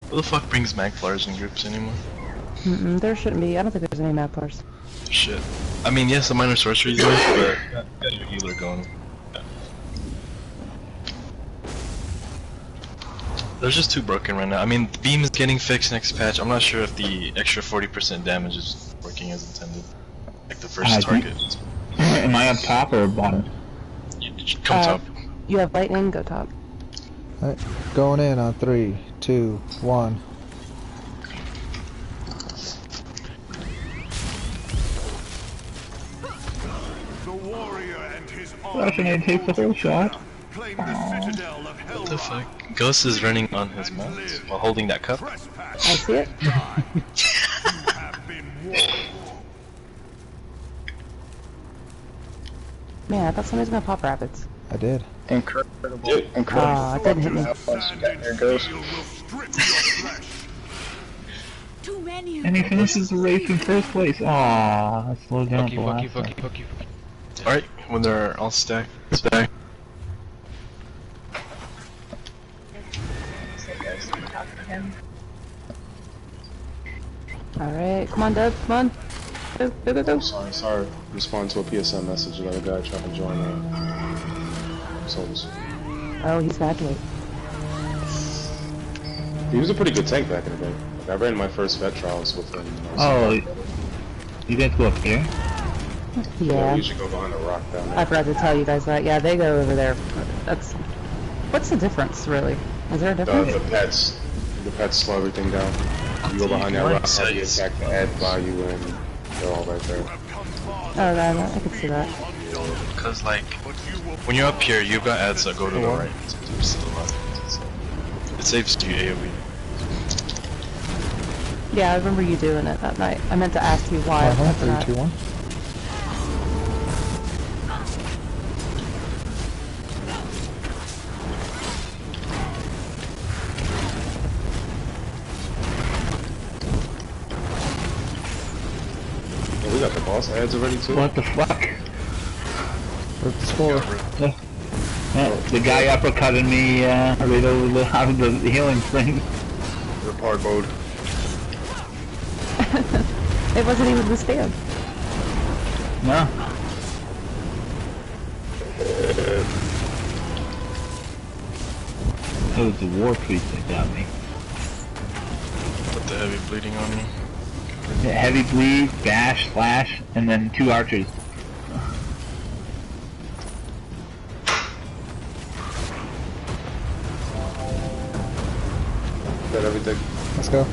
Who the fuck brings Magpars in groups anymore? There shouldn't be. I don't think there's any Magpars. Shit. I mean, yes, the minor sorcery is nice, but got your healer going. They're just too broken right now. I mean, the beam is getting fixed next patch. I'm not sure if the extra 40% damage is working as intended. Like the first target. Am I up top or bottom? Come top. You have lightning, go top. Alright, going in on 3, 2, 1. The warrior and his Rushing and takes the whole shot. What the fuck? Ghost is running on his mount while holding that cup. I see it. Man, I thought somebody was gonna pop rabbits. I did. Incredible. Aw, it didn't hit me. There goes. And he finishes the race in first place. Aww, I slowed down for last time. Alright, when they're all stacked. Alright, come on, Dub, come on. Go, go, go, go. Sorry. Respond to a PSN message about a guy trying to join Souls. Oh, he's back away. He was a pretty good tank back in the day. Like, I ran my first vet trials with him. Oh, you guys go up here? Yeah. We should go behind a rock down there. I forgot to tell you guys that. Yeah, they go over there. That's... What's the difference, really? Is there a difference? The pets slow everything down. You go behind that rock, you attack the ad value, and they're all right there. Oh, right, I can see that. Because, like, when you're up here, you've got ads that go to the right. It saves you AoE. Yeah, I remember you doing it that night. I meant to ask you why. 3, 2, 1. Oh, we got the boss ads already too? What the fuck? Rip the score. The guy uppercutted me right over out of the healing thing. Rip hard mode. It wasn't even the stand. No. It was the war priest that got me. Put the heavy bleeding on me. Yeah, heavy bleed, bash, slash, and then 2 archers. Got everything. Let's go.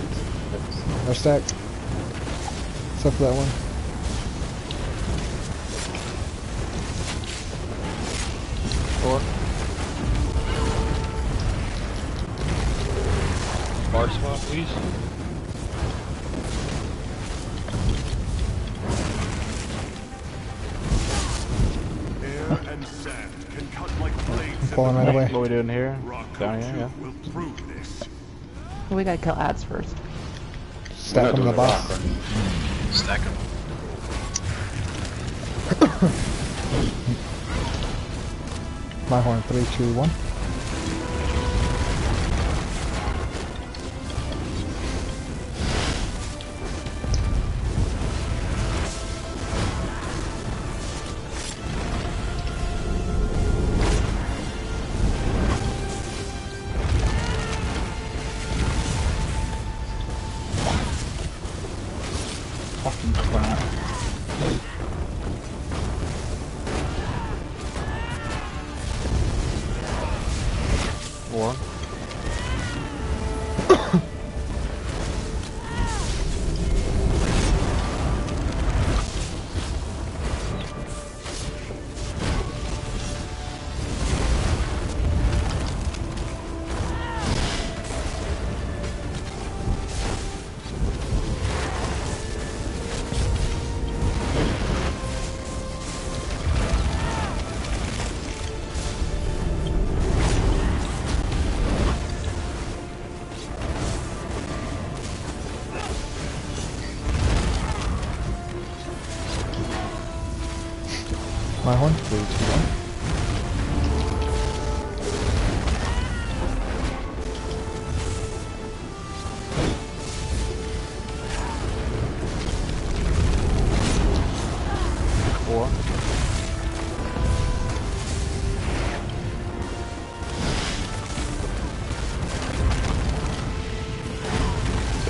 Our stack. Except for that one. Bar swap, please. Air and sand can cut like blades. I'm falling right away. What are we doing here? Down here, yeah. Will prove this. We gotta kill ads first. Stack them in the box. Stack them. My horn, 3, 2, 1. Fucking crap. One. My horn, 3, 2, 1.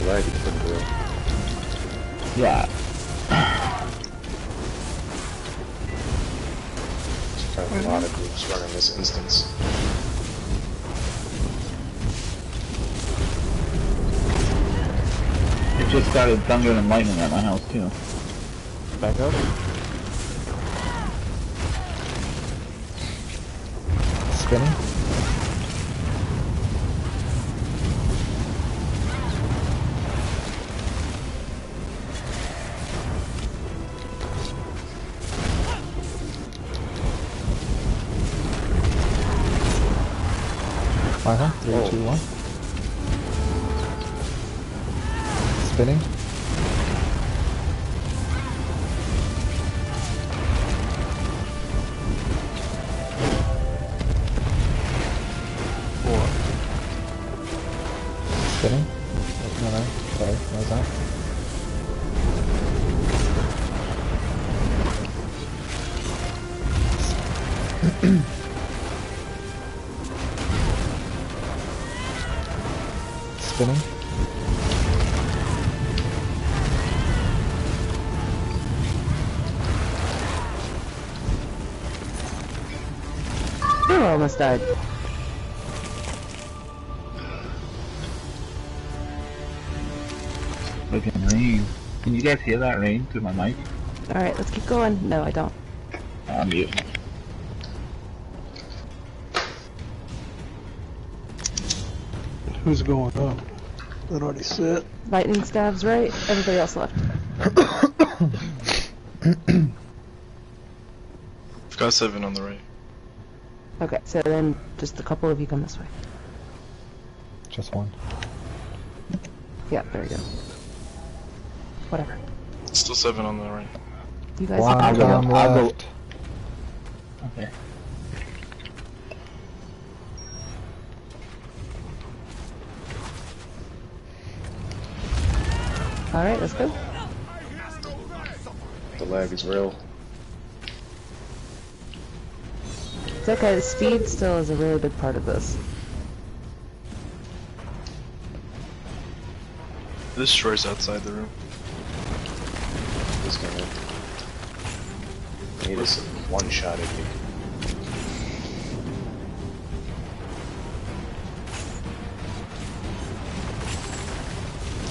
lag is pretty real. Yeah. There's probably a lot of groups running this instance. It just started thunder and lightning at my house too. Back up. Spinning. Fire, 3, 2, 1. Spinning. Spinning. No, no, sorry, what was that? Spinning. You almost died. Fucking rain. Can you guys hear that rain through my mic? Alright, let's keep going. No, I don't. I'm mute. Who's going up? That already set. Lightning stabs right, everybody else left. I've got 7 on the right. Okay, so then just a couple of you come this way. Just one. Yeah, there you go. Whatever. Still 7 on the right. You guys One I'll go- come I'll go- left. Okay. Alright, let's go. The lag is real. It's okay, the speed still is a really big part of this. This destroys outside the room. He's gonna. He just one-shotted me.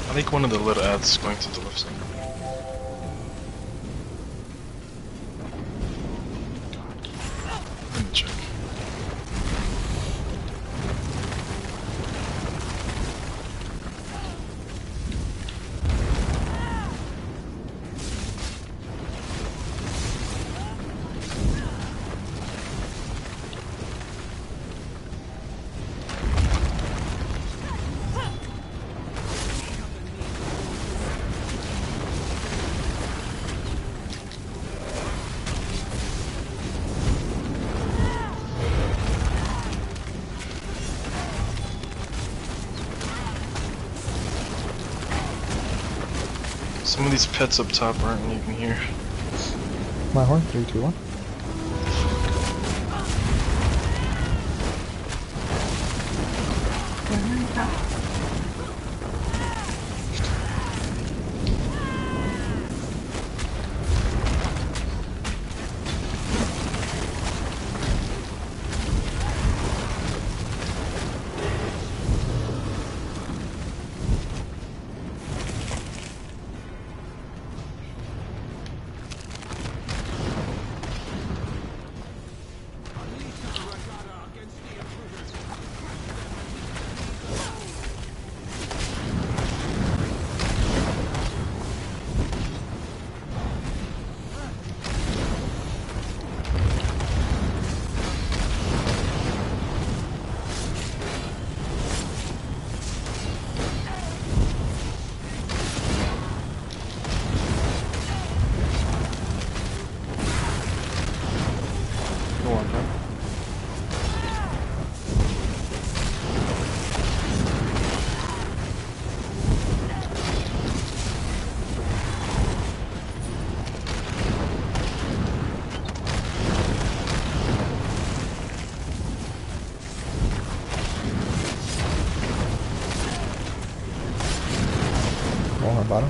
I think one of the little ads is going to the left side. Let me check. Some of these pets up top aren't even here. My horn, 3, 2, 1. Bullhorn bottom.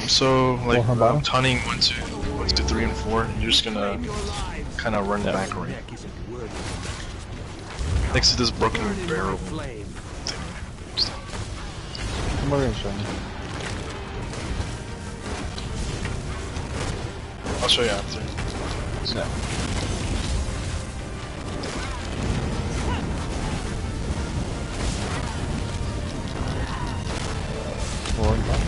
So like Bullhorn bottom. taunting 1, 2, 3, and 4. You're just gonna kind of run back right next to this broken barrel thing. I'm already showing you. I'll show you after. No. Forward button.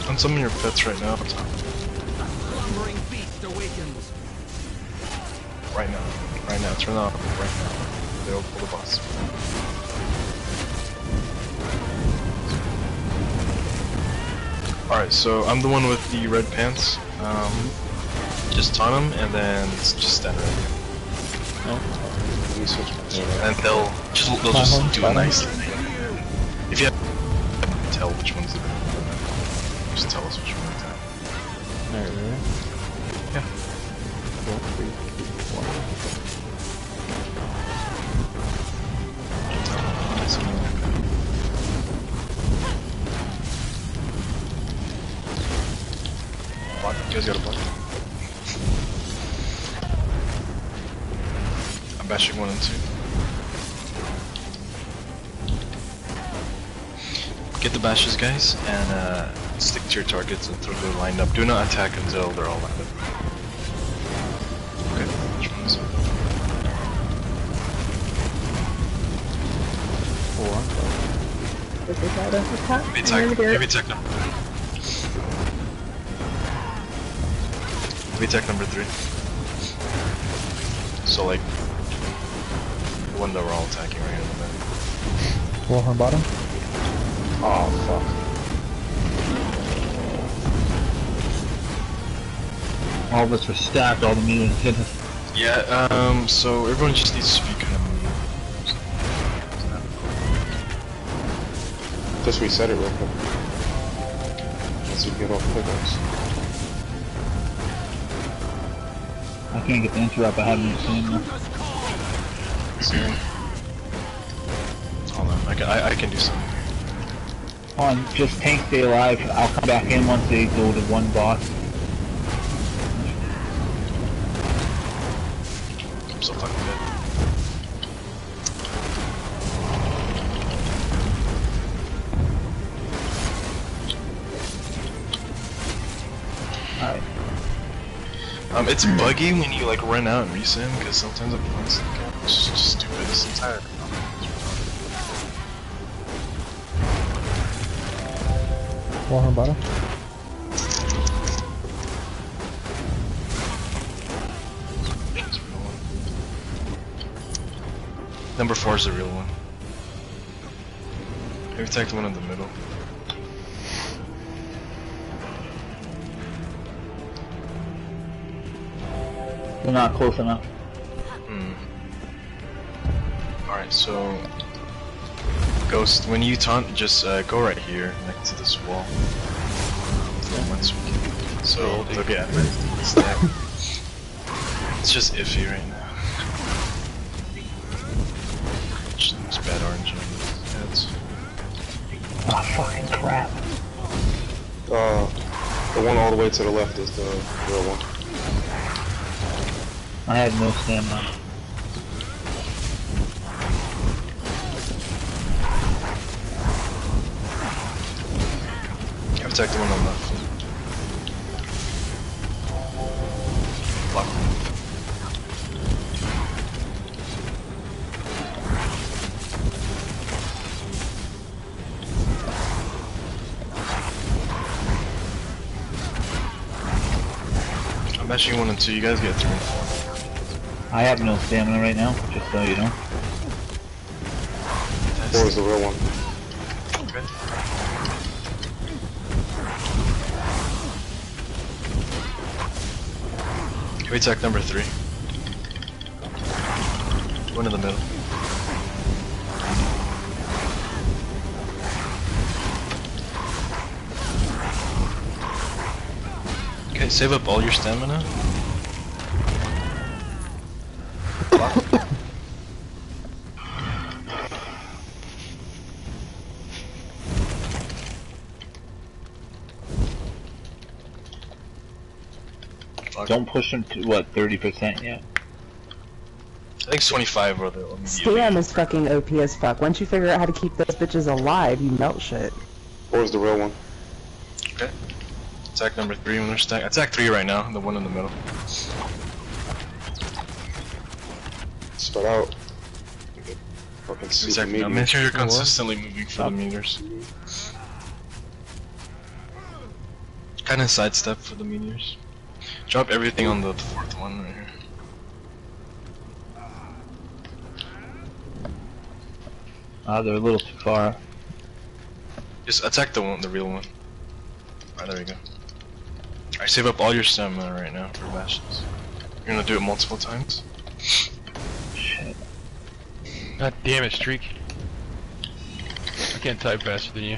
On some of your pets right now. Slumbering beast awakens. Right now. Right now. Turn off. Right now. They'll pull the boss. Alright, so I'm the one with the red pants. Just taunt them and then just stand right here. And they'll just do a nice thing. If you have to tell which one's the just tell us which one it's at. Alright, ready? Yeah. 4, 3, 2, 1. Block. You guys got a block. I'm bashing 1 and 2. Get the bashes, guys, and stick to your targets until they're lined up. Do not attack until they're all lined up. Okay, which ones? 4. Did they try to attack? Maybe attack number 3. Maybe attack number 3. So like, the one that we're all attacking right here in the back. Bullhorn bottom. Oh, fuck. All of us are stacked, all the minions hit us. Yeah, so everyone just needs to be kind of moving. Just reset it real quick. Once you get off pickups. I can't get the interrupt, I haven't seen them. Sorry. Hold on, I can do something. Hold on, just tank stay alive. I'll come back in once they go to one boss. I'm so fucking dead. Alright. It's buggy when you like run out and reset him because sometimes it blocks the gap. It's just stupid. This entire Bullhorn bottom. Number 4 is the real one. Maybe attack the one in the middle. They're not close enough. Alright, so Ghost, when you taunt, just go right here, next to this wall. So they'll get stack. It's just iffy right now. Just bad orange on his heads. Oh, fucking crap. The one all the way to the left is the real one. I had no stamina. Protect the one on the left. Block. I'm mashing 1 and 2, you guys get 3 and 4. I have no stamina right now, just so you know. 4 is the real one. Okay. Heavy attack number 3. One in the middle. Okay, save up all your stamina. Don't push them to, what, 30% yet? I think it's 25 or the immediate. Stam is fucking OP as fuck. Once you figure out how to keep those bitches alive, you melt shit. 4 is the real one. Okay. Attack number 3 when they're stacked. Attack 3 right now, the one in the middle. Start out. Fucking super Now make sure you're medium. consistently moving for the meters. Kinda sidestep for the meteors. Drop everything on the 4th one right here. They're a little too far. Just attack the real one. Alright, there we go. Alright, save up all your stamina right now for bashes. You're gonna do it multiple times. Shit. God damn it, Streak. I can't type faster than you.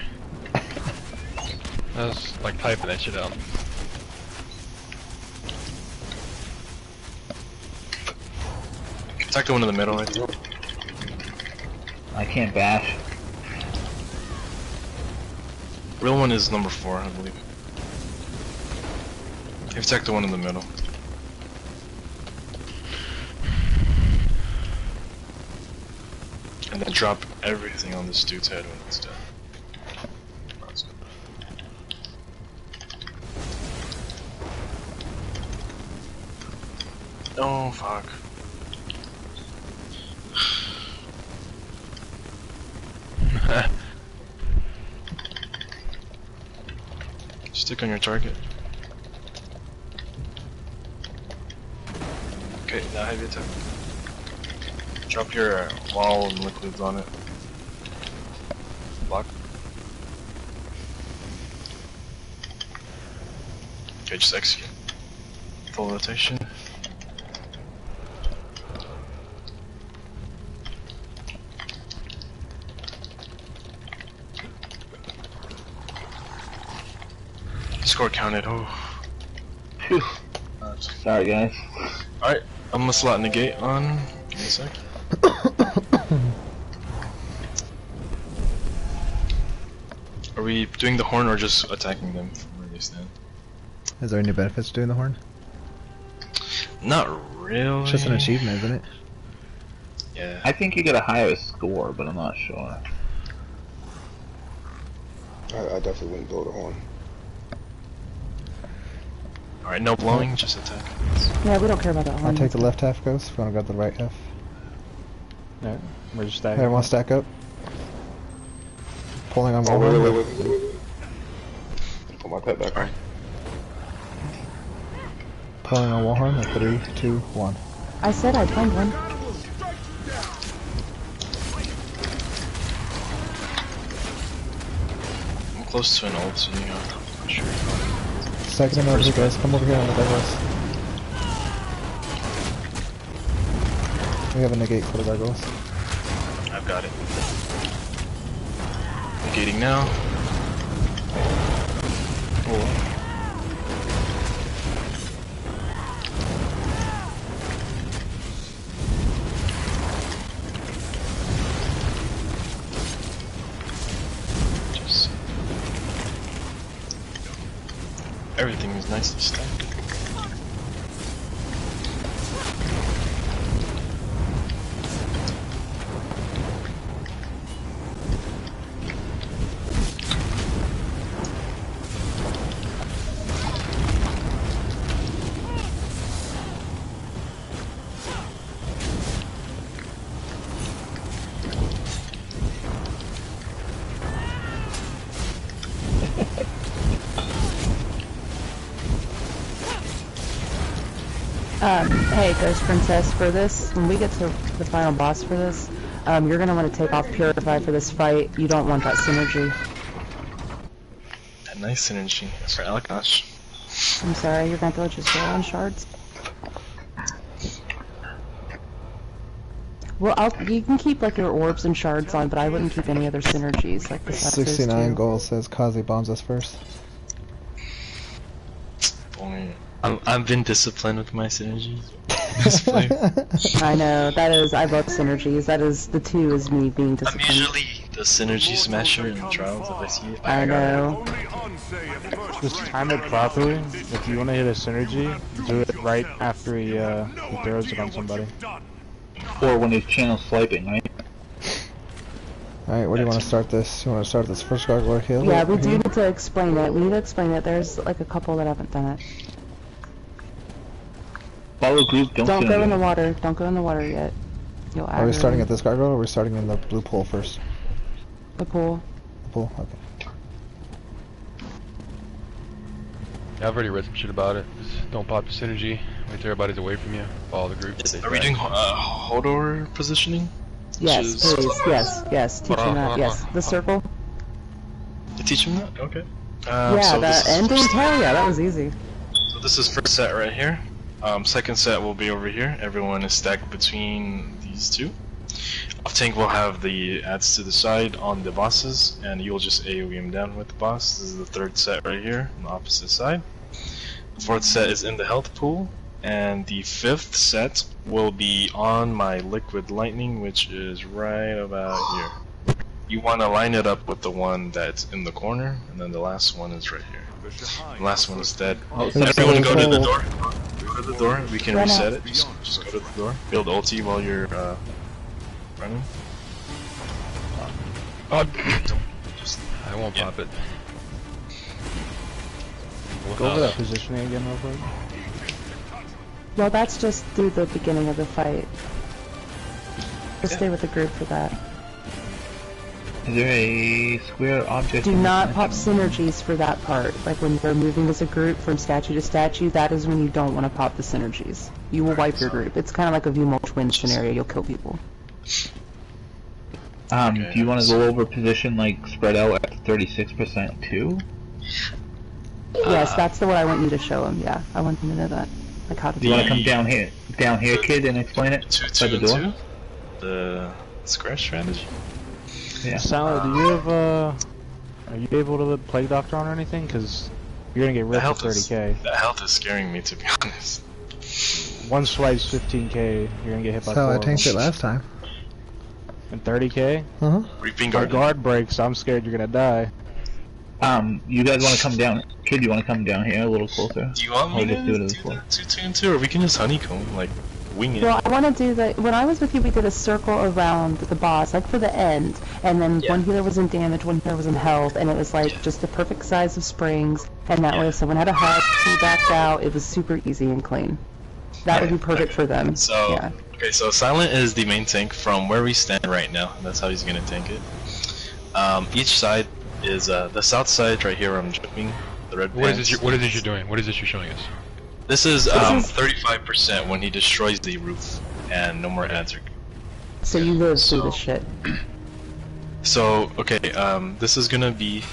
I was like typing that shit out. Attack the one in the middle right there. I can't bash. Real one is number 4, I believe. Attack the one in the middle. And then drop everything on this dude's head when it's dead. Oh fuck. Stick on your target. Okay, now heavy attack. Drop your wall and liquids on it. Block. Okay, just execute. Full rotation. Score counted. Oh. Phew. Sorry, guys. Alright, I'm gonna slot negate on. Give me a sec. Are we doing the horn or just attacking them from where they stand? Is there any benefits to doing the horn? Not really. It's just an achievement, isn't it? Yeah. I think you get a higher score, but I'm not sure. I definitely wouldn't blow the horn. Alright, no blowing, just attack. Yeah, we don't care about that I'll one. take the left half, Ghost, if you want to grab the right half. No, we're just stacking. Everyone stack up. Pulling on Oh, one. wait. Put my pet back on. Pulling on Warhorn at 3, 2, 1. I said I planned one. I'm close to an ult, so you know. I'm sure. Stacking them over here, guys. Come over here on the dead horse. We have a negate for the gargoyles. I've got it. Negating now. Oh. Just everything is nicely stacked. Hey, Ghost Princess, for this, when we get to the final boss for this, you're gonna want to take off Purify for this fight. You don't want that synergy. That nice synergy. That's for Alakash. I'm sorry, you're gonna have to just roll on shards. Well, you can keep like your orbs and shards on, but I wouldn't keep any other synergies like the 69 goal says Kazi bombs us first. I've been disciplined with my synergies. I know, that is, I love synergies. That is, the 2 is me being disciplined. I'm usually the synergy smasher in trials if I see it. I know. Just time it properly. If you want to hit a synergy, do it right after he throws it on somebody. Or when he's channel swiping, right? Alright, where do you want to start this? You want to start this first gargoyle hill? Yeah, we do need to explain it. We need to explain it. There's like a couple that haven't done it. Follow group, don't go in the water. Don't go in the water yet. You'll Are we starting at this gargoyle or are we starting in the blue pool first? The pool. The pool? Okay. Yeah, I've already read some shit about it. Just don't pop the synergy. Wait till everybody's away from you. Follow the group. Are we doing Hodor positioning? Yes, please. Yes. Teach him that. Yes. The circle. You teach him that? Okay. Yeah, so that ending tail. Yeah, that was easy. So this is first set right here. Second set will be over here. Everyone is stacked between these two. Off tank will have the adds to the side on the bosses, and you'll just AoE him down with the boss. This is the third set right here on the opposite side. The fourth set is in the health pool, and the fifth set will be on my liquid lightning, which is right about here. You want to line it up with the one that's in the corner, and then the last one is right here. The last one is dead. Everyone go to the door. Go to the door. We can reset it. Just go to the door. Build ulti while you're running. Oh, I won't pop it. Go over that positioning again real quick. Well, that's just through the beginning of the fight. Just stay with the group for that. Is there a square object? Do not pop synergies for that part. Like when you're moving as a group from statue to statue, that is when you don't want to pop the synergies. You will wipe your group. It's kind of like a view mulch win scenario. You'll kill people. Do you want to go over position like spread out at 36% too? Yes, that's the one I want you to show him. Yeah, I want him to know that. Like how to do you want to come down here, kid, and explain it by the door? The square strategy. Yeah. Silent, do you have are you able to play Doctor on or anything? Because you're gonna get ripped for 30k. The health is scaring me, to be honest. One swipe's 15k. You're gonna get hit by 4. So I tanked it last time. And 30k? Reaping guard breaks. I'm scared you're gonna die. You guys want to come down? Kid, you want to come down here a little closer? Do you want me to do the 2-2-2, or we can just honeycomb, like, wing it? Well, I want to do the... When I was with you, we did a circle around the boss, like for the end, and then one healer was in damage, one healer was in health, and it was like just the perfect size of springs, and that way if someone had a husk, he backed out, it was super easy and clean. That would be perfect for them. So, okay, so Silent is the main tank from where we stand right now. That's how he's gonna tank it. Each side is the south side right here. I'm jumping the red. What is this you're doing? What is this you're showing us? This is 35% when he destroys the roof, and no more ads are. So you live through this shit. So okay, this is gonna be.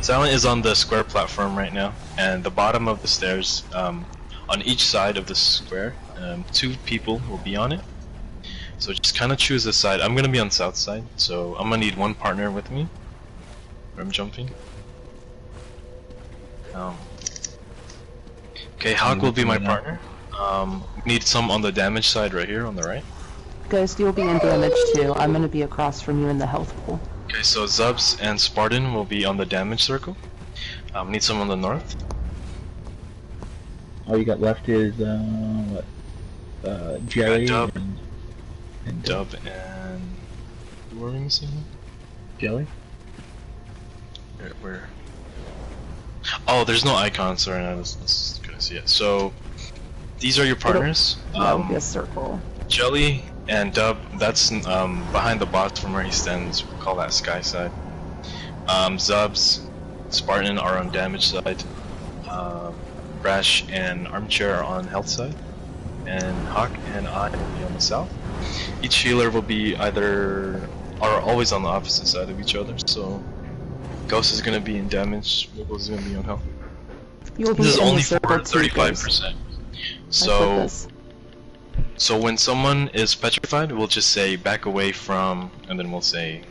Silent is on the square platform right now, and the bottom of the stairs. On each side of the square, 2 people will be on it. So just kind of choose a side. I'm gonna be on south side, so I'm gonna need one partner with me. Where I'm jumping. Okay, Hawk will be my partner. Need some on the damage side right here on the right. Ghost, you'll be in damage too. I'm gonna be across from you in the health pool. Okay, so Zubs and Spartan will be on the damage circle. Need some on the north. All you got left is what? Jerry Dub. and Dub and who were we missing? Jelly. Where? Oh, there's no icon. Sorry, I was gonna see it. So these are your partners. That would be a circle. Jelly and Dub. That's behind the box from where he stands. We'll call that sky side. Zubs, Spartan are on damage side. Brash and Armchair are on health side. And Hawk and I will be on the south. Each healer will be are always on the opposite side of each other. So Ghost is gonna be in damage. Wiggles is gonna be on health. You'll be This is in only the for circle too, 35%. So when someone is petrified, we'll just say back away from, and then we'll say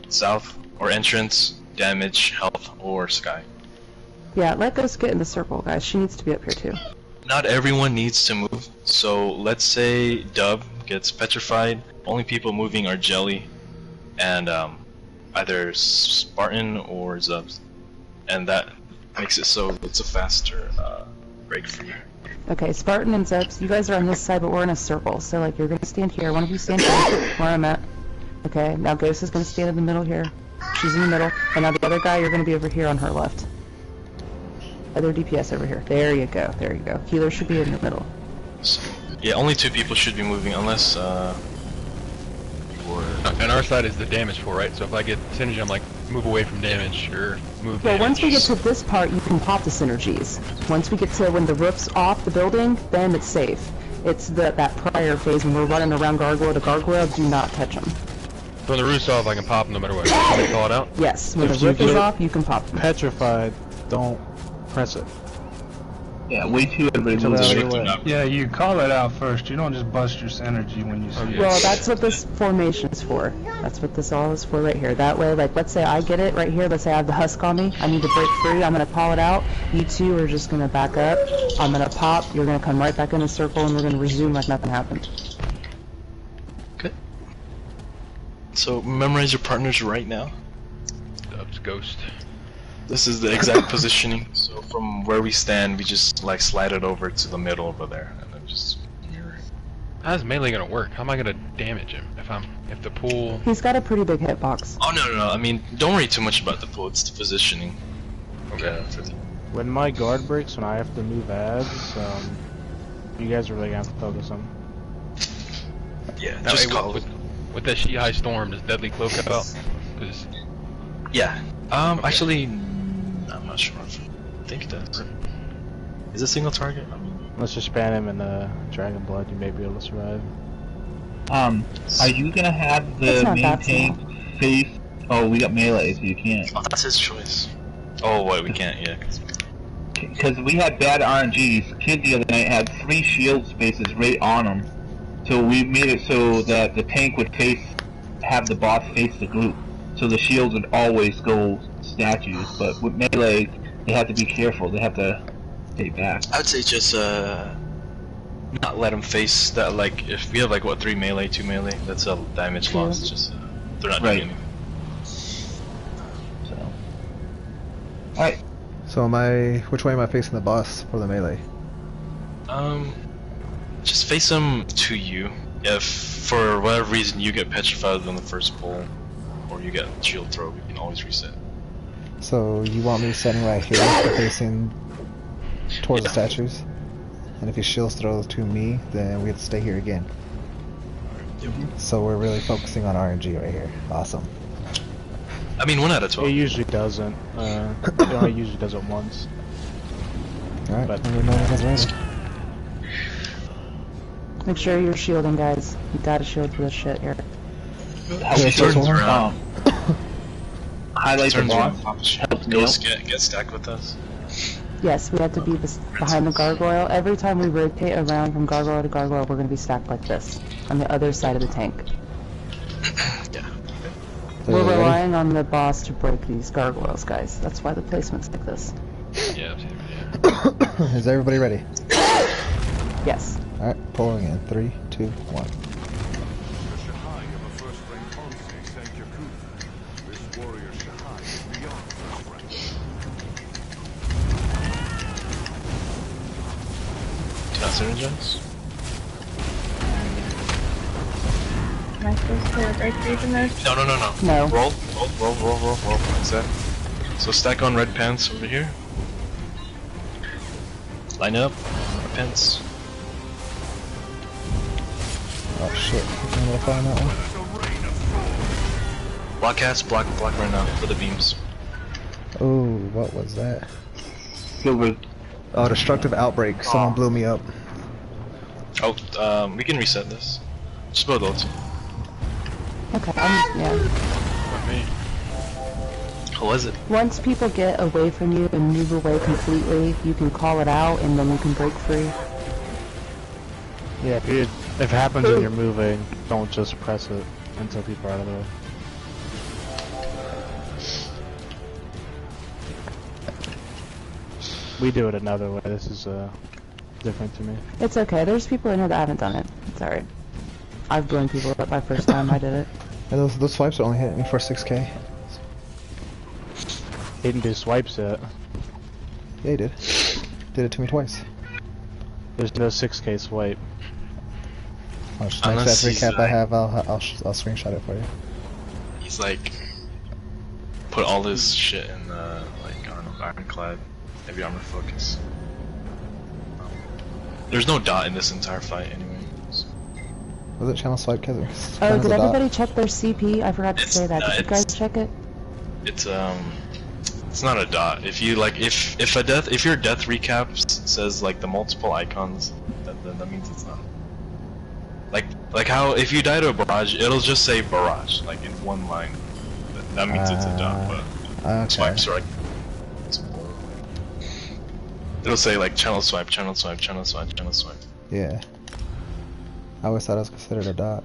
south or entrance, damage, health, or sky. Yeah, let Ghost get in the circle, guys. She needs to be up here too. Not everyone needs to move. So let's say Dub gets petrified. Only people moving are Jelly and either Spartan or Zubs, and that makes it so it's a faster break for you. Okay, Spartan and Zubs, you guys are on this side, but we're in a circle. So like, you're gonna stand here. One of you stand here, where I'm at. Okay, now Ghost is gonna stand in the middle here. She's in the middle, and now the other guy, you're gonna be over here on her left. Other DPS over here. There you go. There you go. Healer should be in the middle. So, yeah, only 2 people should be moving unless And our side is the damage pool, right? So if I get synergy, I'm like, move away from damage or move Well, damage. once we get to this part, you can pop the synergies. Once we get to when the roof's off the building, then it's safe. It's that prior phase when we're running around gargoyle to gargoyle, do not touch them. So when the roof's off, I can pop them no matter what. Can I call it out? Yes, when If the roof you is get off, you can pop them. Petrified, don't press it. Yeah, way too everybody Until moves they're away. already away. Yeah, you call it out first. You don't just bust your synergy when you see it. Well, that's what this formation is for. That's what this all is for right here. That way, like, let's say I get it right here. Let's say I have the husk on me. I need to break free. I'm going to call it out. You two are just going to back up. I'm going to pop. You're going to come right back in a circle, and we're going to resume like nothing happened. Okay. So memorize your partners right now. Dub's Ghost. This is the exact positioning. So from where we stand, we just like slide it over to the middle over there, and then just mirror. How's melee gonna work? How am I gonna damage him if the pool? He's got a pretty big hitbox. Oh no. I mean, don't worry too much about the pull. It's the positioning. Okay. When my guard breaks, when I have to move ads, you guys are really gonna have to focus on. Yeah. Now, Just hey, call. with that She High Storm, does Deadly Cloak come out? Cause Yeah. Okay. Actually, I'm not sure. I think it does. Is it single target? I mean, Let's just spam him in Dragon Blood. You may be able to survive. Are you gonna have It's the not main that tank face? Oh, we got melee, so you can't. oh, that's his choice. Oh wait, we can't. Yeah. Because we had bad RNGs. Kid the other night had 3 shield spaces right on him. So we made it so that the tank would have the boss face the group. So the shields would always go statues. But with melee, they have to be careful. They have to stay back. I'd say just not let him face that. Like if we have like what 3 melee, 2 melee, that's a damage loss. Just they're not doing anything. So, alright. So which way am I facing the boss for the melee? Just face him to you. If for whatever reason you get petrified on the first pull, or you get shield throw, we can always reset. So you want me standing right here, facing towards the statues? And if he shields throws to me, then we have to stay here again. Yep. So we're really focusing on RNG right here. Awesome. I mean, 1 out of It 12. usually doesn't. It only usually does it once. Alright, But- let me know when you guys are ready. Make sure you're shielding, guys. You gotta shield for this shit here. Help turns turns around. highlight the Turns boss. around, pop a shield. Help Ghost get stacked with us. Yes, we have to be behind the gargoyle. Every time we rotate around from gargoyle to gargoyle, we're going to be stacked like this, on the other side of the tank. Yeah. We're relying on the boss to break these gargoyles, guys. That's why the placement's like this. Yeah. Is everybody ready? Yes. Alright, pulling in. 3, 2, 1. Do not synergize. Am I supposed to break these in this? No. No. Roll. What's that? So stack on red pants over here. Line up. Red pants. Oh shit, I'm gonna find that one. Block cats, block right now for the beams. Oh, what was that? Silver. Oh, destructive outbreak. Someone blew me up. Oh, we can reset this. Just build ulti. Okay, yeah. Not me. How was it? Once people get away from you and move away completely, you can call it out and then you can break free. Yeah, if it happens when you're moving, don't just press it until people are out of the way. We do it another way. This is different to me. It's okay. There's people in here that haven't done it. It's alright. I've blown people up my first time I did it. Yeah, those swipes are only hitting me for 6k. He didn't do swipes yet. Yeah, he did. Did it to me twice. There's no 6k swipe. Next recap I have, I'll screenshot it for you. He's like put all this shit in like I don't know, ironclad, heavy armor focus. There's no dot in this entire fight anyway. Was it channel swipe? Cause oh, did everybody check their CP? I forgot to say that. Did you guys check it? It's not a dot. If you like, if your death recap says like the multiple icons, then that means it's not. Like how if you die to a barrage, it'll just say barrage like in one line. That means it's a dot, but okay. swipes are like. It'll say like channel swipe, channel swipe, channel swipe, channel swipe. Yeah. I always thought it was considered a dot.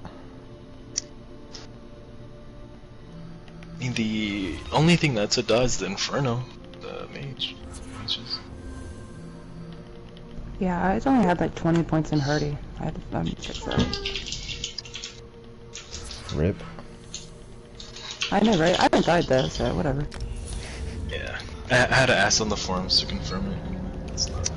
I mean, the only thing that's a dot is the Inferno, the mage. Yeah, I only had like 20 points in Hardy. I had to fix that. Rip. I know, right? I haven't died though, so whatever. Yeah, I had to ask on the forums to confirm it. It's not.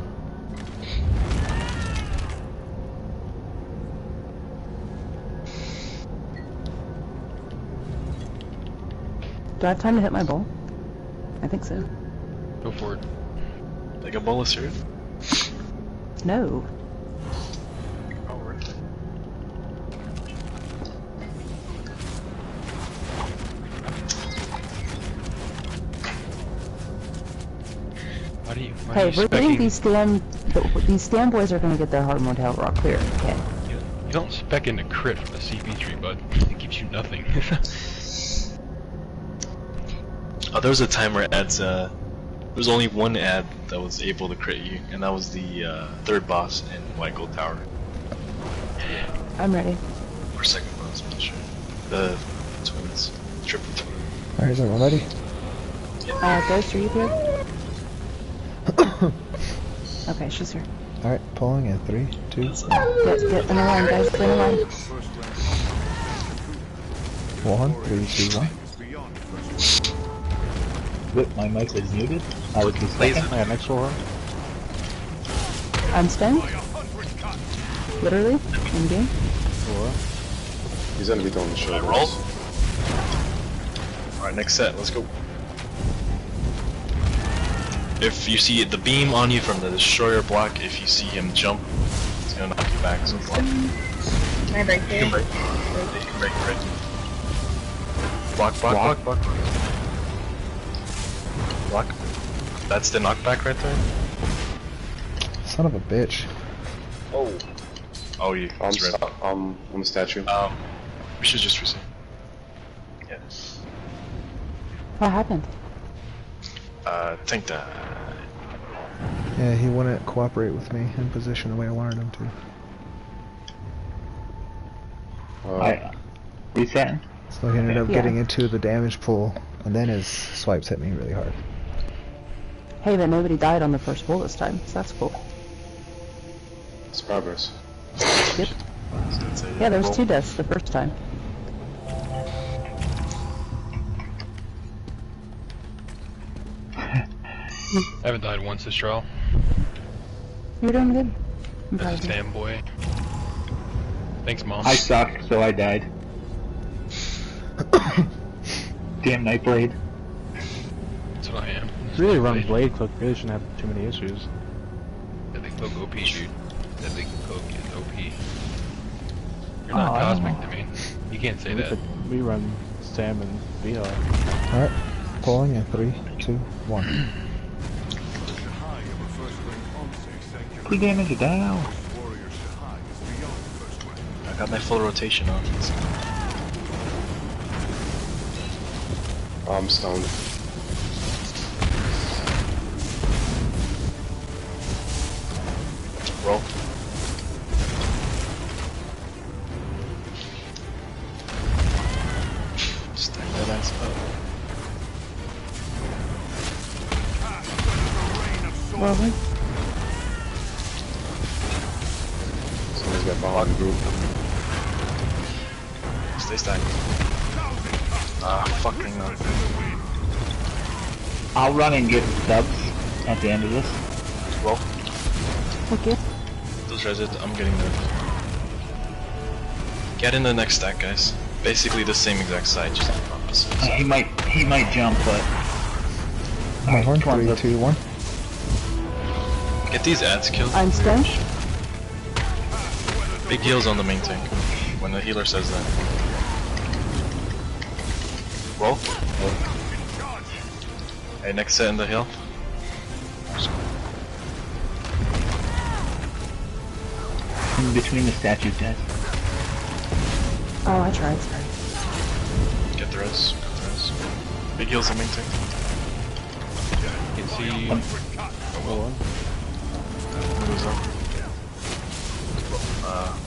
Do I have time to hit my bowl? I think so. Go for it. Like a bowl of syrup? No. Oh, really? Hey, we're getting these stand boys are gonna get their hard mode hell rock clear. Okay. You don't spec into crit from the CP tree, bud. It gives you nothing. Oh, there was a time where ads, there was only one ad that was able to crit you, and that was the third boss in White Gold Tower. I'm ready. Or second boss, I'm not sure. The twins. Triple twin. Alright, is everyone ready? Ghost, are you here? Okay, she's here. Alright, pulling in 3, 2, 1. Get in the line, guys. Get in the line. 1, 3, 2, 1. Whip, my mic was muted. I was just Yeah, next one. I'm stunned. Literally, in game. He's gonna be throwing the shot. Roll. Alright, next set, let's go. If you see the beam on you from the destroyer block, if you see him jump, it's gonna knock you back, so block. Can I break You can here? break. You can break. Block. Block. That's the knockback right there. Son of a bitch. Oh. Oh, you. On It's red. the statue. We should just reset. Yeah. What happened? Tank that. Yeah, he wouldn't cooperate with me in position the way I wanted him to. Alright. Resetting? So he ended up getting into the damage pool, and then his swipes hit me really hard. Hey, but nobody died on the first pull this time, so that's cool. It's progress. Yep. Yeah, there was 2 deaths the first time. I haven't died once this trial. You're doing good. As a fanboy. Thanks, Mom. I sucked, so I died. Damn Nightblade. That's what I am. Really run Blade Cloak, really shouldn't have too many issues. That big Cloak OP, dude. That big Cloak is OP. You're not cosmic to me. You can't say that. We run Sam and BL. Alright, pulling in 3, 2, 1. 3 damage down. I got my full rotation on. I'm stoned. Roll. Stack that ass up. Rolling. Someone's got behind the group. Stay stacked. Ah, fucking no. I'll run and get subs at the end of this. Roll. Okay. Those resit, I'm getting there. Get in the next stack, guys. Basically the same exact side, just opposite. He might jump, but... Alright, 3, 2, 1. Get these ads killed. I'm stunned. Big heals on the main tank when the healer says that. Roll. Hey, next set in the hill. In between the statues, guys. Oh, I tried, sorry. Get the res. Big heals on main tank. You can see... Who's up?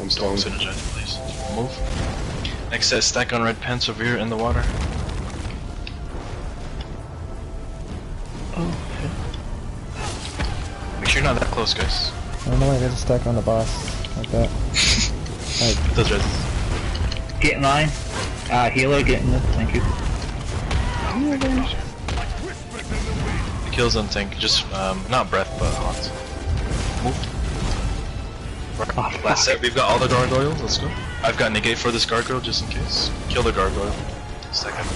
I'm stoned. Synergize, please. Move. Next set, stack on red pants over here in the water. Oh, Make sure you're not that close, guys. I don't know why I got to stack on the boss like that. Alright. Those res. get in line. Healer, get in this. Thank you. The kills on tank, just not breath, but hot. Move. Last set, we've got all the gargoyles. Let's go. I've got negate for this gargoyle just in case. Kill the gargoyle. Second.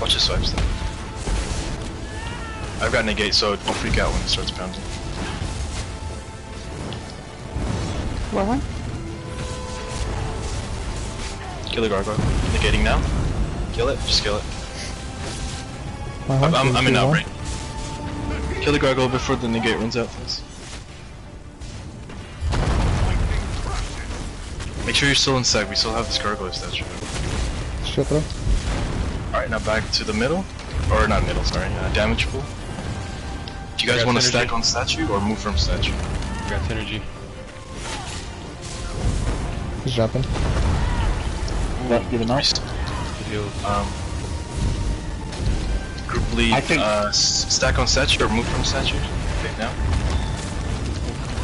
Watch his swipes though. I've got negate, so don't freak out when it starts pounding. Rolling. Kill the gargoyle. Negating now. Kill it. Just kill it. I'm in outbreak. Kill the gargoyle before the negate runs out, please. Make sure you're still in sec. We still have this gargoyle statue. Shut up. Alright, now back to the middle. Or not middle, sorry. Damage pool. Do you guys want to stack on statue or move from statue? Got synergy. He's jumping. Let's get him out. Group lead, I think... stack on statue or move from statue? Okay, now.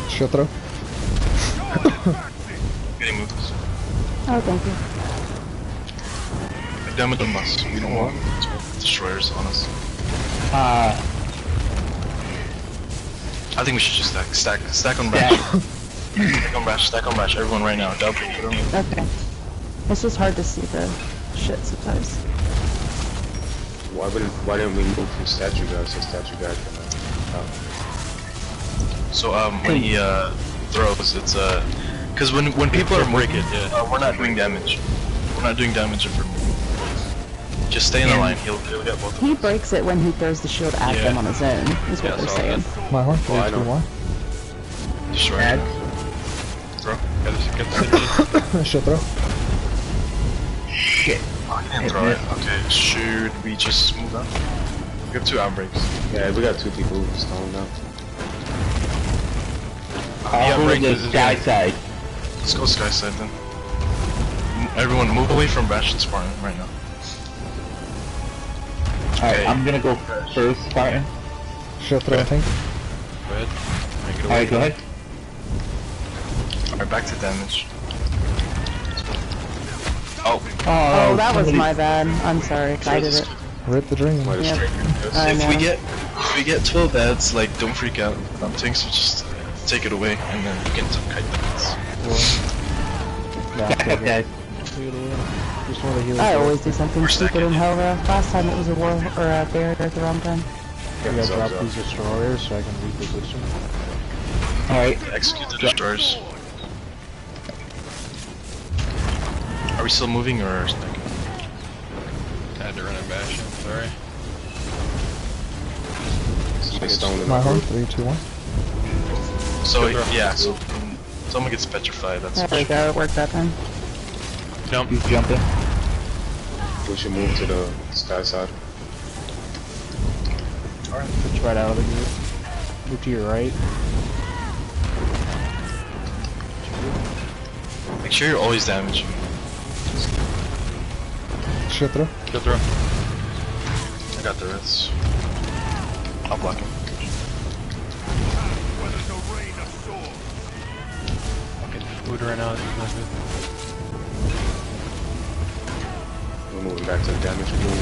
Shut up. Getting moves. Oh, thank you. Get down with the bus. We don't want destroyers on us. I think we should just stack on bash. Stack on bash, everyone right now. Double. Okay. It's just hard to see the shit sometimes. Why didn't we move from statue guys to statue guy can So when he throws, it's because when people are moving, we're not doing damage. We're not doing damage if we're moving. Just stay in the line. He'll get both. He breaks it when he throws the shield at them on his own. Is what they're saying. My horn. 3, 2, 1. Destroy. Add. Throw. Shut throw. Shit. Oh, he didn't throw it. Okay, should we just move on? We have 2 outbreaks. Yeah, we got 2 people stoned now. I'll go to the sky side. Let's go sky side then. Everyone move away from Bash and Spartan right now. Alright, I'm gonna go first, Spartan. Shield throw, I think. Go ahead. Make it away. Alright, go ahead. Alright, back to damage. Oh. Oh, that was my bad. I'm sorry. I did it. Rip the dream. Yep. If we get 12 ads, like, don't freak out. Tanks will just take it away, and then you can kite the ads. Okay. Just one of the healers. I always do something We're stupid stacking. in Hellra. Last time it was a war or a barrier at the wrong time. I gotta drop these destroyers so I can reposition. Alright. Execute the destroyers. Are we still moving or stacking? I had to run and bash. I'm sorry. Somebody stoned in My the home, group. 3, 2, 1. So, yeah, so someone gets petrified, that's There we go. It worked that time. Jump. You jump in. We should move to the sky side. Push right out of the group. Move to your right. Make sure you're always damaging. Shield throw. Kill throw. I got the rest. I'll block him. Okay, food right now. It's not good. We're moving back to the damage pool.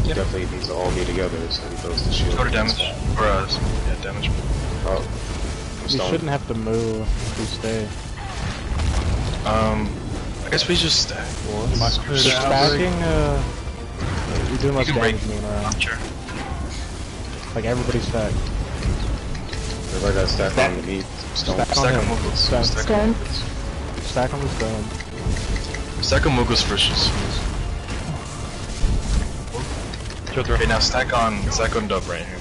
Yep. Definitely needs to all be together so he goes to shield. Go to damage. Or, yeah, damage. Oh. We Stoned. shouldn't have to move if we stay. I guess we just stack. Stacking, you're doing less You can break. damage moving around. Sure. Like everybody's stacked. Everybody got stacked on the meat. Stone. Stack on Stack him. on Mughals. Stack. Stack on Stone. Mughals. Stack on the stone. Stack on Mughals first. Kill throw. Okay, now stack on Dub right here.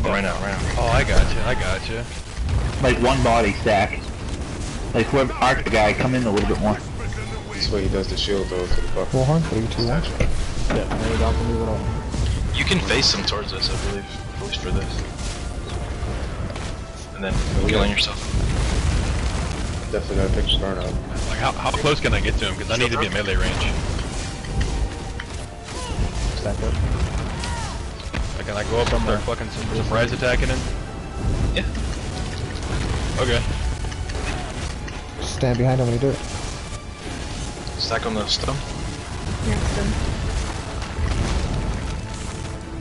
Right now. Oh, I got you. I got you. Like one body stack. Like whoever arc the guy, come in a little bit more. This way he does the shield though to the buffer. Bullhorn, 3, 2, 1. Yeah, no, we don't have to move at all. You can face them towards us, I believe. At least for this. And then killing yourself. Definitely gotta pick the burnout. Like, how close can I get to him? Because I need to be in melee range. Stack up. Like, can I go up and start fucking surprise attacking him? Yeah. Okay. Just stand behind him when you do it. Stack on the stone. Next one.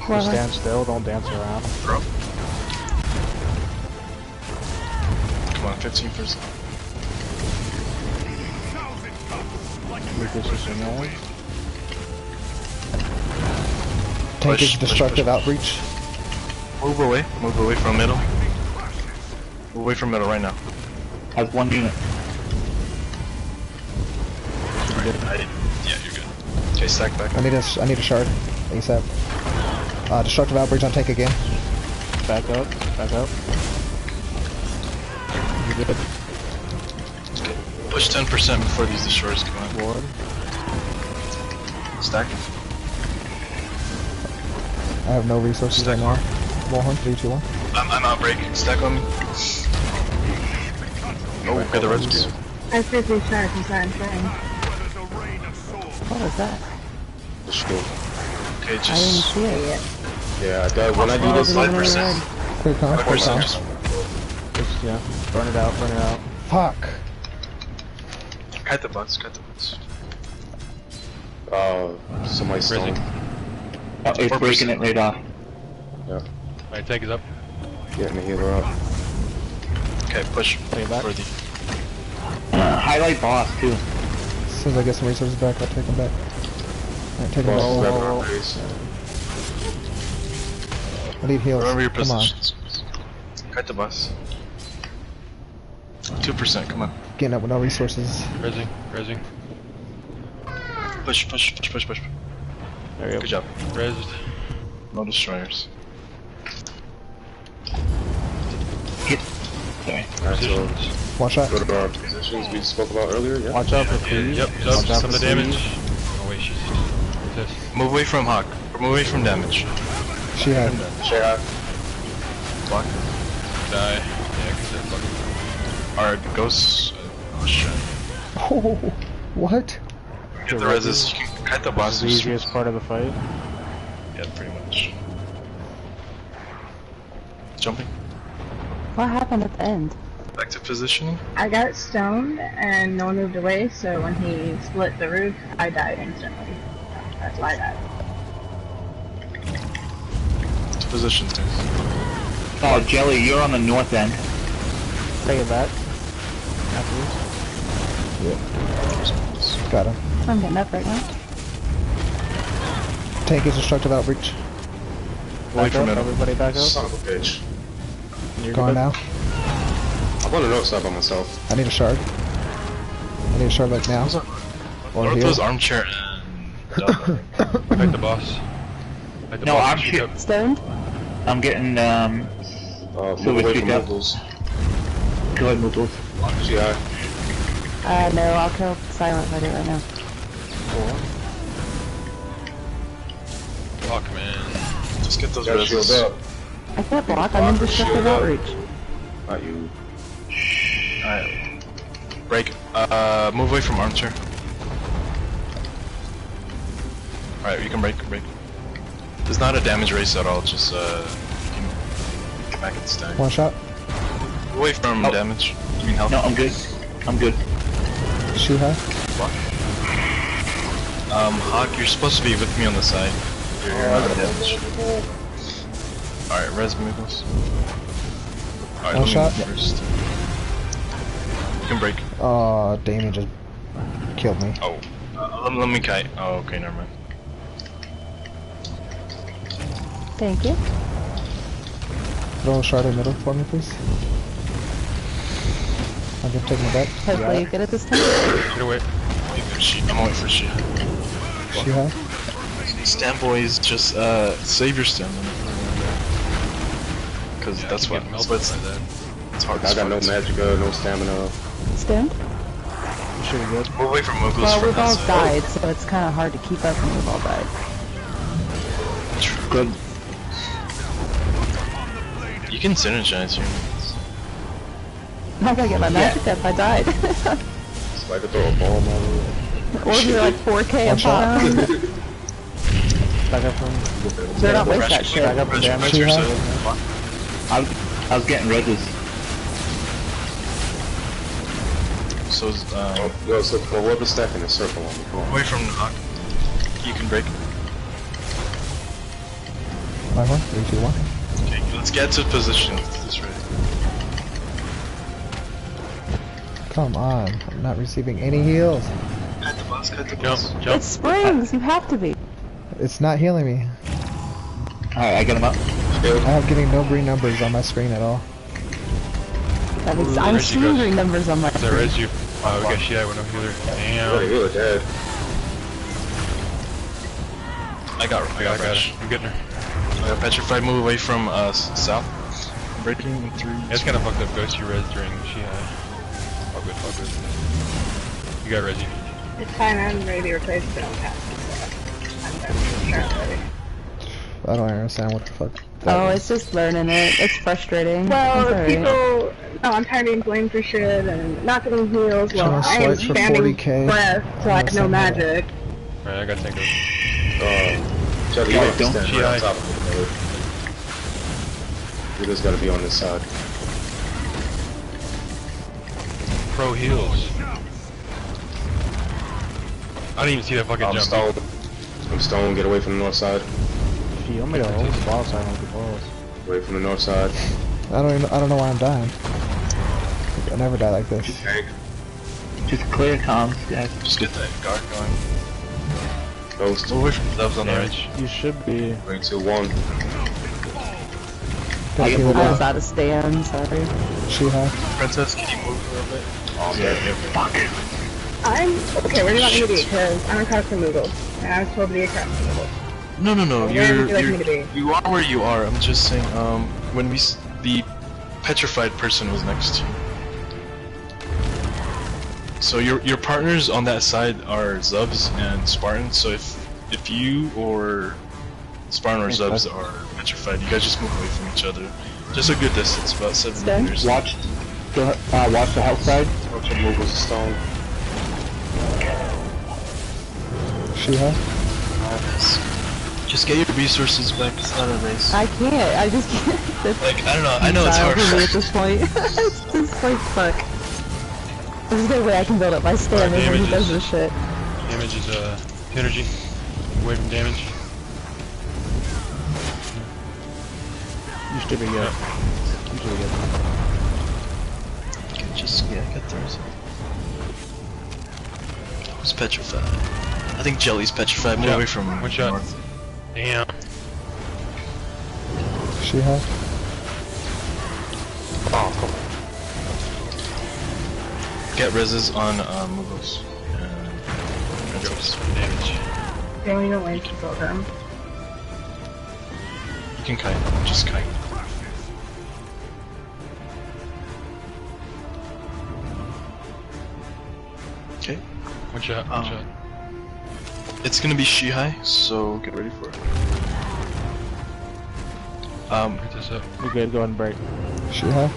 Just stand still, don't dance around. Throw. Come on, 15%. Reposition there. Tank is Push, destructive outreach. Move away from middle. Move away from middle right now. Has 1 unit. Yeah, you're good. Okay, stack back. I need a shard. ASAP. Destructive outreach on tank again. Back up. Back up. You good? Push 10% before these destroyers come out. Forward. Stack. I have no resources Stack right now. Bullhorn, 3, 2, 1. I'm outbreak. Stack on me. Oh, get the residue. I physically shot from time frame. What was that? The shield. Okay, I didn't just see it yet. Yeah, I thought when I do Oh, this, is it even 5%. red? Clear comms, clear 5%. comms. Just, yeah. Burn it out, burn it out. Fuck. Cut the butts, cut the butts. somebody stoned. Oh, it's 4%. breaking it right off. Yeah. Alright, tank is up. Getting the healer up. Okay, push Take it back. for the. Highlight boss too. As soon as I get some resources back, I'll take them back. Alright, take them Boss is back. grabbing our base. I need heals. Remember your Come on. positions. Cut the bus. 2%, come on. Getting up with no resources. Resing. Push. There you go. Good job. Resed. No destroyers. Sorry. Alright, so One shot. go to our positions we spoke about earlier, yeah? Watch out for trees. Yep, Watch out some of for the damage. trees. Oh wait, she's... What's this? Move away from Hawk. Move away from damage. She had. Block. Die. Yeah, cause they're fucking. Alright, ghosts. Oh shit. Oh, what? Get the resist. You can kite the boss. The easiest part of the fight. Yeah, pretty much. Jumping. What happened at the end? Back to positioning. I got stoned and no one moved away, so when he split the roof, I died instantly. That's why I died. To position things. Oh, Jelly, you're on the north end. Bring it back. Afterwards. Yep. Got him. I'm getting up right now. Tank is destructive outreach. Away from it. Everybody back up. Son of a bitch. Going now. I'm on the north side by myself. I need a shard. I need a shard like now. Or North here. was armchair and Fight the boss. Fight the No, boss. I'm Shoot shit. up. Stoned? I'm getting, Move away from up. moguls. Go ahead, Moogles. GI. No, I'll kill Silent Fighter right now. Block, man. just get those Gotta shield reses. up. I can't block, I'm in destructive Shield up. outreach. Not you. Alright. Break. Move away from armchair. Alright, you can break. There's not a damage race at all, just you can get back and stack. One shot. Move away from damage. You mean health? No, I'm good. I'm good. Shoot high. Hawk, you're supposed to be with me on the side. You're not damage. Alright, res Moogles. Alright, One let me shot. move first. You can break. Oh, Damien just killed me. Oh. Let me kite. Oh, okay, never mind. Thank you. Throw a shard in the middle for me, please. I'm just taking it back. Hopefully you get it this time. Get away. I'm waiting for she. She high. Stand boys, just save your stamina. Because Yeah, that's I what get melted by that. it's hard. I got no magicka, no stamina. Stoned? Should be good. Move away from Moogles Well, from we've all that side. died, so it's kind of hard to keep up when we've all died. Good. You can synergize here. I gotta get my magic up, I died. So I could throw a ball my way. Or if you're like 4K One a shot. bomb. Back up from. They're not waste that shit. Back up from damage. She high. I was getting reses. So, Yo, so for whoever's stacking a circle on me, come on. away from Hawk. You can break. My one. 3, 2, 1. Okay, let's get to position. This ready. Come on. I'm not receiving any heals. Kite the boss, kite the Jump, boss. jump. It's springs, you have to be. It's not healing me. Alright, I got him up. I'm getting no green numbers on my screen at all. That means I'm Where'd you seeing go? green numbers on my Is that screen. res you? Oh, we got shit, I went no healer. Really, Damn. really dead. I got I got Resh. it. I'm getting her. I got petrified. Move away from south. Breaking in 3. Yeah, it's kinda fucked up ghost you res during she all good. You got resi. It's fine, I'm ready to be replaced, but I'm cast. I'm done with Charlotte already. I don't understand what the fuck. Oh, it's just learning it. It's frustrating. Well, It's alright. people, I'm tired of being blamed for shit and not getting heals. Well, Trying to I am swipe for standing 40K. breath, so I have no magic. Alright, I got tank over. Jelly, you Guys, have to don't- stand She right on high. top of me, brother. You just gotta be on this side. Pro heals. I didn't even see that fucking I'm jump. stoned. I'm stoned. Get away from the north side. If you want me to hold the boss, I hold the boss. Away from the north side. I don't know why I'm dying. I never die like this. Just clear comms, guys. Just get that guard going. Ghost. Move away from Zevs on the right. You should be. 3, 2, 1. Don't heal I was it. out of stand, sorry. She high. Princess, can you move a little bit? Oh, yeah. Fuck. I'm okay. Where do you want me to be? Because I'm across from Moogle, and I was told to be across from Moogle. No. Where would you like me to be? You are where you are. I'm just saying. When the petrified person was next to you. So your partners on that side are Zubs and Spartan. So if you or Spartan or Zubs are petrified. You guys just move away from each other. Just a good distance, about 7 meters. Watch the health side. Watch him move with the stone. Shiha? Just get your resources back, it's not a race. I can't, I just can't. Like, I don't know, I know it's hard for me at this point. It's just like, fuck. There's no way I can build up my stamina when he does this shit. Damage is, energy. Away from damage. You should be good. You should be good. Just, yeah, get those. Who's petrified? I think Jelly's petrified. Move away from one shot. north. Damn. Shiha? Oh, come on. Get reses on Mugos. Damage. Can we don't wait to build them? You can kite, just kite. Okay. One shot, one shot. It's gonna be Shihai, so get ready for it. Pick this up. You're good, go ahead and break. Shiha?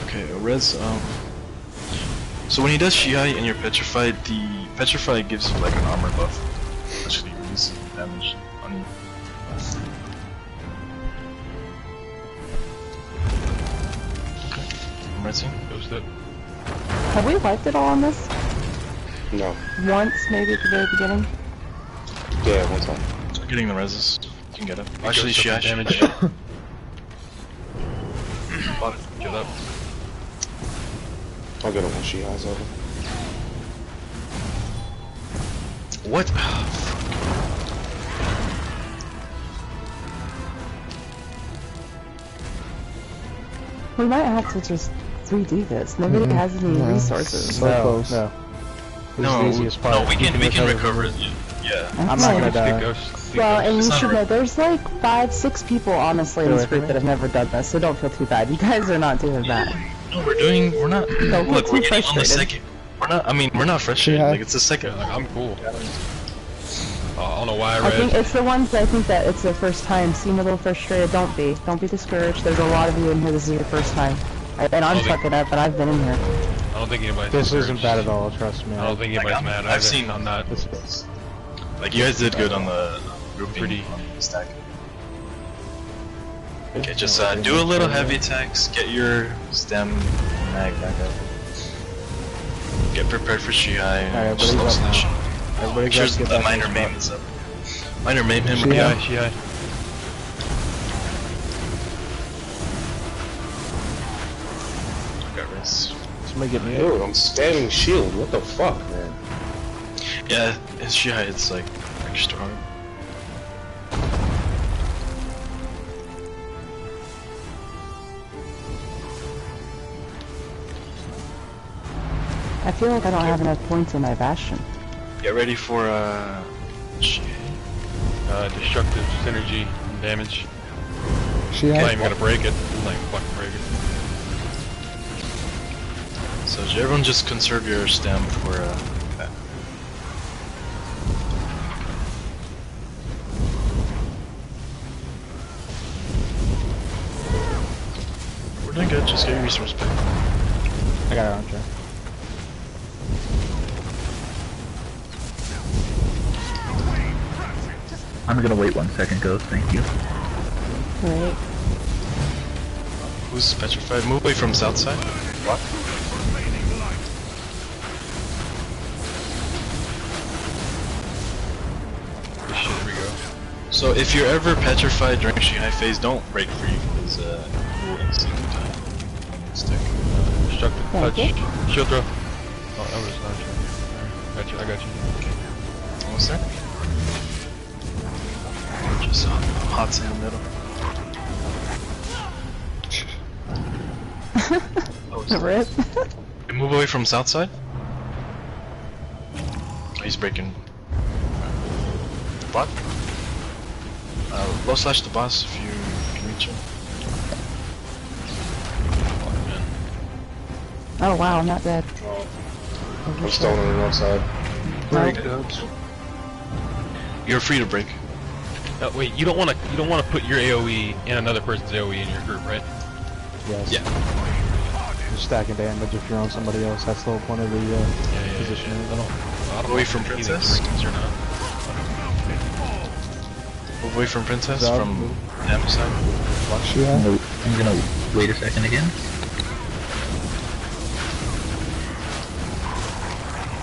Okay, res, so when he does Shihai and you're petrified, the petrified gives you like an armor buff. Actually reduces damage on you. Okay, I'm resing. Ghost it. Have we wiped it all on this? No. Once, maybe at the very beginning? Yeah, one time. Start getting the reses. You can get up. Actually, Shihai. Damage. Give up. I'll get him when she has over. What? We might have to just 3D this. Nobody has any resources. So close. No. No, the easiest part. we can recover it. Yeah. I'm not gonna die. Well, and you It's not should right. know, there's like 5-6 people honestly in Go this away from group me. that have never done this, so don't feel too bad. You guys are not doing bad. No, we're not. Don't Look, get we're too getting on the frustrated. second. We're not frustrated. Yeah. Like, it's the second. Like, I'm cool. I don't know why I I read. think it's the ones that I think that it's their first time, seem a little frustrated. Don't be discouraged. There's a lot of you in here, this is your first time. And I'm fucking up, but I've been in here. I don't think anybody's This discouraged. isn't bad at all, trust me. I don't think anybody's mad. I've seen I'm not. Like, you guys did good on the grouping Pretty. on the stack. Okay, just do a little heavy attacks, get your stem mag back up. Get prepared for Shihai, Alright, slow everybody's up slash. now. Make Everybody's sure up, get the back minor in maim spot. is up. Minor maim him, Shihai. Shihai. Got race. Somebody get me Dude, I'm spamming shield. What the fuck, man? Yeah, his Shihai, it's like extra hard. I feel like I don't have enough points in my Bastion. Get ready for Shihai. Destructive synergy and damage. I'm not Shiha? even gonna break it. I'm not even fucking break it. So everyone just conserve your stem for that. We're doing good, just get your resource back. I got it on track. I'm gonna wait 1 second, Ghost, thank you. Right. Who's petrified? Move away from south side. What? Here we go. So if you're ever petrified during Shihai phase, don't break free because you will instantly die. Stick. Destructive Thank touch. Shield throw. Oh, that was not sure. Got you, I got you. Almost there. Just hot sand middle. Rip. Move away from south side. He's breaking. Bot. Low slash the boss if you can reach him. Oh wow, I'm not dead. I'm stone on the north side. Very good. You're free to break. Wait, you don't want to put your AOE and another person's AOE in your group, right? Yes. Yeah. You're stacking damage if you're on somebody else. That's the whole point of the positioning. I don't Away from Princess? Or not. Move away from Princess, Job, from move. the amp side. I'm gonna wait a second again.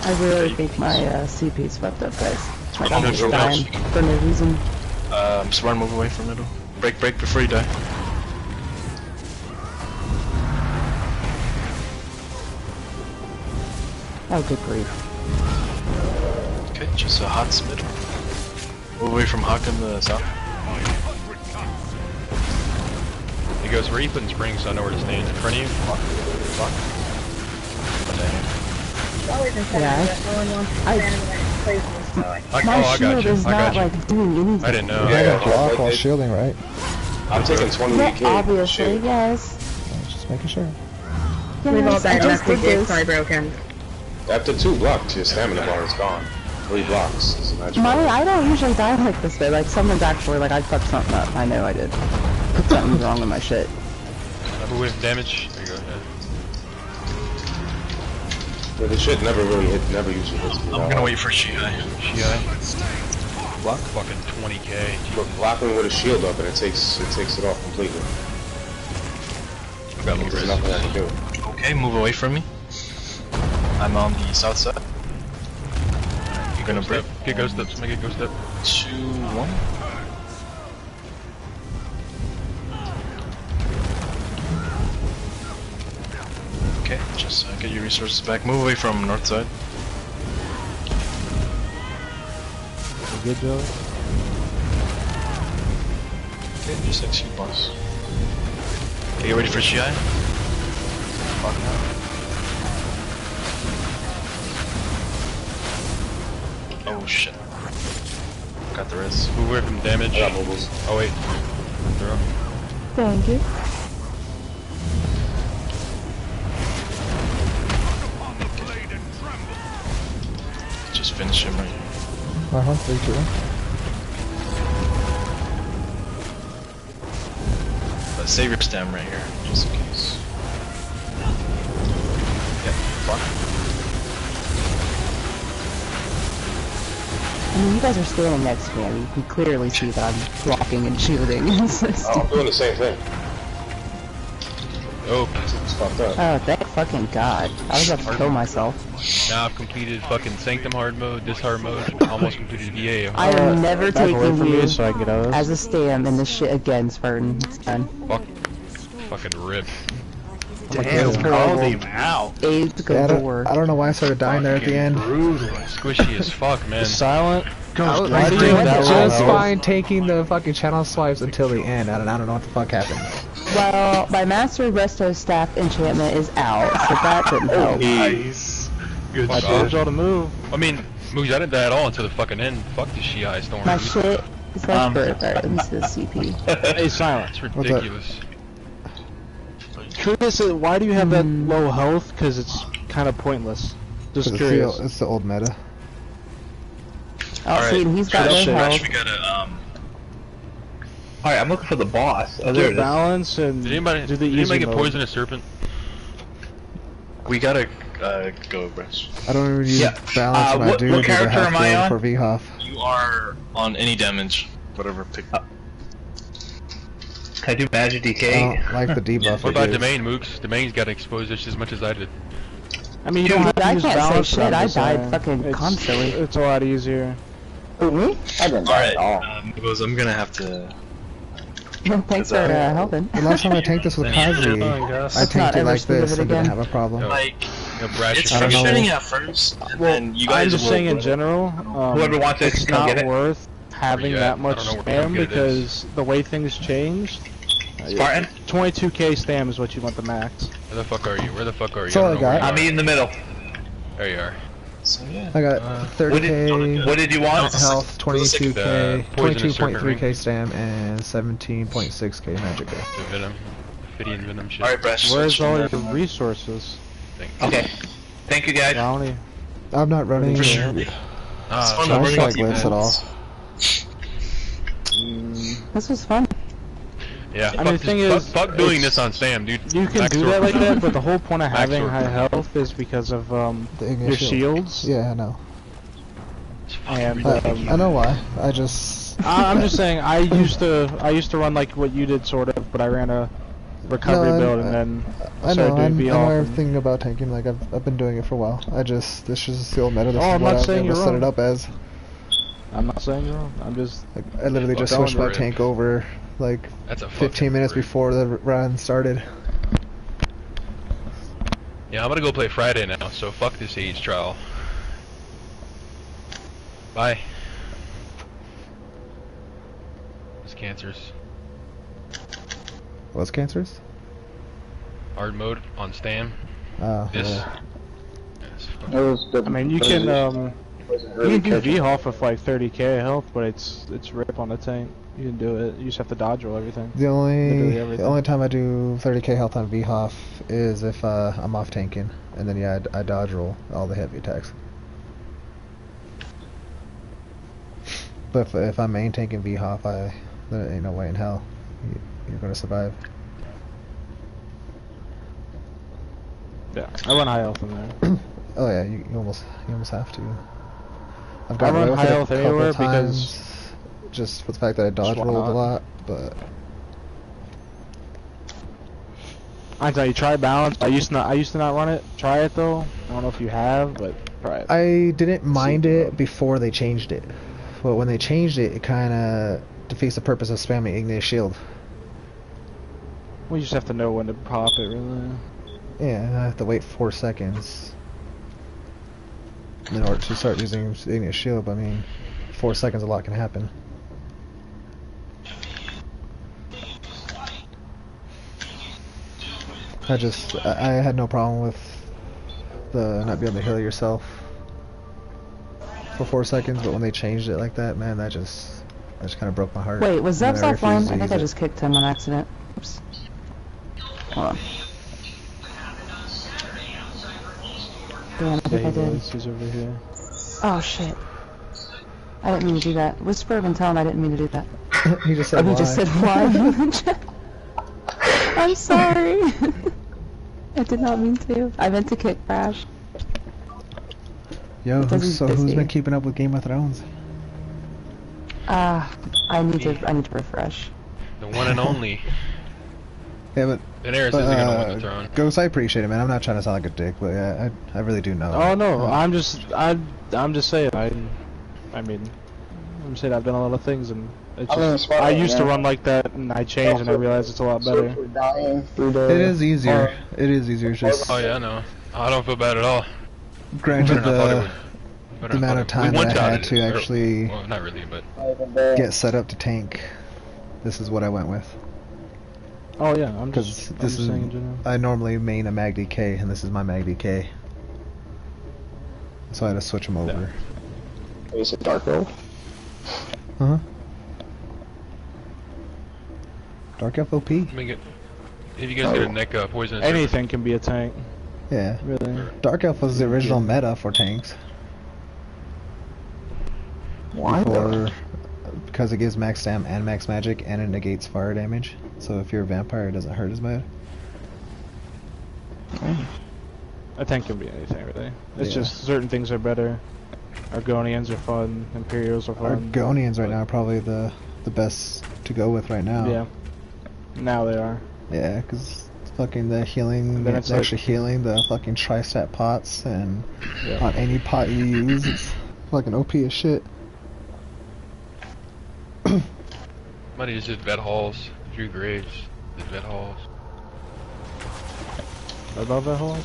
I really think my CP's fucked up, guys. Like, I'm I'm just dying for no reason. Swan, move away from middle. Break before you die. Oh, good grief. Okay, just a hot middle. Move away from Hawk in the south. He goes, where are you putting springs so I know where to stand? In front of you? My shield is not like doing anything. I didn't know. Yeah, block while shielding, right? I'm taking 20 Yeah, AK. obviously, yes. Just making sure. We've all Yes, I died just after did Gabe's this. probably broken. After 2 blocks, your stamina bar is gone. 3 blocks is a magic. I don't usually die like this, but like someone's actually like I fucked something up. I know I did. Put something wrong with my shit. Move away from damage. There you go. Yeah. Yeah, the shit never usually hits me. I'm gonna wait for Shiai. Block? Fucking 20k. But blocking with a shield up and it takes it off completely. Got me There's nothing I can do. Okay, move away from me. I'm on the south side. You're gonna break. Get ghost steps. Make it ghost step. 2, 1. Okay, just get your resources back. Move away from north side. Good job. Okay, just execute boss. Okay, get ready for Shiai. Fuck now. Oh shit. Got the rest. Move away from damage. I got mobiles. Oh wait. Throw. Thank you. Just finish him right here. 3, 2, 1. But save your stem right here, just in case. Yep, fuck. I mean, you guys are standing next to me. I mean, you can clearly see that I'm blocking and shielding. Oh, I'm doing the same thing. Oh. It's fucked up. Oh, thank fucking god. I was about to kill myself. Now I've completed fucking Sanctum hard mode, this hard mode, almost completed VA. I am never back away taking from you me so I can get out of this. as a stam in this shit again, Spartan. It's done. Fucking rip. Damn, called him out. AIDS Yeah, galore. I don't know why I started dying there at the end. Brutal. Squishy as fuck, man. Silent. I was doing just fine taking the fucking channel swipes until the end. I don't know what the fuck happened. Well, my Master Resto staff enchantment is out, so that didn't help. Nice. Good I told y'all to move. I mean, moves, I didn't die at all until the fucking end. Fuck the Shiai storm. My shit is like birth art into the CP. Hey, Silent. It's ridiculous. Curious, why do you have that low health? Because it's kind of pointless. Just curious. It's the old meta. Oh, see, and he's got no health. We gotta, Alright, I'm looking for the boss. Oh, there Get it is. balance and Did anybody get poisonous serpent? we gotta go, Brush. I don't even use balance when I do. What character am I on? For VHOF. You are on any damage, whatever pick. Can I do magic I decay? don't like the debuff. What about Domain, Mooks? Domain's got exposed just as much as I did. I mean, you don't have to I use can't say balance, shit, but I'm I just died saying. fucking constantly. It's a lot easier. Who, me? I didn't die at all. Because I'm gonna have to. Thanks for helping. The last time I tanked this with Kazi, I tanked it like this and didn't have a problem. Like, it's I don't know. frustrating at first, and then you guys I'm just will- saying in general, Whoever wants it, it's come not get it. worth having Yeah, that I much don't know where spam it is. because the way things changed. Spartan? 22k spam is what you want the max. Where the fuck are you? Where the fuck are you? That's all I don't know where got. you I'm are. in the middle. There you are. So, yeah. I got What 30k did you want? health, 22k, poisonous serpent 22.3k stam, and 17.6k magic. The venom. Ophidian venom shit. Alright, Brash. Where's all your switch. resources? Okay. Thank you guys. Bounty. I'm not running For sure. Ah, It's fun I to bring like up glyphs at all. This was fun. Yeah, I mean, the thing is, fuck doing this on Sam, dude. You can do that like that, but the whole point of having sword. high health is because of your shields. Yeah, I know. And I know why. I just. I'm just saying. I used to run like what you did, sort of, but I ran a recovery build and then started doing V-Off. I know everything about tanking. Like I've been doing it for a while. This is just the old meta. This is what I was set it up as. I'm not saying you're wrong. I'm just. Like, I literally just switched my tank over like 15 minutes before the run started. Yeah, I'm gonna go play Friday now. So fuck this age trial. Bye. It's cancers. What's cancers? Hard mode on Stam. This. Yeah. I mean, you can you can do V-Off with like 30k health, but it's rip on the tank. You can do it. You just have to dodge roll everything. The only time I do 30k health on VHOF is if I'm off tanking, and then yeah, I dodge roll all the heavy attacks. But if I'm main tanking VHOF, there ain't no way in hell you're gonna survive. Yeah, I run high health in there. Oh yeah, you almost have to. I've I got run high health anywhere because just for the fact that I dodge rolled a lot, but I tell you, try balance. I used to not run it. Try it though. I don't know if you have, but try it. I didn't mind it before they changed it, but when they changed it, it kind of defeats the purpose of spamming Igneous Shield. We just have to know when to pop it, really. Yeah, I have to wait 4 seconds in order to start using Igneous Shield. But I mean, 4 seconds, a lot can happen. I had no problem with the not being able to heal yourself for 4 seconds, but when they changed it like that, man, that just kind of broke my heart. Wait, was Zev's offline? I think I just kicked him on accident. Oops. Hold on. Damn, I think I did. He's over here. Oh shit. I didn't mean to do that. Whisper and tell him I didn't mean to do that. He just said why. He just said why. I'm sorry. I did not mean to. I meant to kick Crash. Yo, who's been keeping up with Game of Thrones? I need to refresh. The one and only. Yeah, but Daenerys isn't gonna win the throne. Ghost, I appreciate it, man. I'm not trying to sound like a dick, but yeah, I really do know. Oh no, I'm just saying. I'm saying I've done a lot of things, and it's just, I used to run like that, and I changed, and I realized it's a lot better. It is easier. It is easier. It's just. Oh yeah, no, I don't feel bad at all. Granted, the amount of time that I had to actually not really, but get set up to tank, this is what I went with. Oh yeah, I'm just saying in general. I normally main a Mag DK, and this is my Mag DK, so I had to switch them over. Yeah. Is it Dark Elf? Uh-huh. Dark Elf OP. If you guys get a neck poison, anything can be a tank. Yeah. Really. Dark Elf was the original meta for tanks. Why? Because it gives max stam and max magic, and it negates fire damage. So if you're a vampire, it doesn't hurt as bad. A tank can be anything, really. It's just certain things are better. Argonians are fun. Imperials are fun. Argonians right now are probably the best to go with right now. Yeah. Now they are. Yeah, because fucking the healing, it's actually healing the fucking tri-stat pots, and on any pot you use, it's fucking OP as shit. Might use just vet halls, Drew Graves, the vet halls. What about vet halls?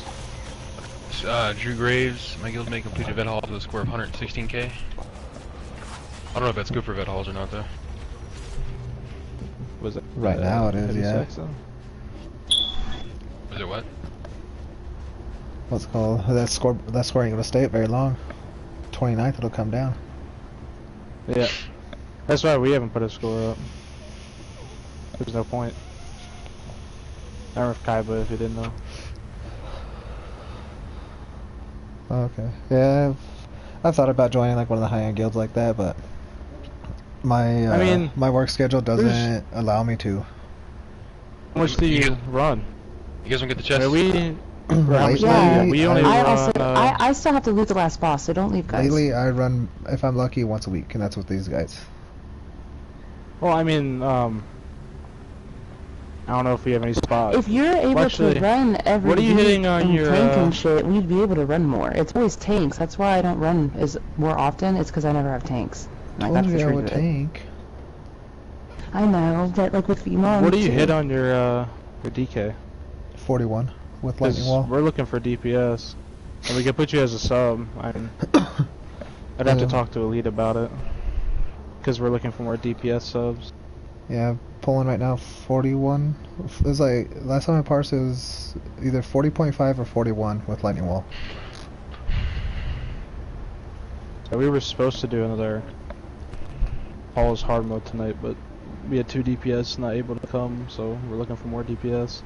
Drew Graves, my guild may complete a vet hall with a score of 116k. I don't know if that's good for vet halls or not though. Was it? Right now it is, yeah. Is it what? What's it called? That score ain't gonna stay up very long. 29th it'll come down. Yeah. That's why we haven't put a score up. There's no point. I don't know if Kaiba, if you didn't know. Okay. Yeah, I've thought about joining like one of the high-end guilds like that, but My my work schedule doesn't allow me to. How much do you run? You guys don't get the chest? We only run, I still have to loot the last boss, so don't leave, guys. Lately, I run, if I'm lucky, once a week, and that's with these guys. Well, I mean, I don't know if we have any spots. If you're able to run every what are you week hitting on and your, tank and shit, we'd be able to run more. It's always tanks. That's why I don't run more often. It's because I never have tanks. I told you I would tank. I know, but like with Vhrc. What do you hit on your DK? 41 with lightning wall. We're looking for DPS, and we could put you as a sub. I'd have to talk to Elite about it, because we're looking for more DPS subs. Yeah, pulling right now 41. It was like last time I parsed, it was either 40.5 or 41 with lightning wall. So we were supposed to do another Paul's hard mode tonight, but we had 2 DPS not able to come, so we're looking for more DPS.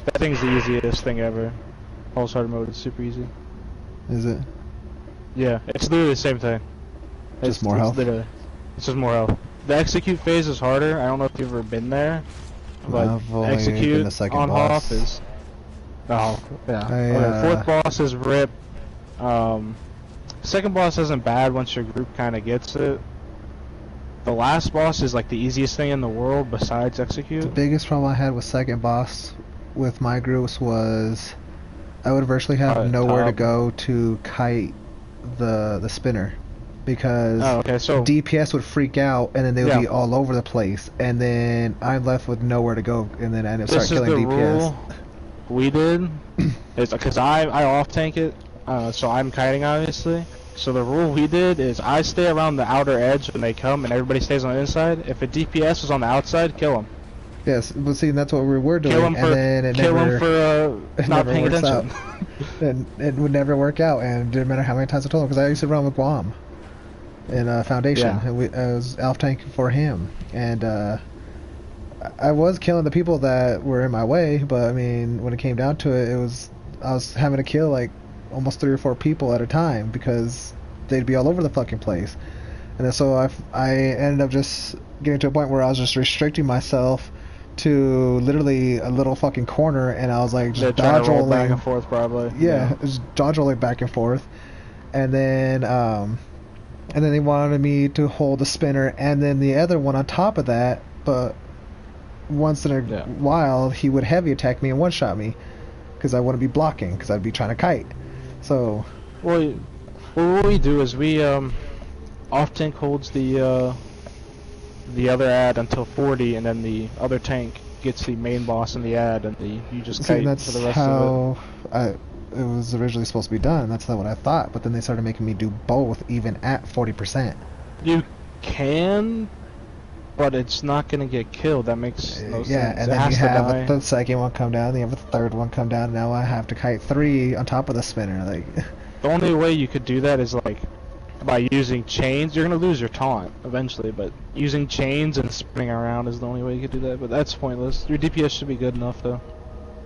That thing's the easiest thing ever. Paul's hard mode is super easy. Is it? Yeah, it's literally the same thing. Just more health? It's just more health. The execute phase is harder. I don't know if you've ever been there, but execute on Hoff is... Oh, yeah. Okay, 4th boss is Rip. Second boss isn't bad once your group kind of gets it. The last boss is like the easiest thing in the world besides execute. The biggest problem I had with second boss with my groups was I would virtually have nowhere to go to kite the spinner, because DPS would freak out and then they would be all over the place, and then I'm left with nowhere to go, and then I end up start killing DPS. Rule we did is because I off tank it, so I'm kiting obviously. So the rule we did is I stay around the outer edge when they come, and everybody stays on the inside. If a DPS was on the outside, kill him. Yes, but see, that's what we were doing, kill him for, and then it kill never, him for not paying attention. And it would never work out, and it didn't matter how many times I told him, because I used to run with Guam in Foundation, and I was elf tanking for him, and I was killing the people that were in my way, but I mean, when it came down to it, I was having to kill like almost 3 or 4 people at a time, because they'd be all over the fucking place. And then so I ended up just getting to a point where I was just restricting myself to literally a little fucking corner, and I was like just dodge rolling back and forth probably. Yeah, just dodge rolling back and forth. And then they wanted me to hold the spinner and then the other one on top of that, but once in a while he would heavy attack me and one shot me because I wouldn't be blocking, because I'd be trying to kite. So well what we do is we off tank holds the other ad until 40, and then the other tank gets the main boss in the ad, and you just kite for the rest of it. It was originally supposed to be done. That's not what I thought, but then they started making me do both even at 40%. You can, but it's not gonna get killed. That makes no sense. Yeah, and then you have the second one come down, then you have the third one come down, and now I have to kite 3 on top of the spinner. Like, the only way you could do that is like by using chains. You're gonna lose your taunt eventually, but using chains and spinning around is the only way you could do that. But that's pointless. Your DPS should be good enough though.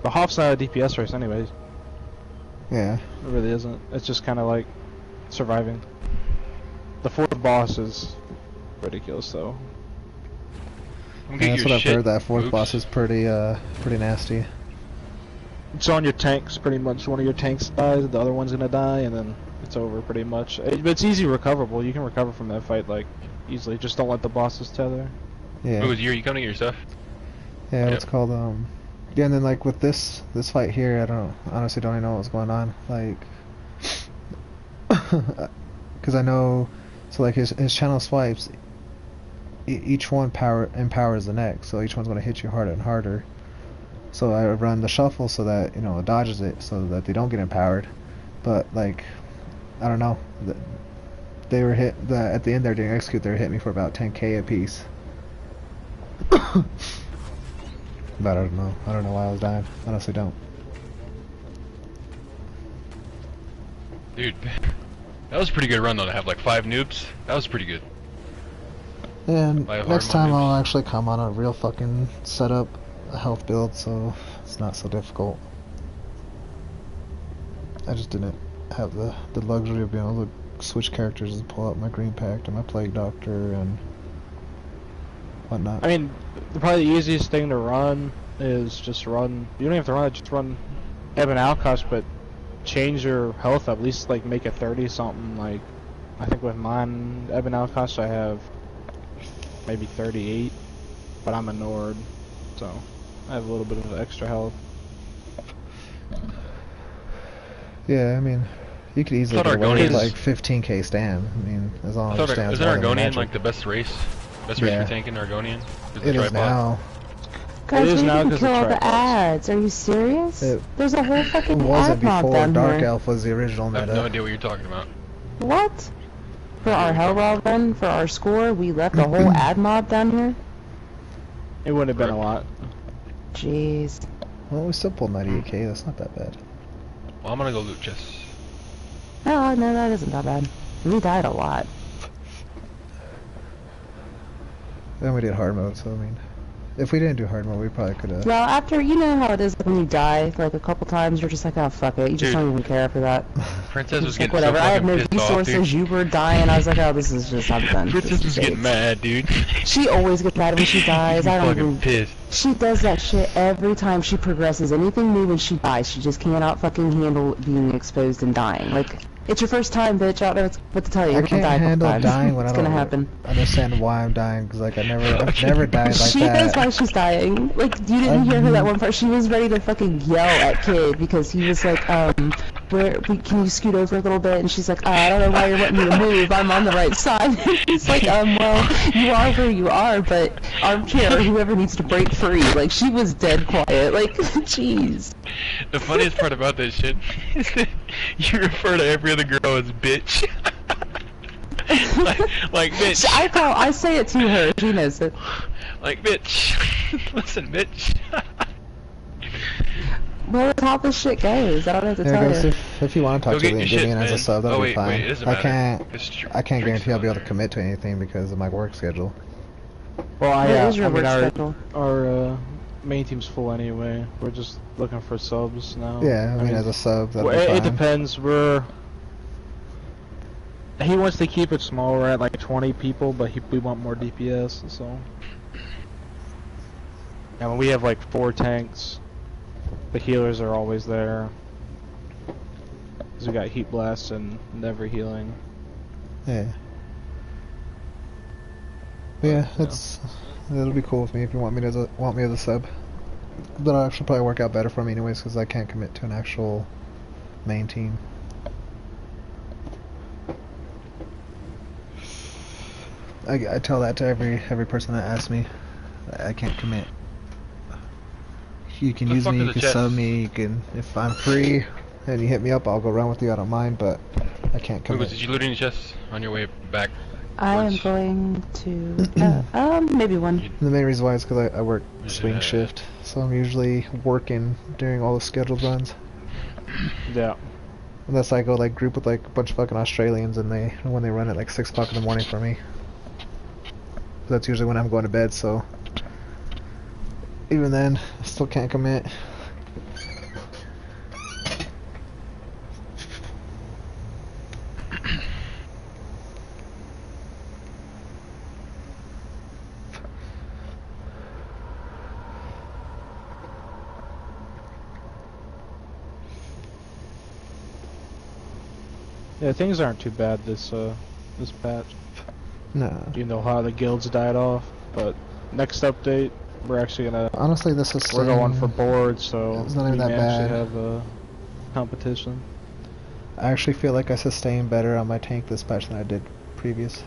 The Hoff's not a DPS race anyways. Yeah. It really isn't. It's just kind of like surviving. The 4th boss is ridiculous though. Yeah, that's what I've heard. That 4th boss is pretty nasty. It's on your tanks pretty much. One of your tanks dies, the other one's gonna die, and then it's over pretty much. It's easy recoverable. You can recover from that fight like easily. Just don't let the bosses tether. Yeah. Ooh, you coming to get your stuff? Yeah, it's called yeah, and then like with this fight here, I honestly don't even know what's going on. Like, because I know, so like his channel swipes, each one empowers the next, so each one's gonna hit you harder and harder. So I run the shuffle so that it dodges it, so that they don't get empowered. But like, I don't know. They were hit at the end there during execute. They were hitting me for about 10k a piece. But I don't know. I don't know why I was dying. Honestly, don't. Dude, that was a pretty good run though to have like 5 noobs. That was pretty good. And next time I'll actually come on a real fucking setup, a health build, so it's not so difficult. I just didn't have the luxury of being able to switch characters and pull out my Green Pact and my Plague Doctor and whatnot. I mean, probably the easiest thing to run is just run. You don't have to run it. Just run Ebon Alcast, but change your health up. At least like make it 30 something. Like I think with mine Ebon Alcast I have maybe 38, but I'm a Nord, so I have a little bit of extra health. Yeah, I mean, you could easily get away with like 15k stand. I mean, as long as stand. Isn't Argonian like the best race? Best race for tanking Argonian? It is now. Guys, we didn't kill all the ads. Are you serious? There's a whole fucking ad mob before down Dark here. Elf was the original meta. I have no idea what you're talking about. What? For our Hellraw run, for our score, we left a whole ad mob down here? It wouldn't have been a lot. Jeez. Well, we still pulled 98k, that's not that bad. Well, I'm gonna go loot chests. Oh, no, that isn't that bad. We died a lot. Then we did hard mode, so I mean, if we didn't do hard mode, we probably could have. Well, after, you know how it is when you die, like a couple times, you're just like, oh, fuck it. You just don't even care after that. Princess was like, getting whatever. so I had no fucking pissed resources, off, dude. you were dying, I was like, oh, this is just, I'm done. Princess was getting mad, dude. She always gets mad when she dies. I don't fucking even... pissed. She does that shit every time she progresses. Anything new when she dies, she just cannot fucking handle being exposed and dying. Like, it's your first time, bitch. I don't know what to tell you. You're I can't handle dying when I don't happen. understand why I'm dying, because like I've never died like she that. knows why she's dying. Like, you didn't hear her that one part. She was ready to fucking yell at Kid because he was like, can you scoot over a little bit? And she's like, I don't know why you're wanting me to move. I'm on the right side. He's like, well, you are where you are, but Armchair or whoever needs to break free. Like, she was dead quiet. Like, jeez. The funniest part about that shit is that you refer to every other girl as bitch. like bitch. I say it to her. She knows it. Like bitch. Listen, bitch. Well, that's how this shit goes. I don't have to tell you. If you want to talk to me and get me in as a sub, that'll be fine. Wait, it doesn't matter. I can't guarantee I'll be able to commit to anything because of my work schedule. Well, our main team's full anyway. We're just looking for subs now. Yeah, I mean as a sub, that'll be fine. It depends. He wants to keep it small. We're at like 20 people, but we want more DPS. So, and when we have like 4 tanks, the healers are always there. Cause we got heat blast and never healing. Yeah. But yeah, it'll be cool with me if you want me as a sub. That'll actually probably work out better for me anyways, because I can't commit to an actual main team. I tell that to every person that asks me. I can't commit. You can use me, you can sub me, you can, if I'm free and you hit me up, I'll go run with you, I don't mind, but I can't commit. Did you loot any chests on your way back? I am going to, maybe one. The main reason why is because I work swing shift, so I'm usually working during all the scheduled runs. Yeah. Unless I go like group with like a bunch of fucking Australians and when they run at like 6 o'clock in the morning for me. That's usually when I'm going to bed, so even then, I still can't commit. Yeah, things aren't too bad this patch. No. You know how the guilds died off, but next update we're actually gonna. Honestly, this is. We're going for boards, so it's not even that bad. Actually have a competition. I actually feel like I sustained better on my tank this patch than I did previous.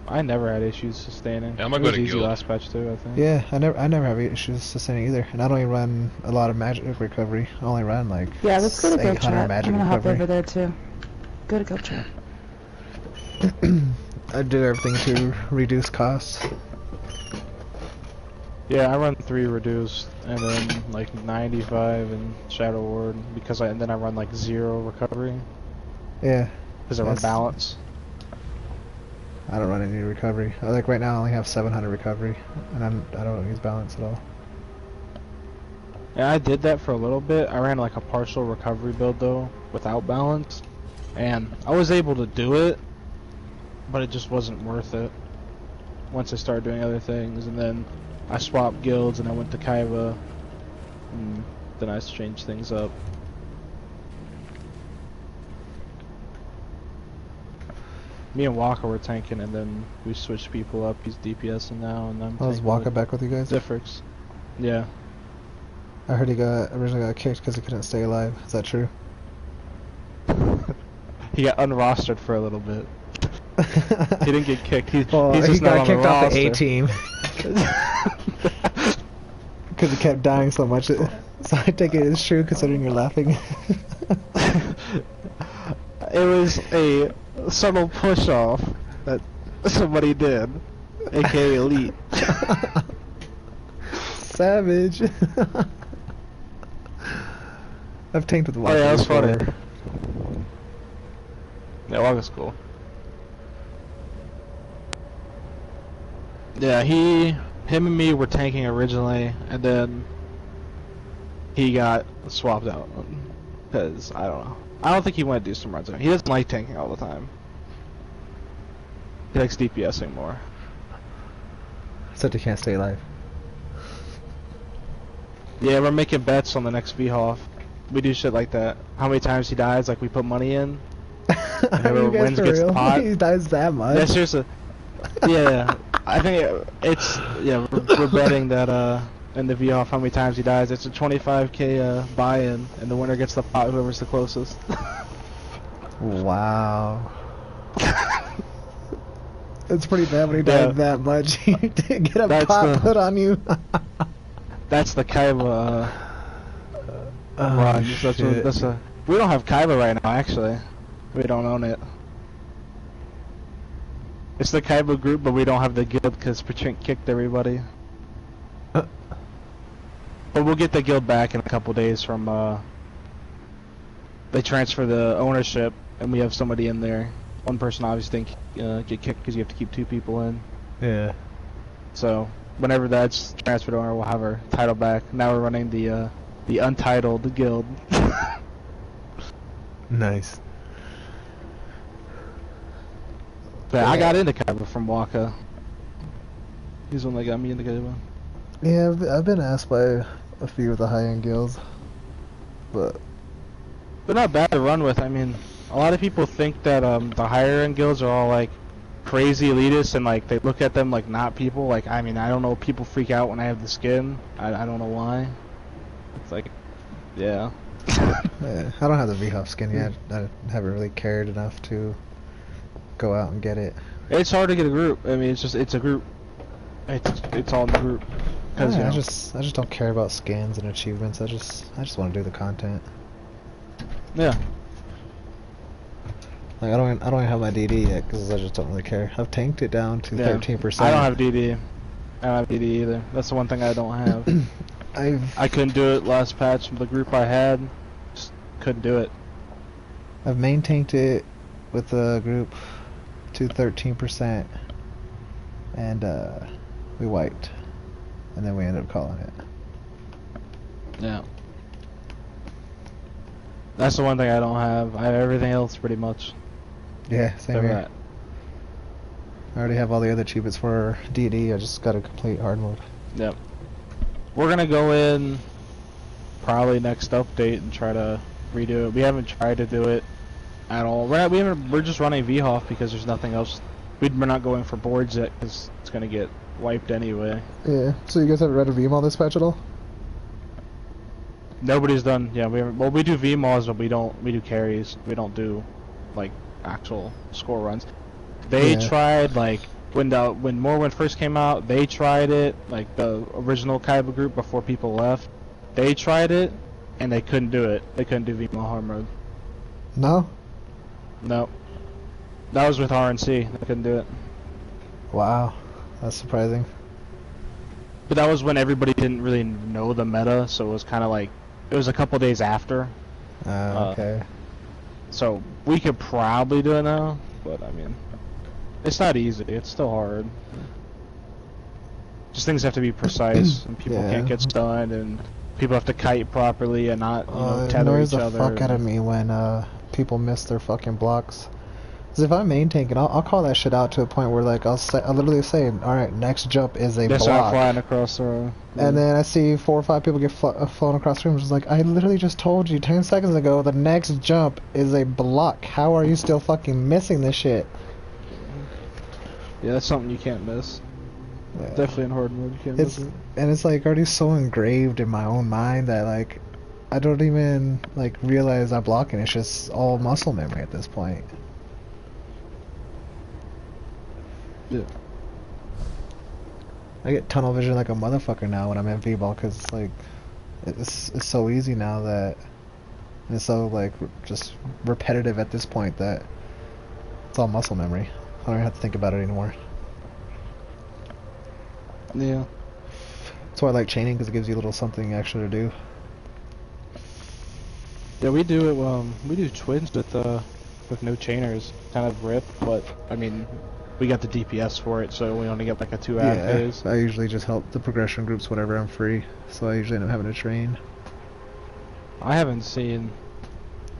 I never had issues sustaining. Yeah, I'm gonna go to easy guild. last patch too, I think. Yeah, I never have issues sustaining either, and I don't even run a lot of magic recovery. I only run like let's go to guild chat. magic I'm gonna recovery. hop over there too. Go to guild chat. I do everything to reduce costs. Yeah, I run 3 reduced and then like 95 in Shadow Ward and then I run like 0 recovery. Yeah. Because I run balance. I don't run any recovery. Like right now I only have 700 recovery, and I don't use balance at all. Yeah, I did that for a little bit. I ran like a partial recovery build though, without balance, and I was able to do it, but it just wasn't worth it. Once I started doing other things, and then I swapped guilds and I went to Kaiba, and then I changed things up. Me and Waka were tanking, and then we switched people up. He's DPSing now, and I'm. Was Waka back with you guys? Vhrc. Yeah. I heard he originally got kicked because he couldn't stay alive. Is that true? He got unrostered for a little bit. He didn't get kicked. He's Well, just he got not kicked on the off the roster. A team because he kept dying so much. So I take it as true, considering you're laughing. It was a subtle push off that somebody did, aka Elite. Savage. I've tanked with Oh Waka. yeah, that was before. funny. Yeah, Waka's cool. Yeah, him and me were tanking originally, and then he got swapped out because I don't know. I don't think he went to do some runs. He doesn't like tanking all the time. He likes DPSing more. Except he can't stay alive. Yeah, we're making bets on the next Vhrc. We do shit like that. How many times he dies? Like we put money in. And Are whoever you guys wins for gets the real? pot. He dies that much. Yeah, seriously. Yeah, I think it's we're betting that in the Vhrc how many times he dies. It's a 25k buy-in, and the winner gets the pot. Whoever's the closest. Wow. It's pretty bad when he died that much. You didn't get a pot put on you. That's the Kaiba run. That's we don't have Kaiba right now, actually. We don't own it. It's the Kaiba group, but we don't have the guild because Pachink kicked everybody. But we'll get the guild back in a couple days from, they transfer the ownership, and we have somebody in there. One person obviously didn't get kicked because you have to keep 2 people in. Yeah. So, whenever that's transferred over, we'll have our title back. Now we're running the untitled guild. Nice. But I got into Kaiba from Waka. He's the one that got me into Kaiba. Yeah, I've been asked by a few of the high-end guilds, but not bad to run with. I mean, a lot of people think that the higher-end guilds are all like crazy elitists, and like they look at them like not people. Like, I mean, I don't know, people freak out when I have the skin. I don't know why. It's like, yeah. yeah, I don't have the Vhrc skin yet. I haven't really cared enough to go out and get it. It's hard to get a group. I mean, it's a group. It's all in the group. Yeah, You know, I just don't care about skins and achievements. I just want to do the content. yeah. Like I don't even have my DD yet because I just don't really care. I've tanked it down to 13%. I don't have DD. I don't have DD either. That's the one thing I don't have. I couldn't do it last patch. The group I had just couldn't do it. I've main tanked it with the group to 13%, and we wiped, and then we ended up calling it. Yeah. That's the one thing I don't have. I have everything else pretty much. Yeah, same here. That. I already have all the other achievements for DD. I just got to complete hard mode. Yep. We're gonna go in probably next update and try to redo it. We haven't tried to do it at all. We're just running Vhrc because there's nothing else. We're not going for boards yet because it's gonna get wiped anyway. Yeah. So you guys haven't read a VMall this patch at all? Nobody's done. Yeah, we haven't. Well, we do VMAWs, but we do carries. We don't do like actual score runs. They tried like when Morrowind first came out. They tried it, like the original Kaiba group before people left. They tried it, and they couldn't do it. They couldn't do VMAW hard mode. No. No. That was with RNC. They couldn't do it. Wow, that's surprising. But that was when everybody didn't really know the meta, so it was kind of like it was a couple days after. Okay. So we could probably do it now, but I mean, it's not easy. It's still hard. Just things have to be precise, and people can't get stunned, and people have to kite properly and not, It tether annoys each the other. fuck out of me when people miss their fucking blocks. Cause if I'm main tanking, I'll call that shit out to a point where like I'll literally say, all right, next jump is a They start block. flying across the room. And then I see 4 or 5 people get flown across the room. It's like, I literally just told you 10 seconds ago the next jump is a block. How are you still fucking missing this shit? Yeah, that's something you can't miss. Yeah. Definitely in hard mode, you can't miss it. And it's like already so engraved in my own mind that like I don't even like realize I'm blocking. It's just all muscle memory at this point. Yeah. I get tunnel vision like a motherfucker now when I'm in V-ball because it's like it's so easy now that it's so like just repetitive at this point that it's all muscle memory. I don't even have to think about it anymore. Yeah. That's why I like chaining because it gives you a little something extra to do. Yeah, we do it. We do twins with no chainers, kind of rip. But I mean, we got the DPS for it, so we only get like a 2-ad phase. I usually just help the progression groups whenever I'm free, so I usually end up having to train. I haven't seen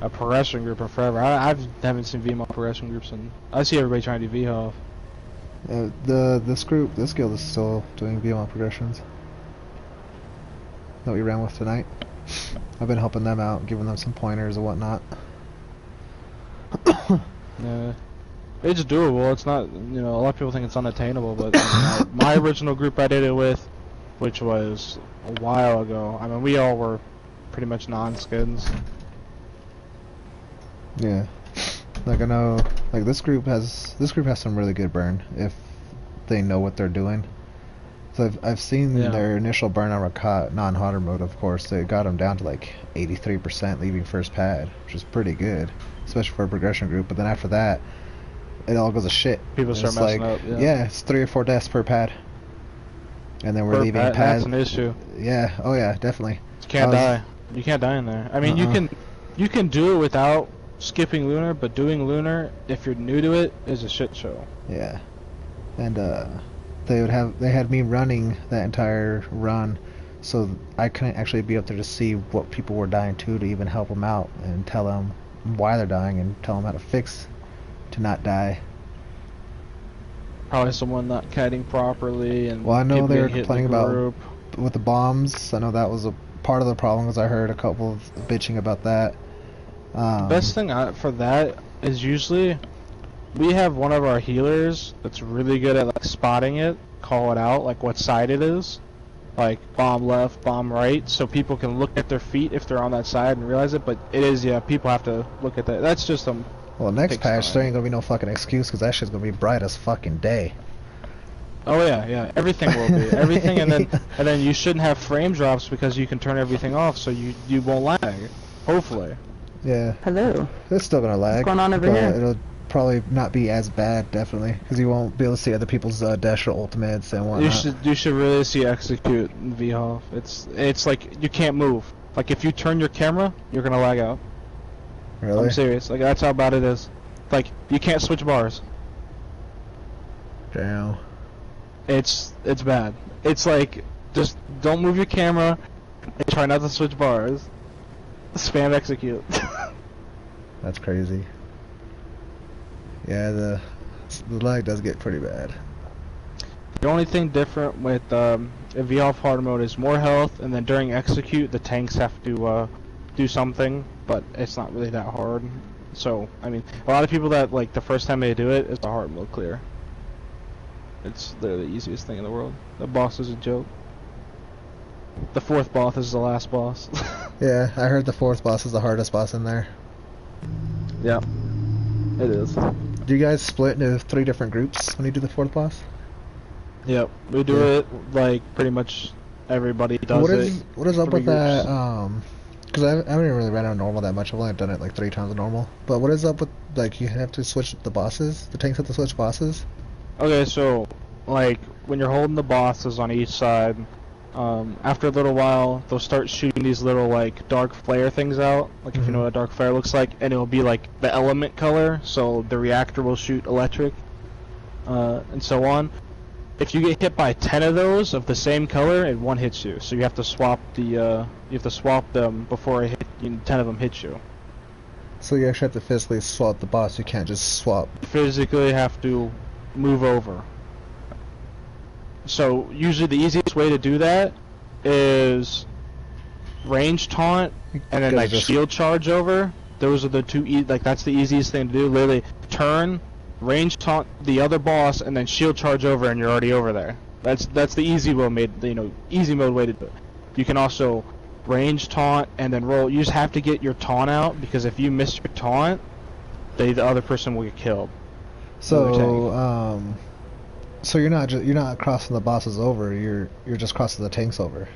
a progression group in forever. I haven't seen VMO progression groups, and I see everybody trying to do VHOF. This guild is still doing VMO progressions that we ran with tonight. I've been helping them out, giving them some pointers and whatnot. Yeah. It's doable. It's not, a lot of people think it's unattainable, but my original group I did it with, which was a while ago. I mean, we all were pretty much non-skins. Yeah, like I know, like this group has some really good burn if they know what they're doing. So I've seen their initial burn on Rakat, non-hotter mode, of course. They got them down to like 83% leaving first pad, which is pretty good, especially for a progression group. But then after that, it all goes to shit. People start messing up. Yeah, it's 3 or 4 deaths per pad, and then we're leaving pads. That's an issue. Yeah. Oh yeah, definitely. You can't die. You can't die in there. I mean, you can do it without skipping lunar, but doing lunar, if you're new to it, is a shit show. Yeah. And they had me running that entire run, so I couldn't actually be up there to see what people were dying to even help them out and tell them why they're dying and tell them how to fix to not die. Probably someone not kiting properly, and well, I know they were hitting complaining the about group. with the bombs. I know that was a part of the problem, because I heard a couple of bitching about that. Best thing for that is usually we have one of our healers that's really good at like spotting it, call it out, like what side it is, like bomb left, bomb right, so people can look at their feet if they're on that side and realize it. But it is, people have to look at that. That's just well, next patch there ain't gonna be no fucking excuse, because that shit's gonna be bright as fucking day. Oh yeah, everything will be everything, and then you shouldn't have frame drops because you can turn everything off, so you won't lag. Hopefully. Yeah. Hello. It's still gonna lag. What's going on over here? It'll probably not be as bad, definitely, because you won't be able to see other people's dash or ultimates and whatnot. You should really see execute in VHOF. It's like you can't move. Like if you turn your camera, you're gonna lag out. Really? I'm serious. Like that's how bad it is. Like you can't switch bars. Damn. It's bad. It's like just don't move your camera and try not to switch bars. Spam execute. That's crazy. Yeah, the lag does get pretty bad. The only thing different with VHOF hard mode is more health, and then during execute the tanks have to do something, but it's not really that hard. So I mean, a lot of people that like the first time they do it is the hard mode clear. It's literally the easiest thing in the world. The boss is a joke. The 4th boss is the last boss. Yeah, I heard the 4th boss is the hardest boss in there. Yeah, it is. Do you guys split into 3 different groups when you do the 4th boss? Yep, we do it like pretty much everybody does What is up with that? Because I haven't really ran on normal that much. I've only done it like 3 times on normal. But what is up with, like, you have to switch the bosses? The tanks have to switch bosses? Okay, so like when you're holding the bosses on each side, after a little while they'll start shooting these little like dark flare things out, like if you know what a dark flare looks like, and it'll be like the element color, so the reactor will shoot electric, and so on. if you get hit by 10 of those of the same color, and one hits you. So you have to swap them before 10 of them hit you. So you actually have to physically swap the boss. You can't just swap. Physically have to move over. So usually the easiest way to do that is range taunt and then like shield charge over. Those are the two. That's the easiest thing to do. Literally turn, range taunt the other boss, and then shield charge over, and you're already over there. That's the easy easy mode way to do it. You can also range taunt and then roll. You just have to get your taunt out, because if you miss your taunt, the other person will get killed. So so you're not crossing the bosses over. You're just crossing the tanks over.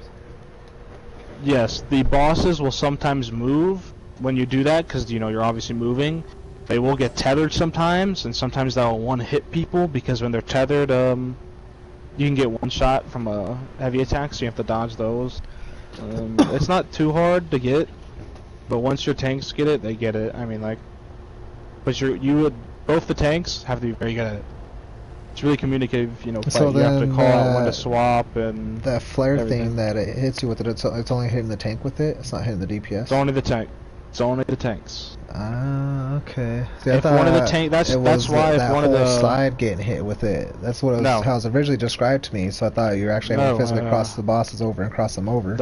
Yes, the bosses will sometimes move when you do that, because you're obviously moving. They will get tethered sometimes, and sometimes they'll one-hit people, because when they're tethered, you can get one shot from a heavy attack, so you have to dodge those. It's not too hard to get, but once your tanks get it, they get it. I mean, but both the tanks have to be very good at it. It's really communicative, So you have to call out when to swap and that flare everything. thing that it hits you with it's only hitting the tank with it. It's not hitting the DPS. It's only the tank. It's only the tanks. Ah, okay. See, If one of the tank, that's why if one of the slide getting hit with it. That's what how it was originally described to me. So I thought you were actually able to physically cross the bosses over and cross them over.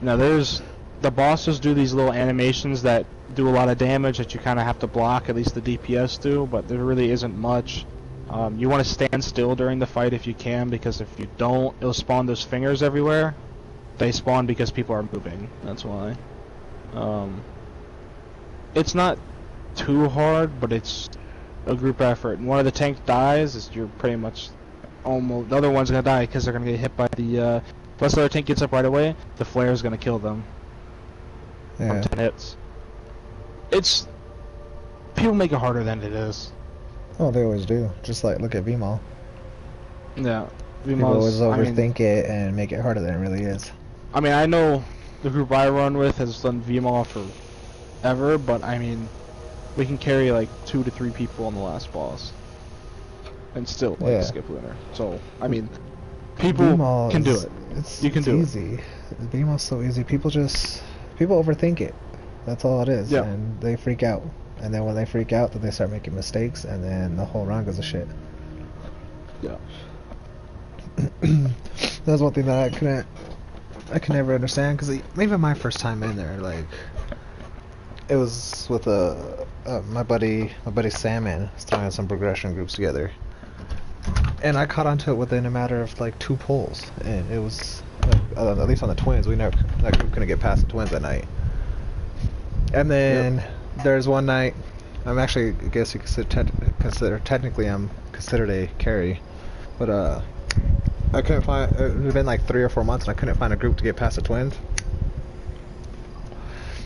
No, the bosses do these little animations that do a lot of damage that you kind of have to block. At least the DPS do, but there really isn't much. You want to stand still during the fight if you can, because if you don't, it'll spawn those fingers everywhere. They spawn because people are moving. That's why. It's not too hard, but it's a group effort. And one of the tanks dies, you're pretty much almost. The other one's gonna die because they're gonna get hit by the. Plus, the other tank gets up right away. The flare is gonna kill them. Yeah. From 10 hits. People make it harder than it is. Oh, they always do. Just look at VMall. Yeah. People always overthink it and make it harder than it really is. I mean, I know the group I run with has done VMall forever, but I mean, we can carry 2 to 3 people on the last boss, and still skip winner. So I mean, people can do it. It's easy. VMall's so easy. People overthink it. That's all it is, and they freak out. And then when they freak out, then they start making mistakes, and then the whole round goes to shit. Yeah. That's one thing that I could never understand, because even my first time in there, it was with my buddy Salmon was throwing some progression groups together, and I caught onto it within a matter of 2 pulls, and it was at least on the twins. That group couldn't get past the twins that night, and then. There's one night, I'm actually, I guess you technically I'm considered a carry, but I couldn't find, it had been 3 or 4 months and I couldn't find a group to get past the twins.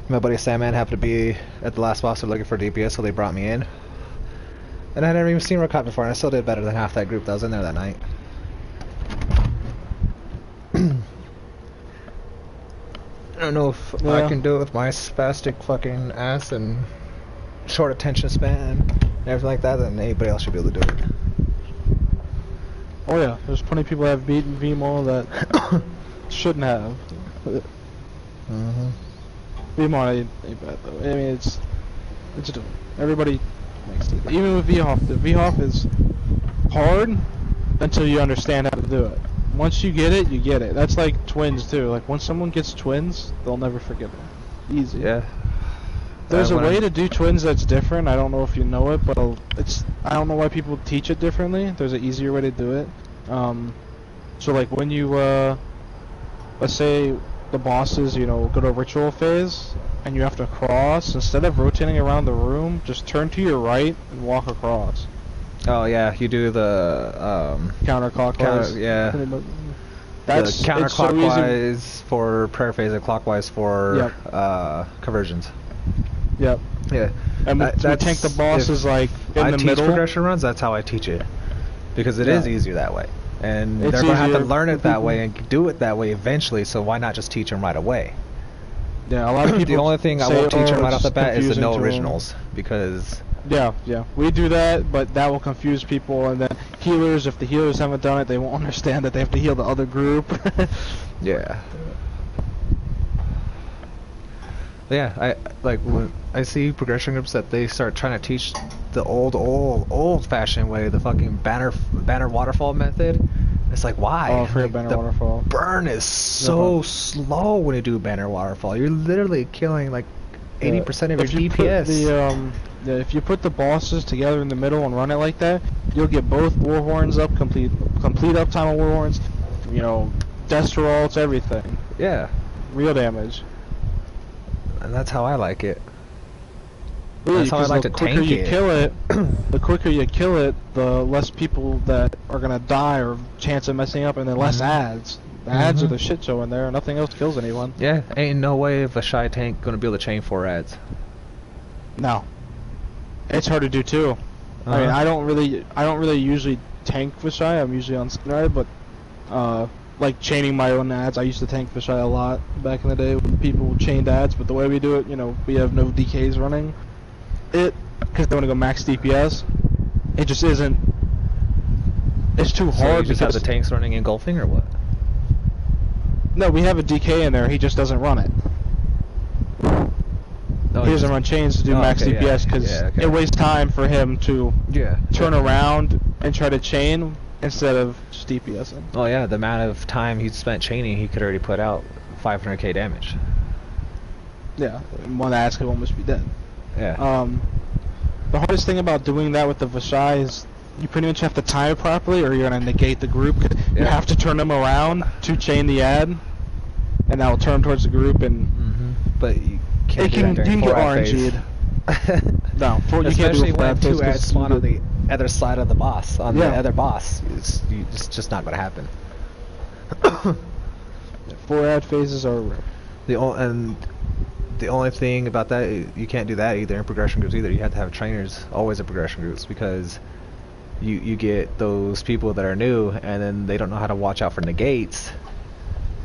My buddy Sandman happened to be at the last boss looking for DPS, so they brought me in. And I had never even seen Rockout before, and I still did better than half that group that was in there that night. I don't know if I can do it with my spastic fucking ass and short attention span and everything like that, then anybody else should be able to do it. Oh yeah, there's plenty of people that have beaten VMall that shouldn't have. VMall ain't bad though. I mean, it's everybody makes it. Even with VHOF, the VHOF is hard until you understand how to do it. Once you get it, you get it. That's like twins too. Once someone gets twins, they'll never forget it. Easy. Yeah. There's a way to do twins that's different. I don't know if you know it, but I don't know why people teach it differently. There's an easier way to do it. So when you let's say the bosses, go to a ritual phase and you have to cross, instead of rotating around the room, just turn to your right and walk across. Oh yeah, you do the counterclockwise. Yeah. That's counterclockwise for prayer phase and clockwise for conversions. Yep. Yeah. And we tank the bosses in the middle. Progression runs, that's how I teach it. Because it is easier that way. And they're going to have to learn it that way and do it that way eventually, so why not just teach them right away? Yeah, a lot of people the only thing I won't teach them right off the bat is the no originals, because... Yeah, we do that, but that will confuse people, and then healers, if the healers haven't done it, they won't understand that they have to heal the other group. Yeah. Yeah, I like when I see progression groups that they start trying to teach the old-fashioned way, the fucking banner waterfall method. It's like, why? Oh, for like, banner the waterfall. burn is so slow when you do banner waterfall. You're literally killing like 80% of your DPS. If you put the bosses together in the middle and run it like that, you'll get both war horns up, complete uptime of war horns, you know, Desterolts, everything. Yeah. Real damage. And that's how I like it. Really, that's how I like to tank it. The quicker you kill it, the less people that are gonna die or chance of messing up, and then less ads. The ads are the shit show in there. Nothing else kills anyone. Yeah, ain't no way if a shy tank gonna be able to chain 4 ads. No. It's hard to do too. I mean, I don't really usually tank Vhrc. I'm usually on Skinride, but like chaining my own ads, I used to tank Vhrc a lot back in the day when people chained ads. But the way we do it, you know, we have no DKs running it because they want to go max DPS. It just isn't. It's too hard. So you just have the tanks running engulfing or what? No, we have a DK in there. He just doesn't run it. He doesn't run chains to do max DPS because it wastes time for him to turn around and try to chain instead of just DPSing. Oh yeah, the amount of time he spent chaining, he could already put out 500k damage. Yeah, one ads could almost be dead. Yeah. The hardest thing about doing that with the Vhrc is you pretty much have to time it properly, or you're gonna negate the group. You have to turn them around to chain the ad, and that will turn towards the group. And but you can't you can get RNG'd. No, you especially can't do when 2 ads spawn on the other side of the boss, on the other boss. It's just not gonna happen. 4 ad phases are rare. The only thing about that, you can't do that either in progression groups either. You have to have trainers always in progression groups because you get those people that are new and then they don't know how to watch out for negates,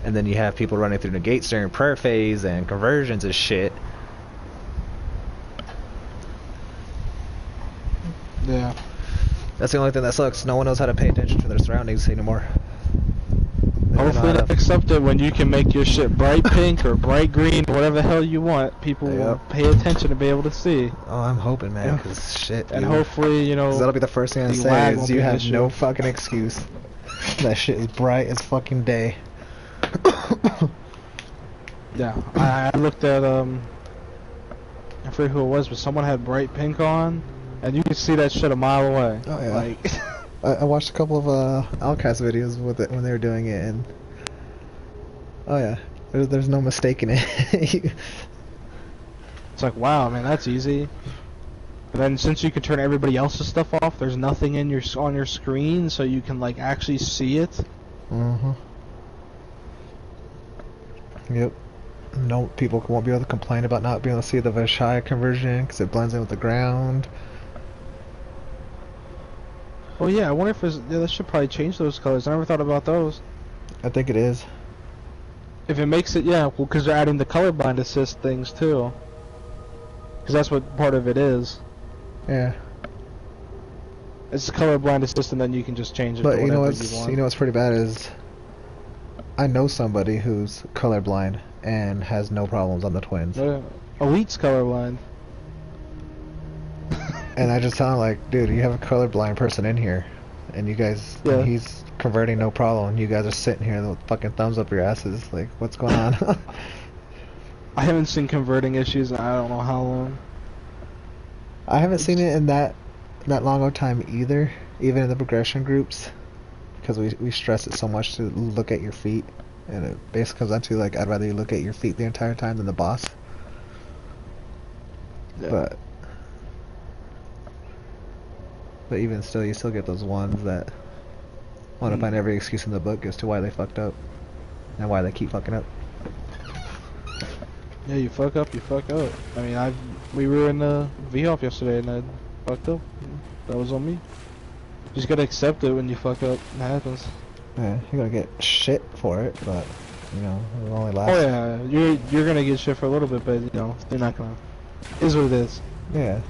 and then you have people running through negates during prayer phase and conversions and shit. Yeah. That's the only thing that sucks. No one knows how to pay attention to their surroundings anymore. Hopefully they accept it when you can make your shit bright pink or bright green, whatever the hell you want. People will pay attention to be able to see. Oh, I'm hoping, man, because shit, and hopefully, you know... that'll be the first thing I say is you have no fucking excuse. That shit is bright as fucking day. Yeah, I looked at, I forget who it was, but someone had bright pink on, and you could see that shit a mile away. Oh, yeah. Like... I watched a couple of Outcast videos with it when they were doing it, and oh yeah, there's no mistaking it. It's like, wow, man, that's easy. But then since you can turn everybody else's stuff off, there's nothing in on your screen, so you can like actually see it. Yep. No, people won't be able to complain about not being able to see the Vhrc conversion because it blends in with the ground. Oh yeah, I wonder if they should probably change those colors. I never thought about those. I think it is. If it makes it, yeah, well, because they're adding the colorblind assist things too. Because that's what part of it is. Yeah. It's the colorblind assist, and then you can just change it. But to you know want. what's pretty bad is, I know somebody who's colorblind and has no problems on the twins. Elite's colorblind. And I just tell him, like, dude, you have a colorblind person in here, and you guys, and he's converting no problem. You guys are sitting here with fucking thumbs up your asses. Like, what's going on? I haven't seen converting issues in I don't know how long. I haven't seen it in that long of time either, even in the progression groups, because we stress it so much to look at your feet, and it basically comes down to, like, I'd rather you look at your feet the entire time than the boss. Yeah. But even still, you still get those ones that want to find every excuse in the book as to why they fucked up and why they keep fucking up. Yeah, you fuck up, you fuck up. I mean, we were in the V-off yesterday and I fucked up. That was on me. You just gotta accept it when you fuck up. It happens. Yeah, you're gonna get shit for it, but you know, it'll only last. Oh yeah, you're gonna get shit for a little bit, but you know, you're not gonna. It is what it is. Yeah.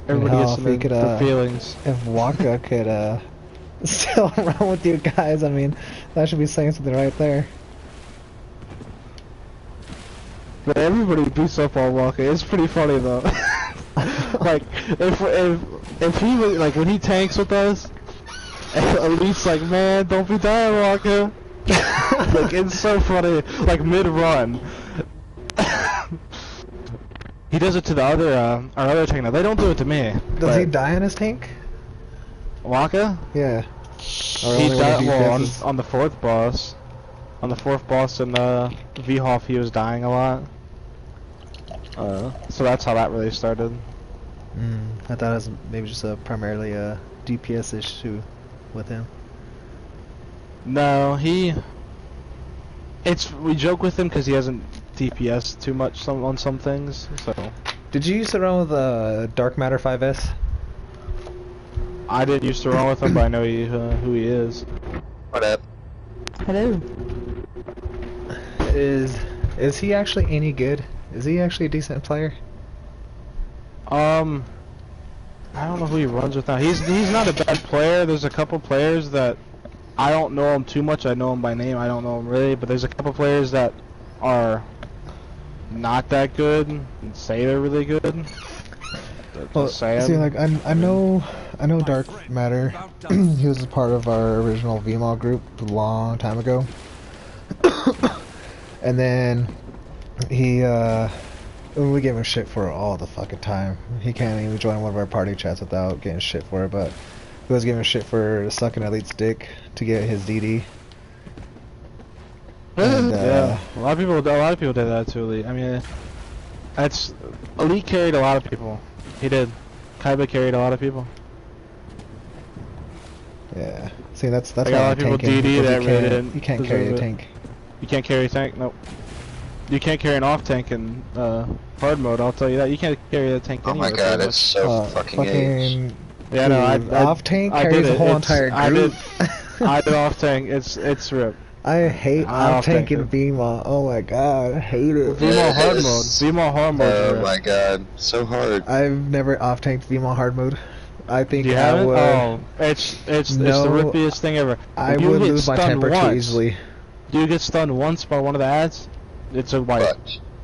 Everybody hell, gets in their feelings. If Waka could still run with you guys, I mean, that should be saying something right there. But everybody beats up on Waka. It's pretty funny though. Like if he was, like when he tanks with us, Elite's like, man, don't be dying, Waka. Like it's so funny. Like mid run. He does it to the other, our other tank. Now they don't do it to me. Does he die in his tank? Waka? Yeah. He died well, on the fourth boss. On the fourth boss in Vhrc, he was dying a lot. So that's how that really started. I thought it was maybe just primarily a DPS issue with him. No, we joke with him because he hasn't DPS too much on some things. So. Did you used to run with Dark Matter 5S? I didn't used to run with him, but I know who he is. What up? Hello. Is he actually any good? Is he actually a decent player? I don't know who he runs with now. He's not a bad player. There's a couple players that I don't know him too much. I know him by name. I don't know him really, but there's a couple players that are not that good and say they're really good. Well, see, like I know Dark Matter. He was a part of our original VMAL group a long time ago, and then we gave him shit for it all the fucking time. He can't even join one of our party chats without getting shit for it, but we was giving shit for sucking Elite's dick to get his DD. And, yeah, a lot of people did that to Elite. I mean, Elite carried a lot of people. He did. Kaiba carried a lot of people. Yeah. See, that's like a lot of people DD that really didn't. You can't carry a tank. You can't carry a tank. Nope. You can't carry an off tank in hard mode. I'll tell you that. You can't carry a tank. Oh my god, it's so fucking yeah, no, off tank carries a whole entire group. I did off tank. It's rip. I hate off tank in VMAL. Oh my god, I hate it. VMAL hard mode. VMAL hard mode. Oh my god, so hard. I've never off tanked VMAL hard mode. I think you I would. Oh, it's the rippiest thing ever. I would lose my temper too easily. Do you get stunned once by one of the ads? It's a wipe.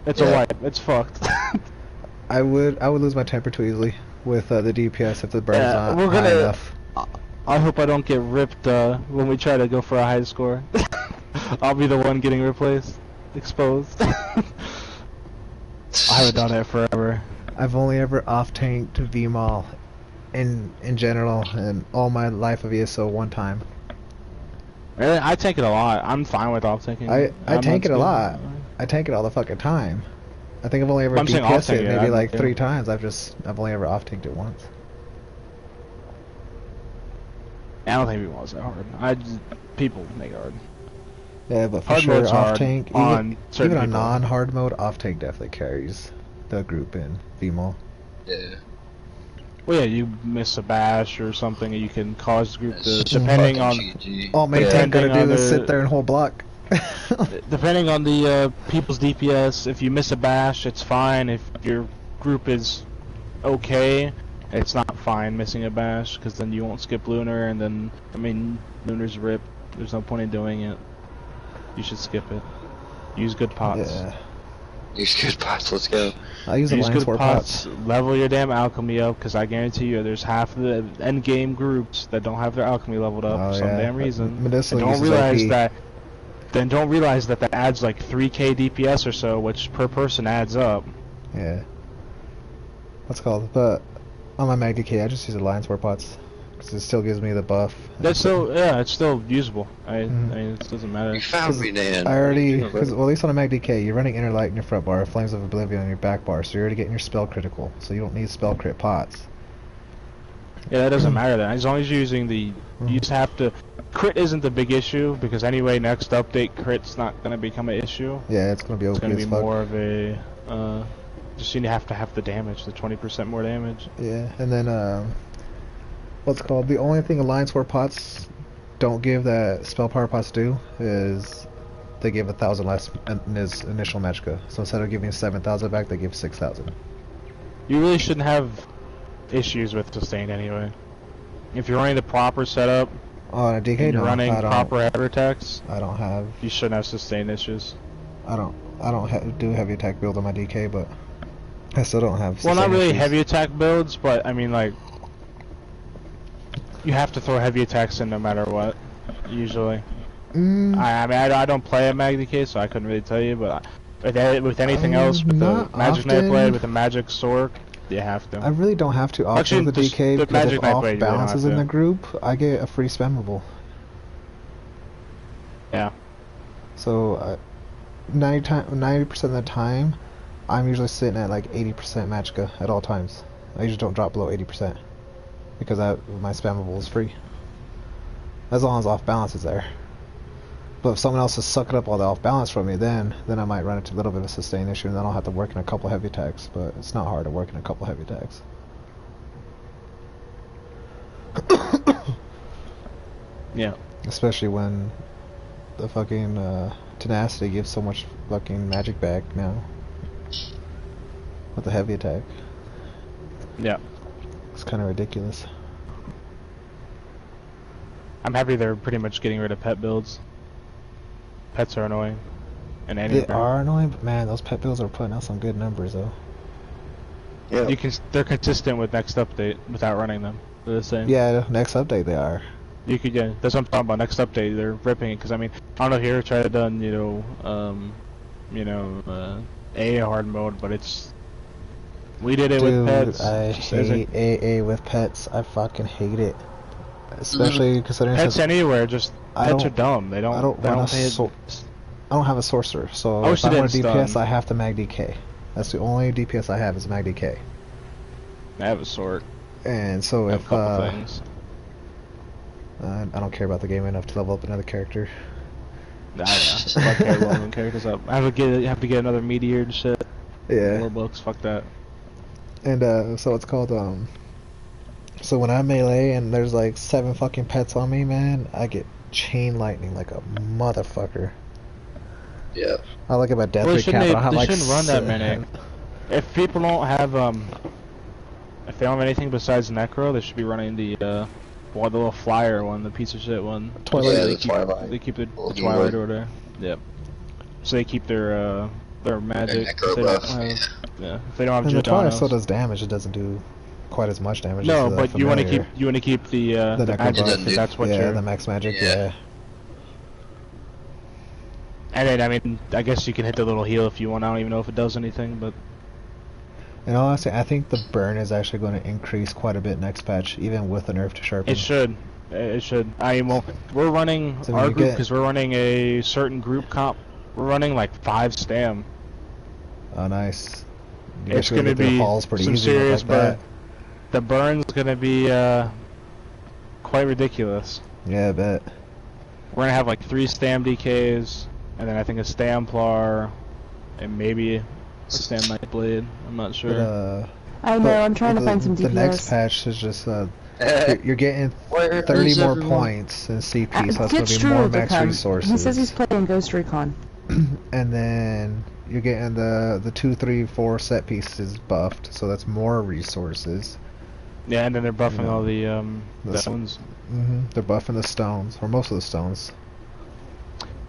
It's a wipe. It's fucked. I would lose my temper too easily with the DPS if the burn's not high enough. I hope I don't get ripped when we try to go for a high score. I'll be the one getting replaced, exposed. I haven't done it forever. I've only ever off tanked VMAL in general and all my life of ESO one time. Really? I tank it a lot. I'm fine with off tanking. I tank it a lot. I tank it all the fucking time. I think I've only ever DPS'd it maybe like 3 times. I've only ever off tanked it once. I don't think VMAL is that hard. People make it hard. Yeah, but for hard sure, off tank, even a non-hard mode, off tank definitely carries the group in VMAL. Yeah. Well, yeah, you miss a bash or something, and you can cause the group to, depending on. All main tank gotta do is sit there and hold block. Depending on the people's DPS, if you miss a bash, it's fine. If your group is okay, it's not fine missing a bash, because then you won't skip Lunar, and then, I mean, Lunar's rip. There's no point in doing it. You should skip it. Use good pots. Yeah. Use good pots, let's go. I use good pots. Level your damn alchemy up, because I guarantee you there's half of the end game groups that don't have their alchemy leveled up for some damn reason. Don't realize that that adds like 3k DPS or so, which per person adds up. Yeah. What's it called? But on my Mag DK, I just use Alliance War pots. Because it still gives me the buff. That's still, yeah, it's still usable. I mean, it doesn't matter. You found me, Dan. I already, because well, at least on a Mag DK, you're running Inner Light in your front bar, Flames of Oblivion on your back bar, so you're already getting your spell critical, so you don't need spell crit pots. Yeah, that doesn't matter then. As long as you're using the, you just have to, crit isn't the big issue, because anyway, next update, crit's not going to become an issue. Yeah, it's going to be OP as fuck. It's going to be more of a, just you have to have the damage, the 20% more damage. Yeah, and then, what's it called? The only thing Alliance War pots don't give that spell power pots do is they give 1,000 less in his initial magicka. So instead of giving 7,000 back, they give 6,000. You really shouldn't have issues with sustain anyway. If you're running the proper setup, on a DK, and you're no, running I don't, proper heavy attacks, I don't have. You shouldn't have sustain issues. I don't do heavy attack build on my DK, but I still don't have. Well, not really issues. heavy attack builds, but I mean like you have to throw heavy attacks in no matter what. Usually. I mean I don't play a mag DK, so I couldn't really tell you, but with anything else, with the Magic Knight Blade, with the Magic Sword, you have to. I really don't have to option the DK because if off balances in the group, I get a free spammable. Yeah. So 90% of the time, I'm usually sitting at like 80% Magicka at all times. I usually don't drop below 80% because my spammable is free. As long as off balance is there. But if someone else is sucking up all the off balance from me, then I might run into a little bit of a sustain issue, and then I'll have to work in a couple heavy attacks. But it's not hard to work in a couple heavy attacks. Yeah. Especially when the fucking tenacity gives so much fucking magic back now with the heavy attack. Yeah. It's kind of ridiculous. I'm happy they're pretty much getting rid of pet builds. Pets are annoying. And they are annoying, but man, those pet builds are putting out some good numbers though. Yeah. They're consistent with next update without running them. They're the same. Yeah, next update they are. You could that's what I'm talking about. Next update they're ripping it because I mean I don't know if you ever tried to done AA hard mode, but it's we did it with pets. I hate AA with pets. I fucking hate it. Especially considering pets anywhere, just pets are dumb. They don't. I don't have a sorcerer, so if I want a DPS, I have to mag DK. That's the only DPS I have is mag DK. I have a sword. And so if things. I don't care about the game enough to level up another character. Nah, yeah. I care leveling characters up. I have to get another meteor and shit. Yeah. More books. Fuck that. And so it's called So when I melee and there's like 7 fucking pets on me, man, I get chain lightning like a motherfucker. Yeah. I look at my death rate cap and I have like shouldn't run that many. If people don't have if they don't have anything besides Necro, they should be running the little flyer one, the piece of shit one. Twilight. Yeah, the Twilight. They keep the Twilight order. Yep. So they keep their magic. Necro buff. Yeah. If they don't have and the Twilight still does damage. It doesn't do quite as much damage. No, as but you want to keep the magic because that's what the max magic. Yeah. And then I mean, I guess you can hit the little heal if you want. I don't even know if it does anything, but. And honestly, I think the burn is actually going to increase quite a bit next patch, even with the nerf to sharpen. It should. It should. I mean, well, we're running our group because we're running a certain group comp. We're running like 5 stam. Oh, nice. It's going to be some serious, but the burn's going to be quite ridiculous. Yeah, I bet. We're going to have like 3 stam DKs, and then I think a stam Plar, and maybe a stam Nightblade. I'm not sure. But, I know, I'm trying to find some DPS. The next patch is just you're getting 30 more points in CP, so that's going to be more max resources. He says he's playing Ghost Recon. And then you're getting the 2, 3, 4 set pieces buffed, so that's more resources. Yeah, and then they're buffing all the stones. They're buffing the stones, or most of the stones.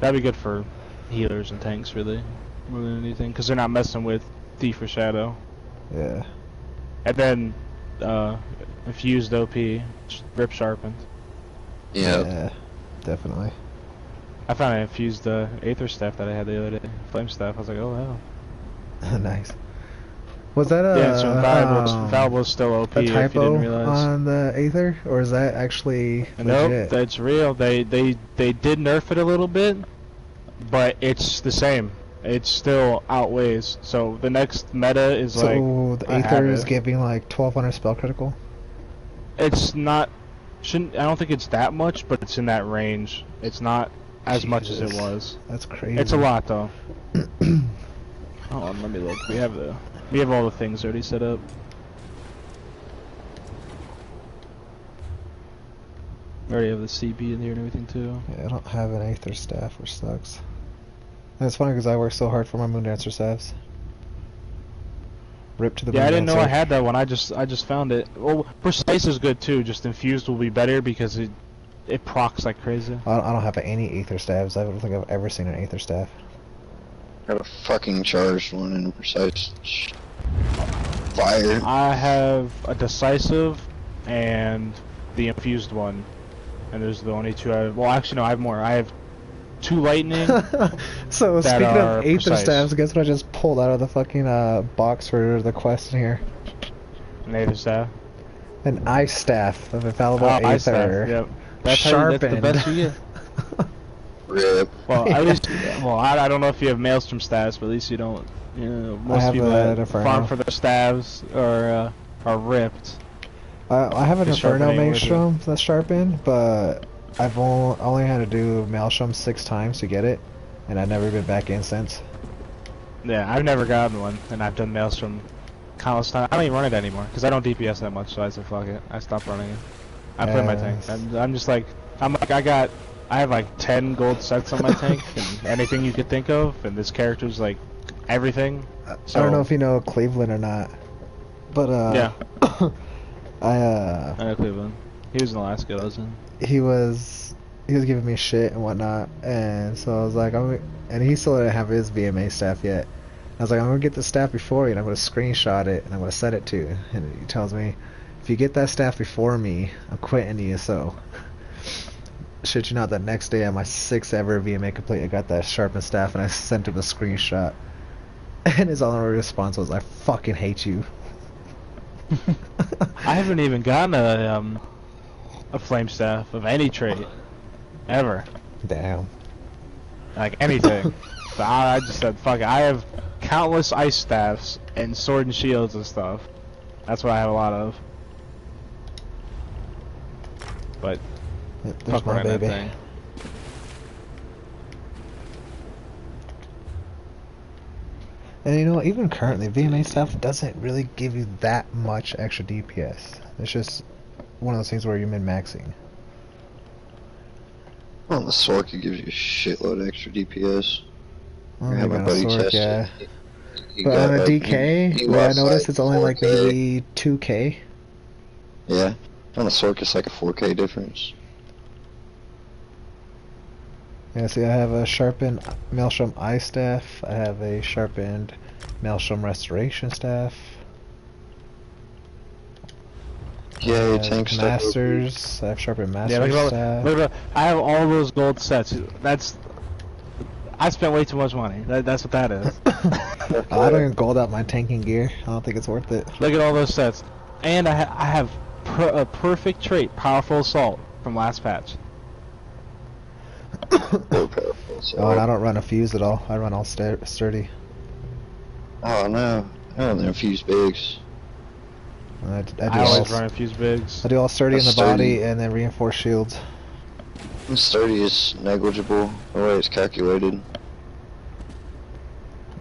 That'd be good for healers and tanks, really, more than anything, because they're not messing with Thief or Shadow. Yeah. And then infused OP, Rip Sharpened. Yeah, definitely. I found I infused the Aether Staff that I had the other day, Flame Staff. I was like, oh wow. Nice. Was that so Infallible is still OP a if you didn't realize. On the Aether, or is that actually legit? Nope, that's real. They did nerf it a little bit, but it's the same. It still outweighs. So the next meta is like. So the Aether is giving like 1200 spell critical. It's not. I don't think it's that much, but it's in that range. It's not as much as it was. That's crazy. It's a lot though. Hold on, let me look. We have all the things already set up. We already have the CP in here and everything too. Yeah, I don't have an Aether Staff, which sucks. And it's funny because I work so hard for my Moon Dancer staffs. Rip to the Yeah, I didn't know I Answer. had that one. I just found it. Well, Precise is good too. Just Infused will be better because it procs like crazy. I don't have any Aether Staves. I don't think I've ever seen an Aether Staff. Got a fucking charged one in Precise. Fire. I have a Decisive and the Infused one. And those are the only two I have. Well, actually, no, I have more. I have 2 Lightning. So, speaking of Aether Precise. Staves, guess what I just pulled out of the fucking box for the quest in here? An Aether Staff. An Ice Staff of Infallible Ice Aether. Staff, yep. That's Sharpened. That's the best you get. Rip. Well, at least, well, I don't know if you have Maelstrom staves, but at least you don't. You know, most have people that Inferno. farm for their staves are ripped. I have an The Inferno sharpening Maelstrom that's sharpened, but I've only had to do Maelstrom 6 times to get it, and I've never been back in since. Yeah, I've never gotten one, and I've done Maelstrom countless times. I don't even run it anymore because I don't DPS that much, so I said fuck it. I stopped running it. I play my tank. I'm just like, I have like 10 gold sets on my tank, and anything you could think of, and this character's like everything. So, I don't know if you know Cleveland or not, but yeah, I know Cleveland. He was in the last guild I was in. he was giving me shit and whatnot, and so I was like, and he still didn't have his VMA staff yet. I was like, I'm gonna get the staff before you, and I'm gonna screenshot it, and I'm gonna send it to you. And he tells me, if you get that staff before me, I'm quitting the ESO. Shit you not, the next day on my 6th ever VMA complete, I got that sharpened staff, and I sent him a screenshot. And his only response was, I fucking hate you. I haven't even gotten a flame staff of any trait ever. Damn. Like anything. But I just said fuck it. I have countless ice staffs and sword and shields and stuff. That's what I have a lot of. But There's fuck my running that baby. thing. And you know, even currently, VMA staff doesn't really give you that much extra DPS. It's just one of those things where you're min-maxing. Well, the Sorka gives you a shitload of extra DPS. Oh, I have my got a buddy sword, test yeah. it. He But got on a like- DK, he what I lost, noticed, like, it's only like 4K. maybe 2k. Yeah. On the Sorka, it's like a 4K difference. Yeah, see, I have a sharpened Maelstrom Ice Staff. I have a sharpened Maelstrom Restoration Staff. Yeah, I your have tank stuff. Masters. I have sharpened Yeah, Masters look at all, Staff. look at all, I have all those gold sets. I spent way too much money. That's what that is. I don't even gold out my tanking gear. I don't think it's worth it. Look at all those sets. And I have a perfect trait, Powerful Assault, from last patch. So powerful, so- Oh, and I don't run a fuse at all. I run all sturdy. Oh no. Oh, they're infused bigs. I do I always run Infused Bigs. I do all sturdy in the Sturdy. body and then reinforced shields. Sturdy is negligible the way it's calculated.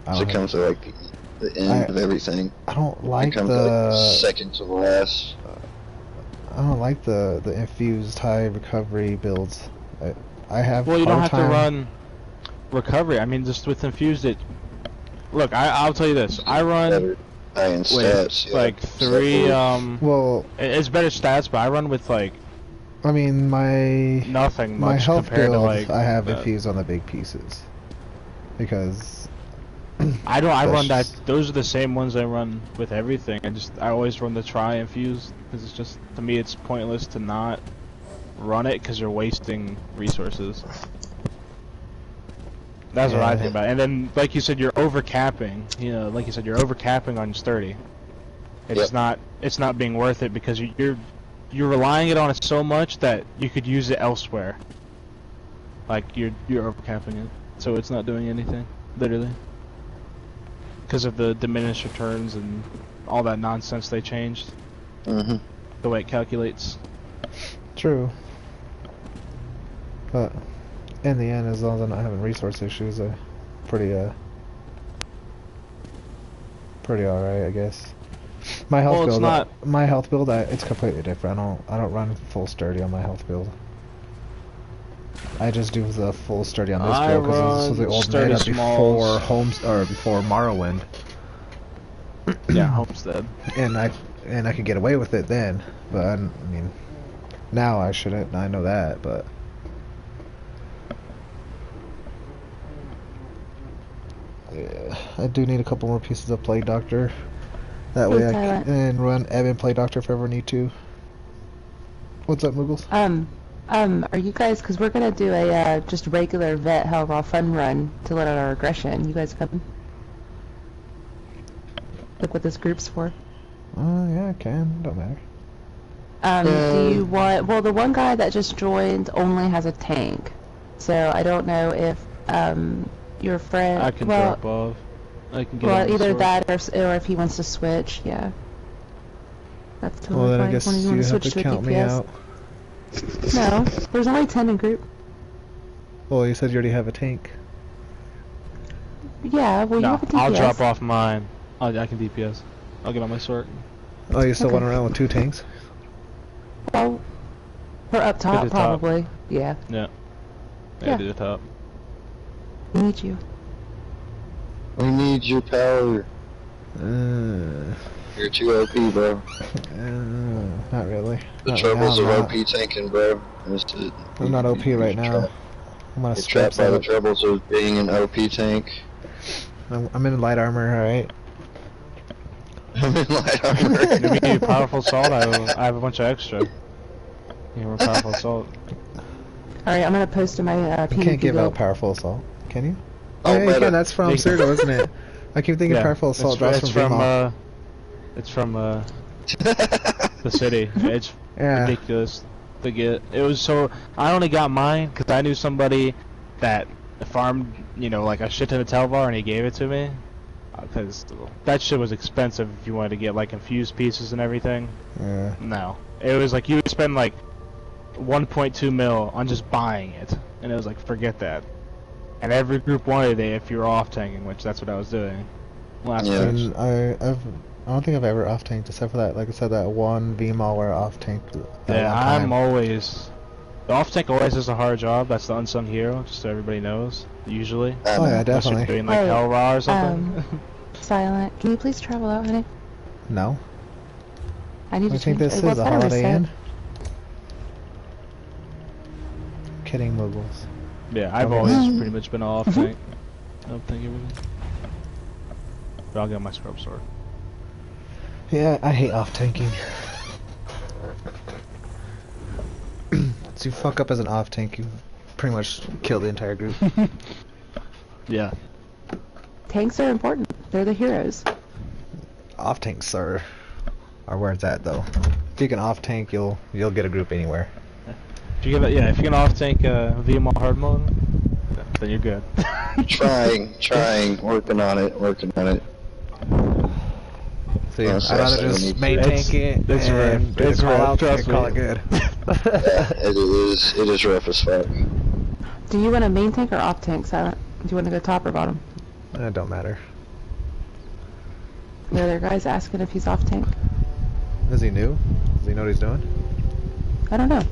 So it comes to like the end of everything. I don't It like comes the like second to the last. I don't like the infused high recovery builds. I have Well, you don't hard have to time- run recovery. I mean, just with Infused it. Look, I'll tell you this. I run Better high in with stats. Yeah. like 3 Well, it's better stats, but I run with like I mean nothing my much health compared build, to like I have that. infused on the big pieces because I run that. that's- Those are the same ones I run with everything. I always run the Tri Infused because it's just, to me, it's pointless to not run it because you're wasting resources. That's what I think about it. And then, like you said, you're overcapping. You know, like you said, you're overcapping on sturdy. It's not being worth it because you're relying it on it so much that you could use it elsewhere. Like you're overcapping it, so it's not doing anything, literally. Because of the diminished returns and all that nonsense they changed. Mm-hmm. The way it calculates. True. But in the end, as long as I'm not having resource issues, pretty alright, I guess. My health Well, it's build, not- my health build, it's completely different. I don't run full sturdy on my health build. I just do the full sturdy on this I build because this was the run old sturdy meta smalls. before before Morrowind. Yeah, Homestead. And I could get away with it then, but I mean, now I shouldn't. I know that, but. Yeah, I do need a couple more pieces of Plague Doctor. That way I can run Evan Plague Doctor if I ever need to. What's up, Moogles? Are you guys, because we're going to do a, just regular vet Hellraw fun run to let out our aggression. You guys coming? Look what this group's for. Yeah, I can. Don't matter. Do you want, well, the one guy that just joined only has a tank. So I don't know if, your friend... I can drop off. I can get well, either that or if he wants to switch, yeah. That's totally well, then fine. I guess you have to count me out. No, there's only 10 in group. Well, you said you already have a tank. Yeah, well, you have a DPS. I'll drop off mine. I can DPS. I'll get on my sword. Oh, you still want to run with 2 tanks? Well, we're up top, probably. Top. Yeah. Yeah. Yeah, do the top. We need you. We need your power. You're too OP, bro. Not really. The troubles of OP tanking, bro. I'm not OP right now. I'm gonna trapped by the troubles of being an OP tank. I'm in light armor, alright? I'm in light armor. If you need powerful assault, I have a bunch of extra. You want powerful assault. Alright, I'm gonna post in my PvP. You can't give out powerful assault, can you? Oh, yeah, you can. That's from Cerdo, isn't it? I keep thinking powerful assault drops from it's from the city. It's ridiculous to get. It was so I only got mine because I knew somebody that farmed, you know, like a shit ton of Telvar, and he gave it to me. Because that shit was expensive if you wanted to get like infused pieces and everything. Yeah. No, it was like you would spend like 1.2 mil on just buying it, and it was like forget that. And every group wanted it if you were off tanking, which that's what I was doing. Last and I don't think I've ever off tanked except for that, like I said, that one VMAL where I off tanked. Yeah, I'm always. The off tank always is a hard job. That's the unsung hero, just so everybody knows. Usually. Oh yeah, definitely. Unless you're doing like Hellraw or something. Silent. Can you please travel out, honey? No. I need to think this is a Holiday Inn. Kidding, Moogles. Yeah, I've always pretty much been off tank. I don't think everything. But I'll get my scrub sword. Yeah, I hate off tanking. So you fuck up as an off tank, you pretty much kill the entire group. Yeah. Tanks are important. They're the heroes. Off tanks are where it's at though. If you can off tank, you'll get a group anywhere. If you can off tank VMAL hard mode, then you're good. trying, working on it. See, I'd rather just main tank it and it's rough, trust me. Call it good. It is rough as fuck. Do you want to main tank or off tank, Silent? Do you want to go top or bottom? It don't matter. The other guy's asking if he's off tank. Is he new? Does he know what he's doing? I don't know.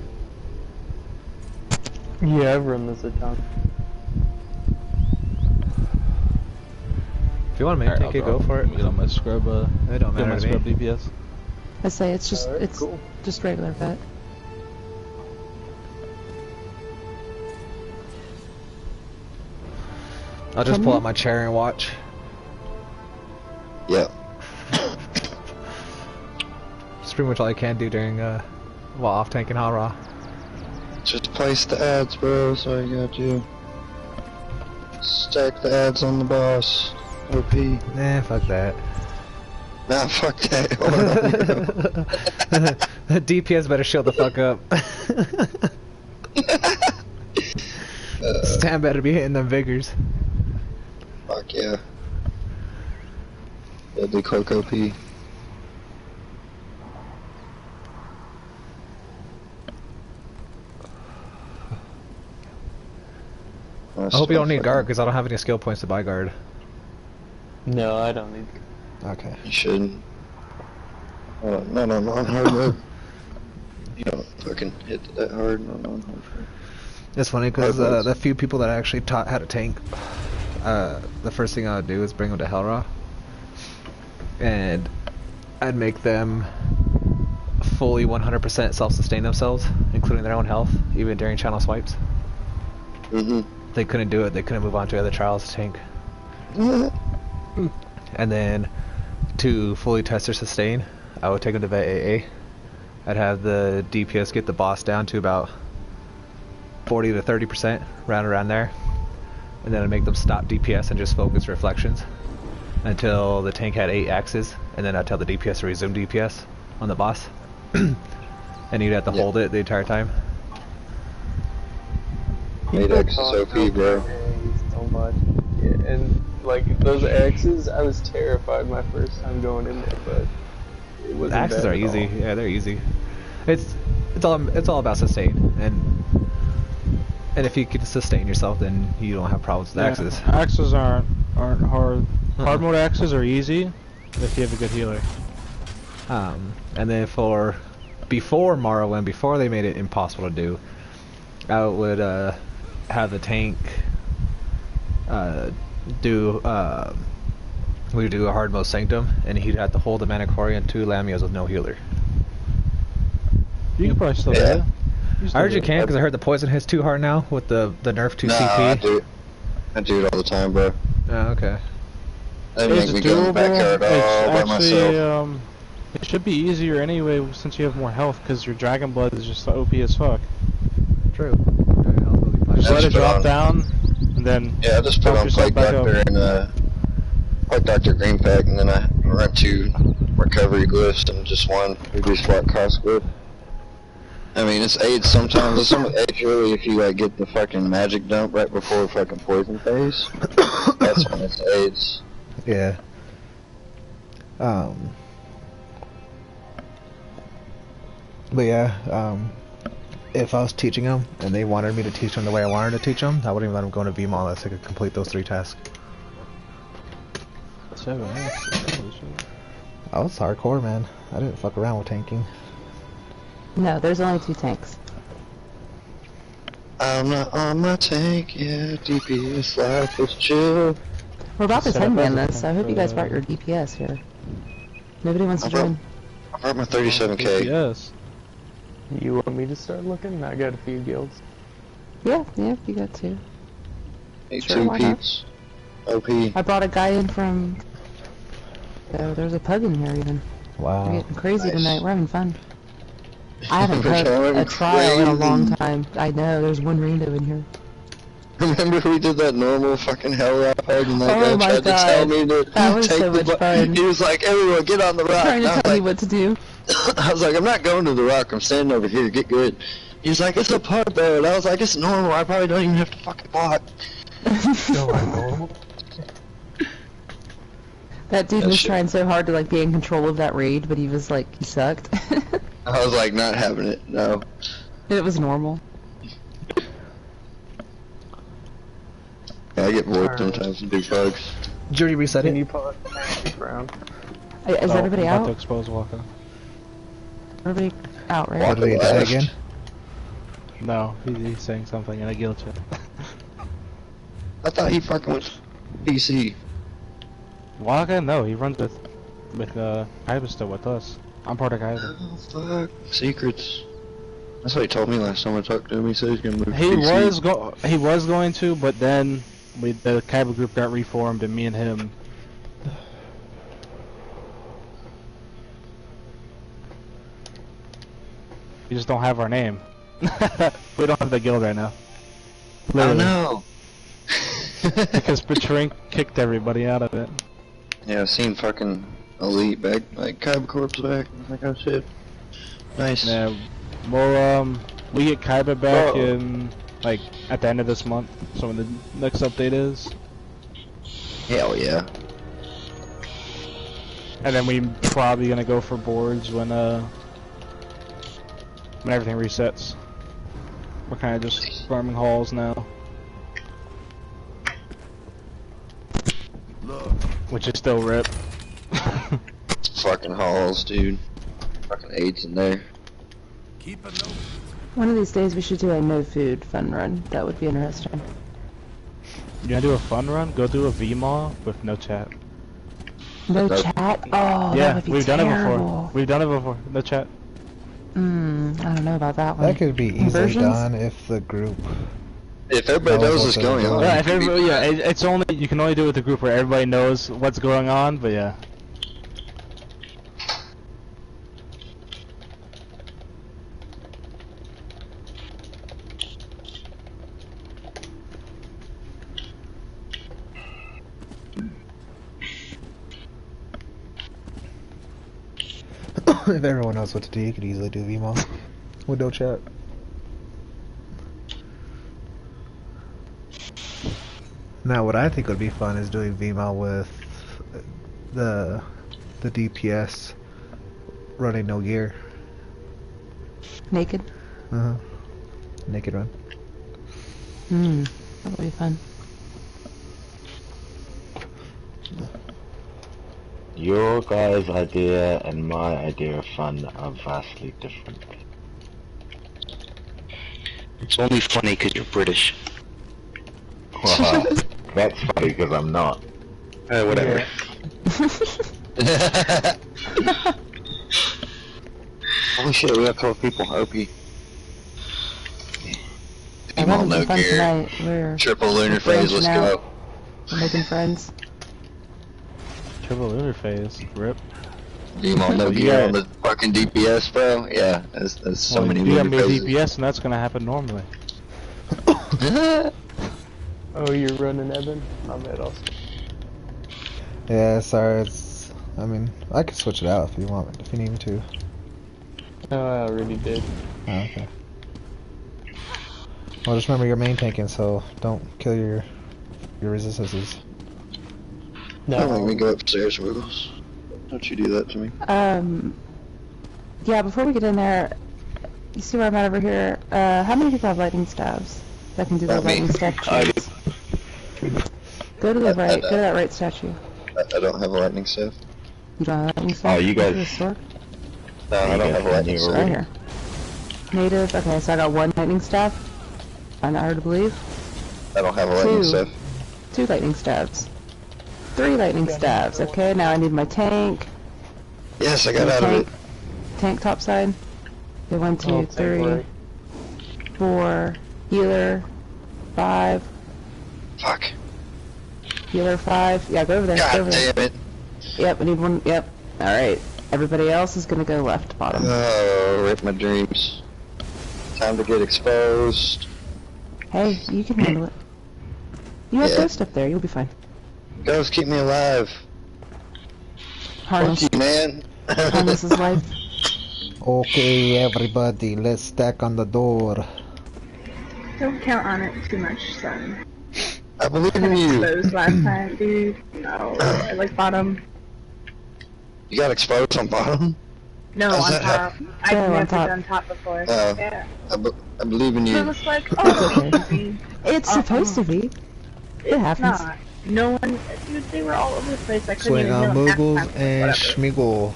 Yeah, I've run this a ton. If you want to main tank it, go for it. Get on my scrub. It don't matter to me. Scrub DPS. I say it's just just regular vet. I'll just pull out my chair and watch. Yep. That's pretty much all I can do during while off tanking hot raw. Just place the ads, bro. That's all you gotta do. Stack the ads on the boss. OP. Nah, fuck that. Nah, fuck that. DPS better show the fuck up. Stam better be hitting them vigors. Fuck yeah. Deadly Cloak OP. I hope you don't need guard because I don't have any skill points to buy guard. No, I don't need. Okay. You shouldn't. Not on hard mode. You don't fucking hit that hard on hard mode. It's funny because the few people that I actually taught how to tank, the first thing I would do is bring them to Hellraw. and I'd make them fully 100% self-sustain themselves, including their own health, even during channel swipes. They couldn't do it. They couldn't move on to other trials to tank. And then to fully test their sustain, I would take them to vet AA. I'd have the DPS get the boss down to about 40 to 30%, around there, and then I'd make them stop DPS and just focus reflections until the tank had 8 axes, and then I'd tell the DPS to resume DPS on the boss. And you'd have to hold it the entire time. 8 axes OP, bro. So much. Yeah, and like those axes, I was terrified my first time going in there, but it wasn't. The axes are easy. Yeah, they're easy. It's all about sustain, and if you can sustain yourself, then you don't have problems with axes. Axes aren't hard. Hard mode axes are easy if you have a good healer. And then before Morrowind, before they made it impossible to do, I would have the tank we do a hard mode Sanctum, and he'd have to hold the Manticore and 2 Lamias with no healer. You can probably still do it. I heard you can, because I heard the poison hits too hard now with the nerf to CP. I do it all the time, bro. Oh, okay. That make me go in the backyard all by myself. It should be easier anyway since you have more health, because your Dragon Blood is just OP as fuck. True. Just let it drop down, and then I just put on Plague Doctor and Plague Doctor Green Pack, and then I run 2 recovery glyphs and just 1 reduce flat cost glyph. I mean, it's AIDS sometimes. It's some AIDS really if you like get the fucking magic dump right before fucking poison phase. That's when it's AIDS. Yeah. But yeah, if I was teaching them and they wanted me to teach them the way I wanted to teach them, I wouldn't even let them go into VMAL unless they could complete those 3 tasks. 7 I was hardcore, man. I didn't fuck around with tanking. No, there's only 2 tanks. I'm not on my tank, yeah, DPS life is chill. We're about to 10-man this, so I hope you guys brought your DPS here. Nobody wants to join. I brought my 37k. Yes. You want me to start looking? I got a few guilds. Yeah, you got 2. Hey, Sure, 2 why not? peeps. OP. I brought a guy in from... Oh, there's a pug in here even. Wow. We're getting crazy tonight, we're having fun. I haven't had a trial in a long time. I know, there's 1 rando in here. Remember we did that normal fucking hell rock hard and that Oh guy my tried to tell me to that was take so the much fun. He was like, everyone get on the rock. Trying to And I was tell me like, what to do. I was like, I'm not going to the rock, I'm standing over here, get good. He was like, it's a pub though, and I was like, it's normal, I probably don't even have to fucking block. That dude was trying so hard to like be in control of that raid, but he was like, he sucked. I was like, not having it, no. It was normal. I get bored sometimes with big bugs. Jury reset it. Can you pause the magic round? Is everybody I'm about out? to expose Waka. Everybody out, right? What, do we die again? No, he's saying something in a guild chat. I thought he fucking went PC. Waka? No, he runs with Kaiba still with us. I'm part of Kaiba. Oh fuck, secrets. That's what he told me last time I talked to him. He said he's gonna move. He PC. was going to, but then the Kaiba group got reformed, and me and him. We just don't have our name. We don't have the guild right now. Oh no. Because Patrink kicked everybody out of it. Yeah, I've seen fucking Elite back, like Kaiba Corp's back. I'm like, oh shit. Nice. Yeah, well, we get Kaiba back in, like, at the end of this month, so when the next update is. Hell yeah. And then we probably gonna go for boards when everything resets. We're kind of just farming halls now. Which is still rip. Fucking halls, dude. Fucking AIDS in there. One of these days we should do a no food fun run. That would be interesting. You gonna do a fun run? Go do a VMAW with no chat. No chat? Oh, yeah, that would be we've terrible. done it before. We've done it before. No chat. I don't know about that one. That could be easily done if the group. If everybody knows what's going on. Yeah, if everybody, it's only you can only do it with a group where everybody knows what's going on. But yeah. If everyone knows what to do, you could easily do VMO with no chat. Now, what I think would be fun is doing VMO with the DPS running no gear. Naked? Naked run. That would be fun. Your guys' idea and my idea of fun are vastly different. It's only funny because you're British. Well, that's funny because I'm not. Whatever. Holy shit, we got 12 people. OP. I'm having some fun tonight. We're Triple lunar phase, let's go. We're making friends. Triple lunar phase. Rip. You want no gear on the fucking DPS, bro? Yeah, there's so many you got lunar me phases. DPS, and that's gonna happen normally. Oh, you're running Evan? I'm at also. Yeah, sorry. I mean, I could switch it out if you want, if you need me to. No, I already did. Oh, okay. Well, just remember you're main tanking, so don't kill your resistances. No. Don't make me go upstairs, Wiggles. Don't you do that to me. Yeah, before we get in there, you see where I'm at over here? How many people have lightning stabs that can do the lightning stab chance? Go to the right, go to that right statue. I don't have a lightning staff. You don't have a lightning staff? Oh, you guys. No, I don't have a lightning staff. Right here. Native, okay, so I got one lightning staff. I'm not hard to believe. I don't have a lightning staff. 2 lightning stabs. 3 lightning stabs. Okay, now I need my tank. Yes, I got out of it. Tank topside. Okay, 1, 2, 3, 4. Healer. 5. Fuck. Healer 5. Yeah, go over there. God go over damn there. it. Yep, I need one. Yep. Alright. Everybody else is gonna go left bottom. Oh, rip my dreams. Time to get exposed. Hey, you can handle it. You have Ghost up there, you'll be fine. Ghost, keep me alive. Harness. Fuck you, man. Harness is life. Okay, everybody, let's stack on the door. Don't count on it too much, son. I believe in you. Exposed last time, dude. No, I like bottom. You got exposed on bottom? No, How's on that top. I've on never top. done top before. Oh. Yeah. I believe in It you. was like, oh, It's supposed to be. It happens. not. No one, dude, they were all over the place. I couldn't Swing even on heal them Moogles half the time, and whatever. Schmeagle.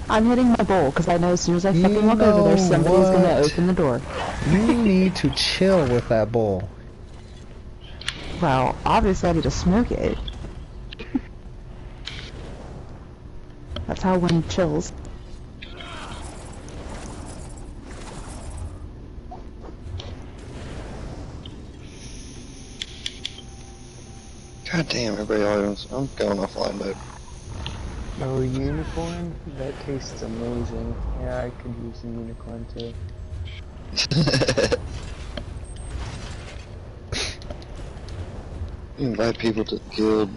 I'm hitting my bowl because I know as soon as I fucking walk over there, somebody's gonna open the door. You need to chill with that bowl. Well, obviously I need to smoke it. That's how one chills. God damn, everybody always. I'm going offline, babe. Oh, unicorn? That tastes amazing. Yeah, I could use a unicorn too. Invite people to the guild.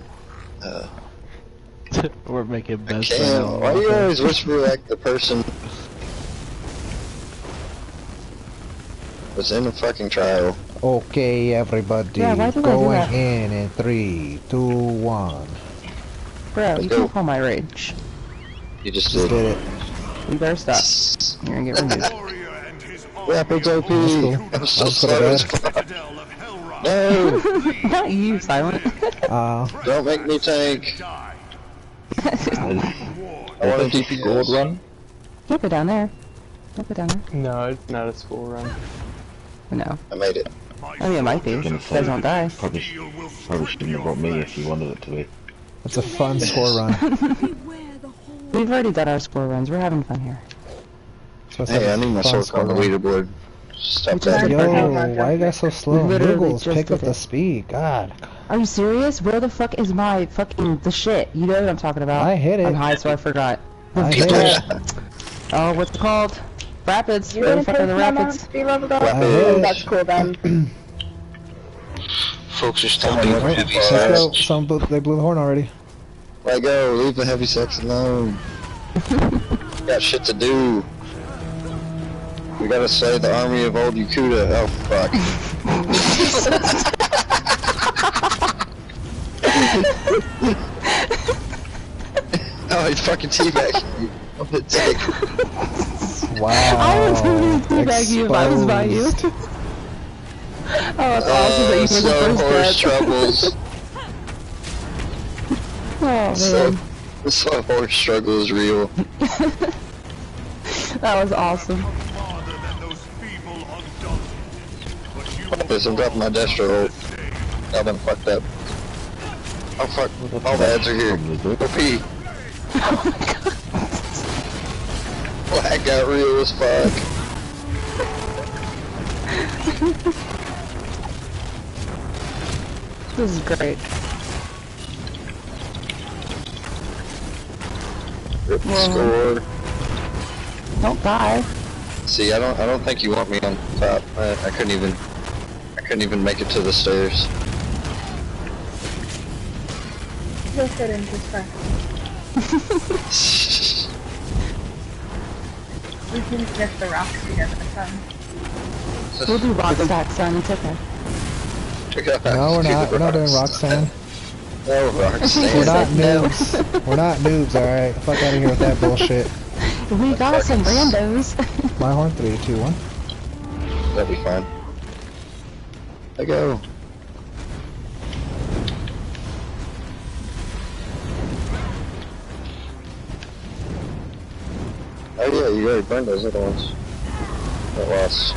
We're making best Cam, why do you always whisper like the person was in a fucking trial? Okay, everybody, Yeah, why did I do going that? in 3, 2, 1. Bro, Let's you go. can't pull my rage. You just Just did. did it. You better stop. You're gonna get removed. Rapids OP! cool. I'm so I'll slow put as it fuck. No! Not you, Silent. Don't make me tank. I want to keep gold run. Don't go down there. Don't go down there. No, it's not a school run. No. I made it. I mean, it might be. You guys won't die. Probably shouldn't have brought me if you wanted it to be. It's a fun score run. We've already done our score runs. We're having fun here. Hey, I need my sword on the leaderboard. Stop that. Yo, why you guys so slow? Literally Noogles, just pick up did the it. speed. God. Are you serious? Where the fuck is my the shit? You know what I'm talking about. I hit it. I'm high, so I forgot. I hit it. Oh, what's it called? Rapids. You're Where gonna the fuck are the take Mama rapids? to be leveled up? I hit it. That's cool then. Folks are stopping with heavy Let's sex. go. They blew the horn already. Let go. Leave the heavy sex alone. Got shit to do. We gotta slay the army of old Yakuta. Oh fuck. Oh, he's fucking teabagging you. I'm gonna take. Wow. I was going to teabag you if I was by you. Oh, that's awesome that you took the first horse step. troubles. Oh, man. So horse struggle is real. That was awesome. Yes, I'm dropping my Destro ult. Y'all done fucked up. Oh fuck, all the ads are here. OP. Oh my god. Well, that got real as fuck. This is great. Rip the score. Don't die. See, I don't think you want me on top. I couldn't even make it to the stairs. He'll fit in just fine. We can lift the rocks together, son. We'll do rock stack, son. It's okay. No, we're not. We're not doing Roxanne. No, Roxanne. We're not noobs. We're not noobs, alright? Fuck out of here with that bullshit. We got some randos. My horn, 3, 2, 1. That'll be fine. I go. Oh yeah, you already burned those other ones. I lost.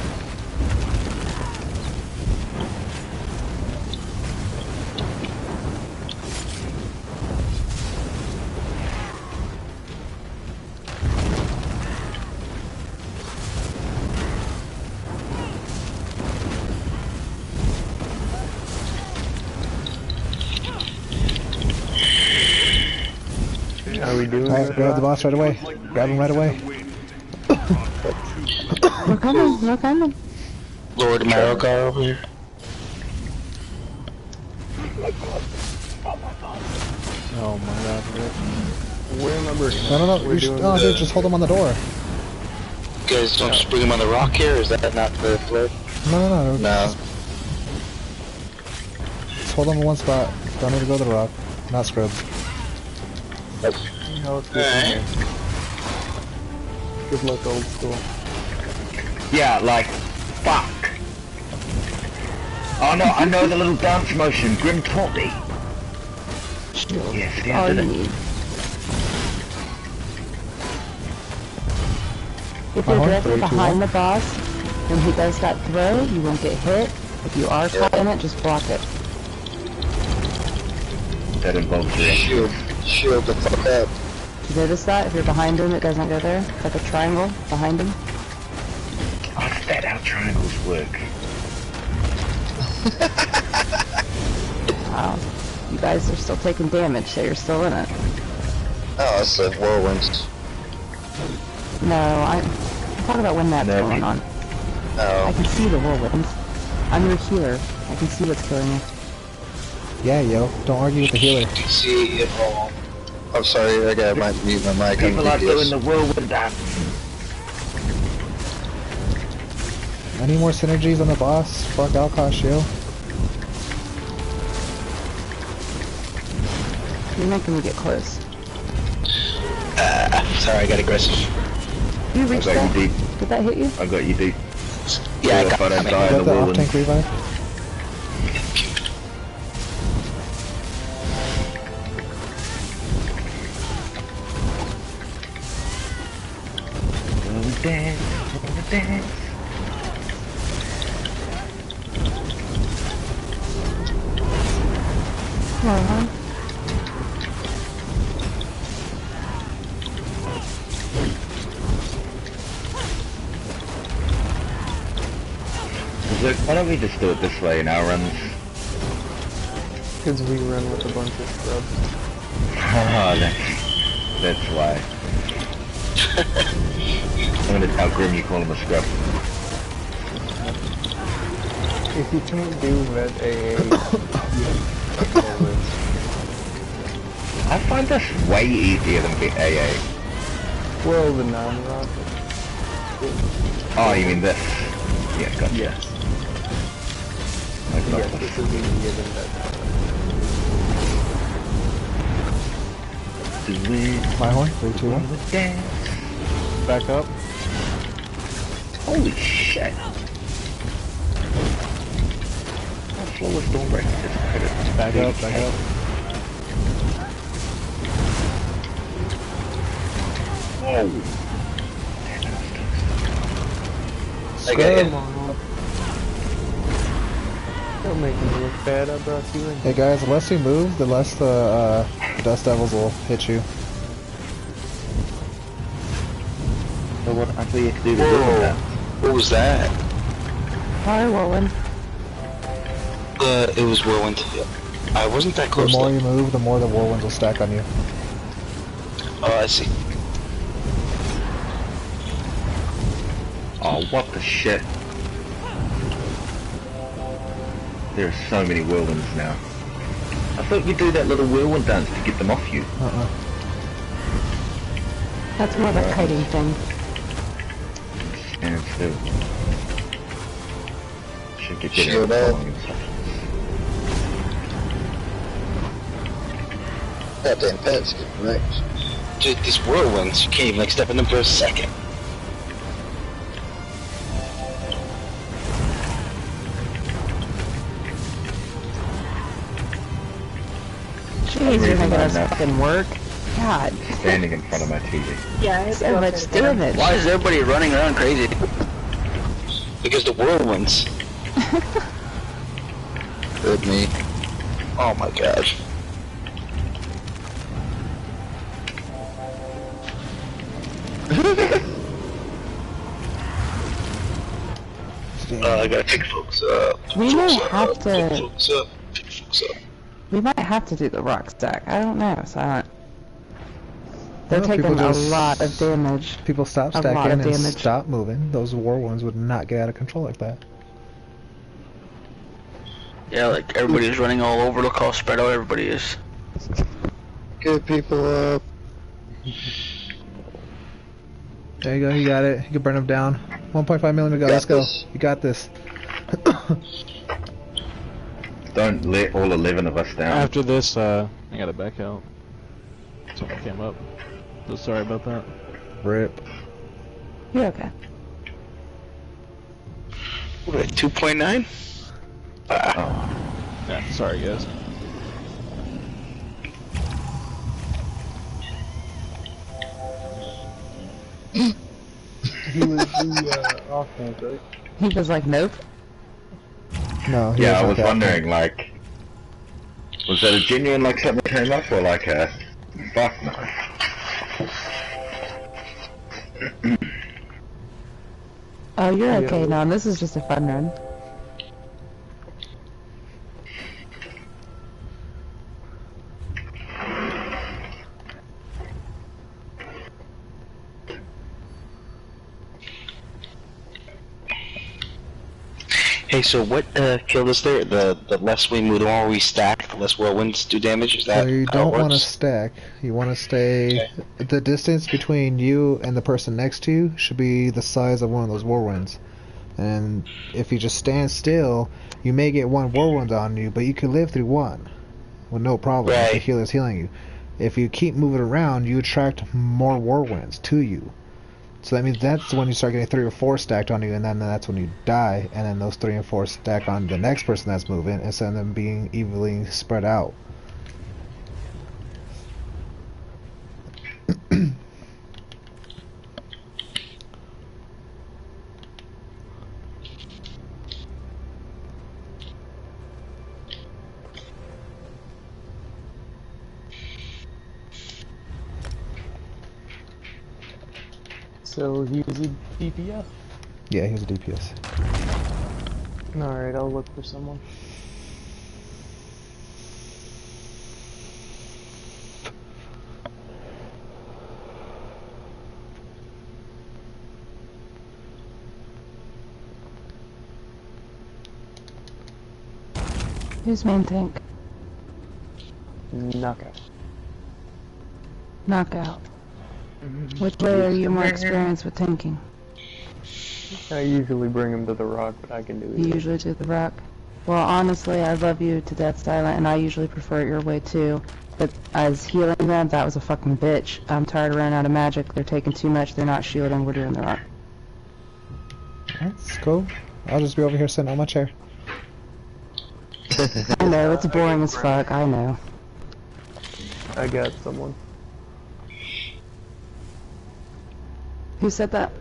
How we doing? Alright, grab the boss right away. Grab him right away. We're coming. We're coming. Lord Marokar over here. Oh my god, Rick. Where number? No. Dude, just hold him on the door. You guys don't just bring him on the rock here, or is that not the floor? No. No. Just hold him in one spot. Don't need to go to the rock. Not scrubs. No, it's good. Good luck, old school. Yeah, like, fuck. Oh no, I know the little dance motion. Grim taught me. Yes, All yeah, you did it. need. If you're directly behind the boss, when he does that throw, you won't get hit. If you are caught in it, just block it. That involves you. Shield the fuck up. You notice that? If you're behind him, it doesn't go there. It's like a triangle behind him. Oh, that's how triangles work. Wow. You guys are still taking damage, so you're still in it. Oh, it's the whirlwinds. No, I'm talking about when that's going on. I Oh. can see the whirlwinds. I'm your healer. I can see what's killing you. Yeah, yo. Don't argue with the healer. See it all. I'm sorry, I gotta mute my mic. People are doing the whirlwind dance. Any more synergies on the boss? Fuck Alkosh, yo. You're making me get close. Sorry, I got aggressive. You reached I got that? you deep. Did that hit you? I got you deep. Yeah, I got thought I'd die Is in that the the whirlwind. off-tank revive? Dance, dance. Come on. don't we just do it this way in our runs? Because we run with a bunch of scrubs. Oh, that's why. I'm gonna tell Grim you call him a scrub. If you can't do red AA, I find this way easier than the AA. well, the non-rocket. Oh, you mean this? Yeah, gotcha. Yes. Like Yes, this is easier than that. My horn, 3, 2, 1. Back up. Holy shit. How slow is Stormbreaker? Back up, back up. Whoa. Come on. Don't make me look bad, I brought you in. Hey guys, the less you move, the less the Dust Devils will hit you. So what actually you have to do to do that? What was that? Hi, Whirlwind. It was Whirlwind. I wasn't that close. The more you move, the more the whirlwinds will stack on you. Oh, I see. Oh, what the shit? There are so many whirlwinds now. I thought you do that little whirlwind dance to get them off you. That's more of a kiting thing. Stand still. Should get Shield it up. following instructions. Goddamn pets get wrecked. Dude, these whirlwinds, you can't even like step in them for a second. Jeez, you're making us fucking work. God. Standing in front of my TV. Yeah, it's So much damage. Why is everybody running around crazy? Because the whirlwinds. Good me. Oh my gosh. I gotta pick folks up. We might have to. Pick folks up. Pick folks up. We might have to do the rock stack. I don't know, so I don't... They're Well, taking people a just- lot of damage. People stop A lot stacking of and damage. stop moving. Those whirlwinds would not get out of control like that. Yeah, like everybody's running all over. Look how spread out everybody is. Get people up. There you go, you got it. You can burn them down. 1.5 million to go, let's go. You got this. Don't let all 11 of us down. After this, I gotta back out. Someone came up. So sorry about that. Rip. You're okay. What, 2.9? Yeah, sorry guys. He was the off tank, right? He was like, nope. No, he Yeah, I wasn't was that wondering, like, was that a genuine, like, something came up, or like a, fuck no? Oh, you're okay now. This is just a fun run. Hey, so what killed us there? The less we move, the more we stack, the less whirlwinds do damage. Is that So you how don't it want to works? stack. You want to stay. The distance between you and the person next to you should be the size of one of those whirlwinds. And if you just stand still, you may get one whirlwind on you, but you can live through one with no problem. If the Right. healer's healing you. If you keep moving around, you attract more whirlwinds to you. So that means that's when you start getting 3 or 4 stacked on you, and then that's when you die, and then those 3 and 4 stack on the next person that's moving, instead of them being evenly spread out. So he was a DPS. Yeah, he was a DPS. Alright, I'll look for someone. Who's main tank? Knockout. Knockout. Which way are you more experienced with tanking? I usually bring him to the rock, but I can do it. You usually do the rock? Well, honestly, I love you to death, Silent, and I usually prefer it your way too. But as healing them, that was a fucking bitch. I'm tired of running out of magic. They're taking too much. They're not shielding. We're doing the rock. That's cool. I'll just be over here sitting on my chair. I know, it's boring as fuck. I know. I got someone. Who said that?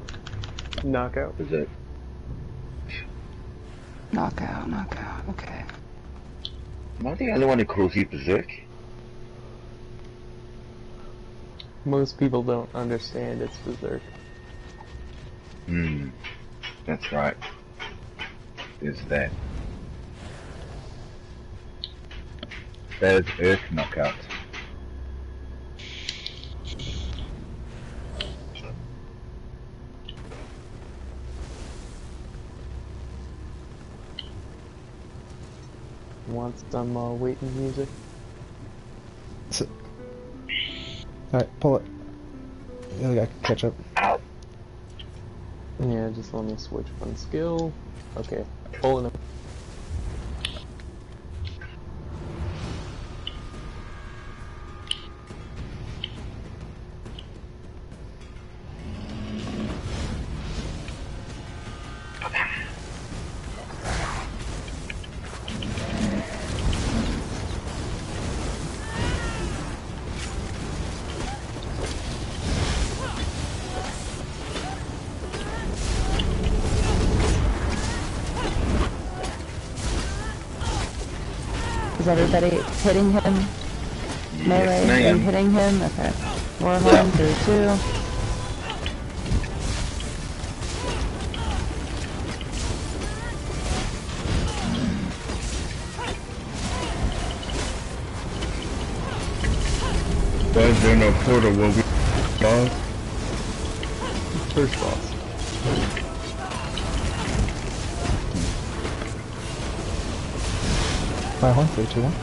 Knockout. Who's that? Knockout, knockout. Okay. Am I the only one who calls you Berserk? Most people don't understand it's Berserk. That's right. There's that. There's Earth Knockout. Want some waiting music? Alright, pull it. The other guy can catch up. Yeah, just let me switch one skill. Okay, pulling him. Is everybody hitting him? Melee, are you hitting him? Okay. Warhorn, 3-2. Why is there no portal where we boss? First boss. Fire horn, 3, 2, 1.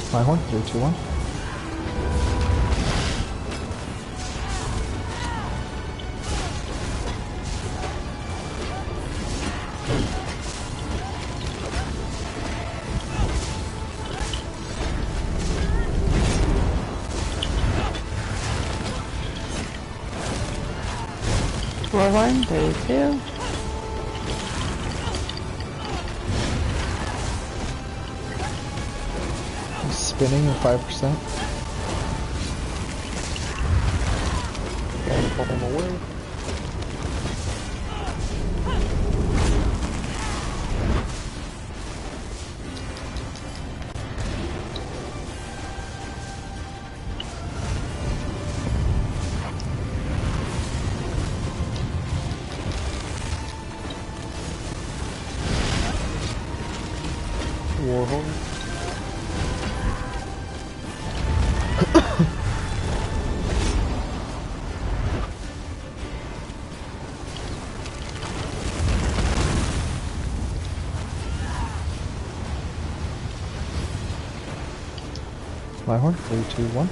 Fire horn, 3, 2, 1. Warhorn, 32. Spinning at 5%. Okay, pull him away. Warhorn. My horn. 3, 2, 1.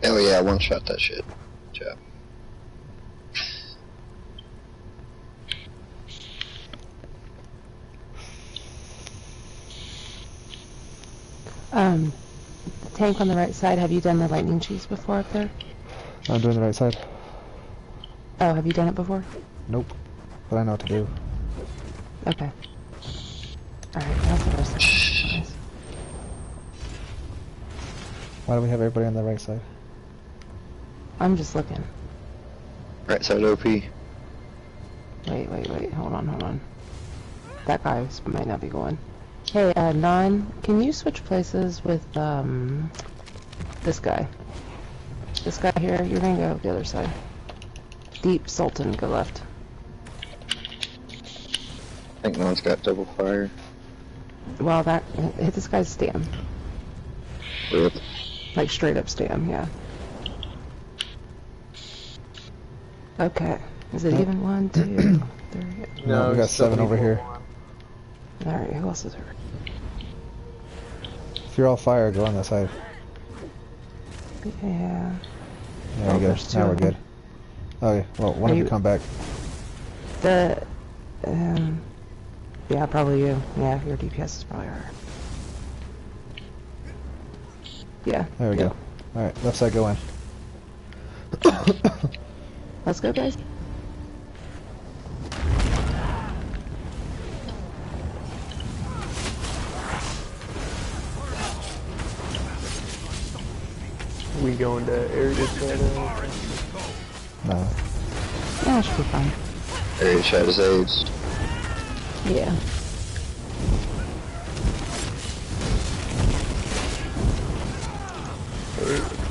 Oh yeah, one shot that shit. Good job. The tank on the right side, have you done the lightning cheese before up there? I'm doing the right side. Oh, have you done it before? Nope. But I know what to do. Okay. Alright, how's the rest of the Why do we have everybody on the right side? I'm just looking. Right side OP. Wait, hold on. That guy might not be going. Hey, Non, can you switch places with, this guy? This guy here, you're gonna go the other side. Deep Sultan, go left. I think Non's got double fire. Well, hit this guy's stam. Rip. Like straight up stam, yeah. Okay. Is it even? 1, 2, 3? No, we got 7 over here. Alright, who else is there? If you're all fire, go on that side. Yeah. There we go. Now we're good. Okay, well, one of you come back. Yeah, probably you. Yeah, your DPS is probably higher. Yeah. There we go. Alright, left side go in. Let's go, guys. We going to area shadow? No. Yeah, it should be fine. Area shadows aids. Yeah.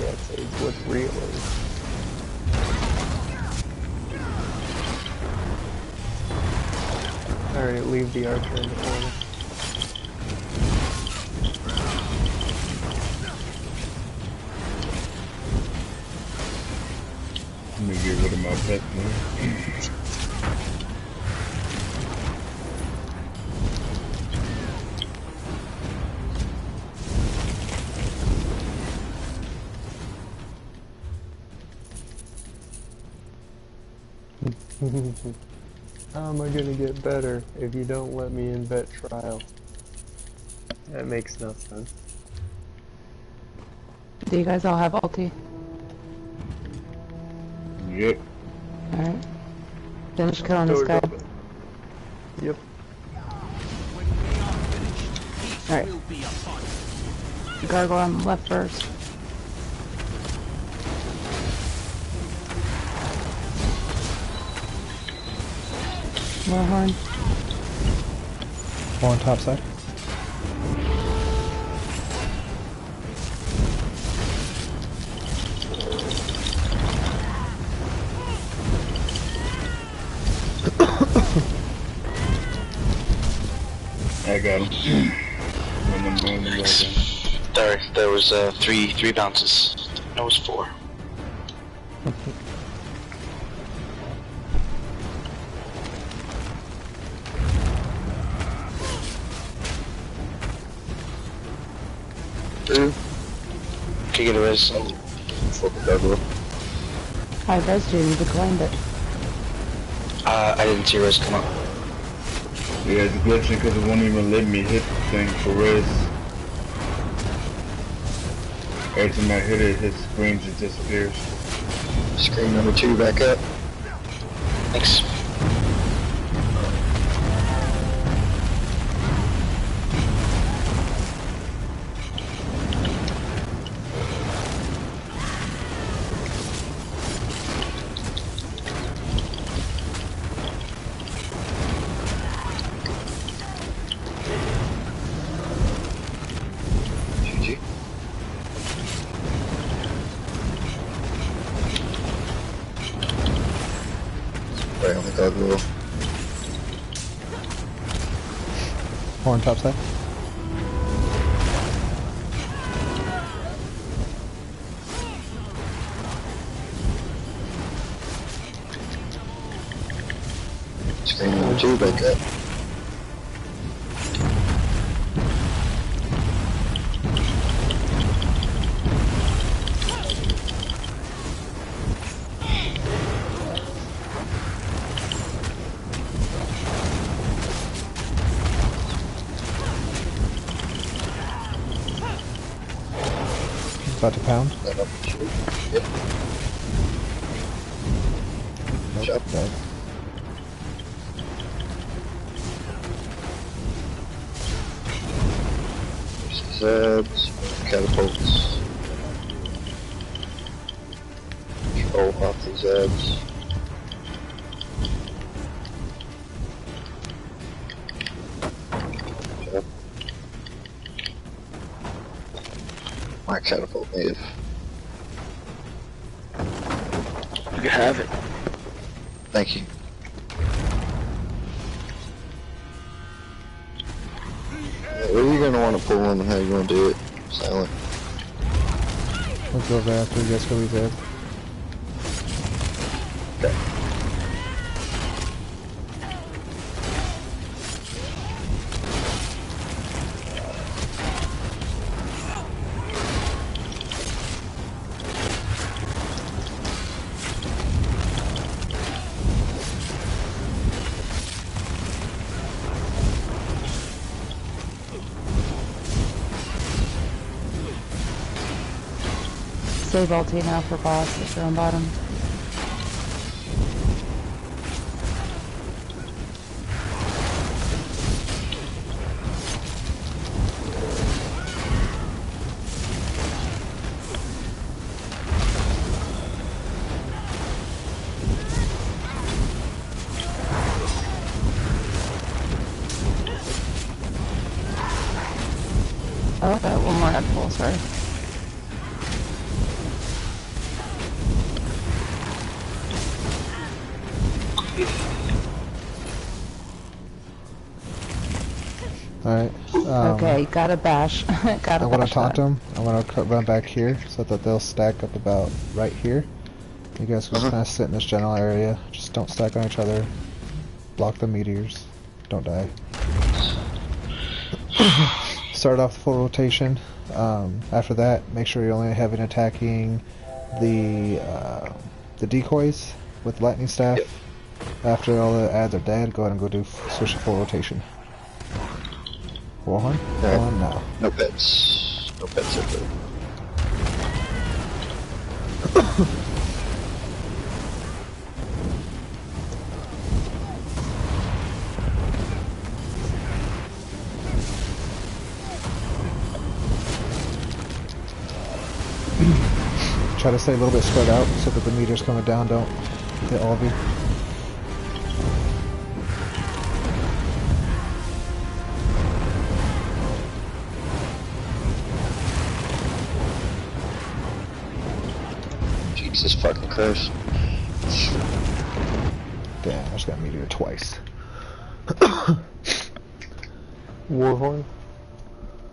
That's what's real. Alright, leave the archer in the corner. Let me get rid of my pet, man. How am I gonna get better if you don't let me in vet trial? That makes no sense. Do you guys all have ulti? Yep. Alright. Finish killing this guy. Yep. Alright. Gargoyle on the left first. Warhorn. One top side. I got him. There was three bounces. No, it was 4. Can you get a res? I res you, you declined it. I didn't see res come up. Yeah, it's glitching because it won't even let me hit the thing for res. Every time I hit it, his screen just disappears. Screen number 2 back up. Thanks. gargoyle. Horn top side. Screen number 2 back up. About to pound. Yep. Nope, dead. Zabs, catapults. Control off the Zabs. Yep. My catapult native. You can have it. Thank you. What are you gonna want to pull him and how you gonna do it? Silent. Let's go over after you guys go be dead. Okay. Save ulti now for boss if you're on bottom. Oh, okay, one more head full, sorry. Alright. Okay, gotta bash. Gotta I want bash to taunt that. them. I want to run back here so that they'll stack up about right here. You guys can just kind of sit in this general area. Just don't stack on each other. Block the meteors. Don't die. Start off full rotation. After that, make sure you're only having attacking the decoys with lightning staff. Yep. After all the ads are dead, go ahead and go do switch to full rotation. Warhorn? Alright. Warhorn? No. No pets. No pets are good. Try to stay a little bit spread out so that the meters coming down don't hit all of you. Jesus fucking Christ. Damn, I just got meteor twice. Warhorn?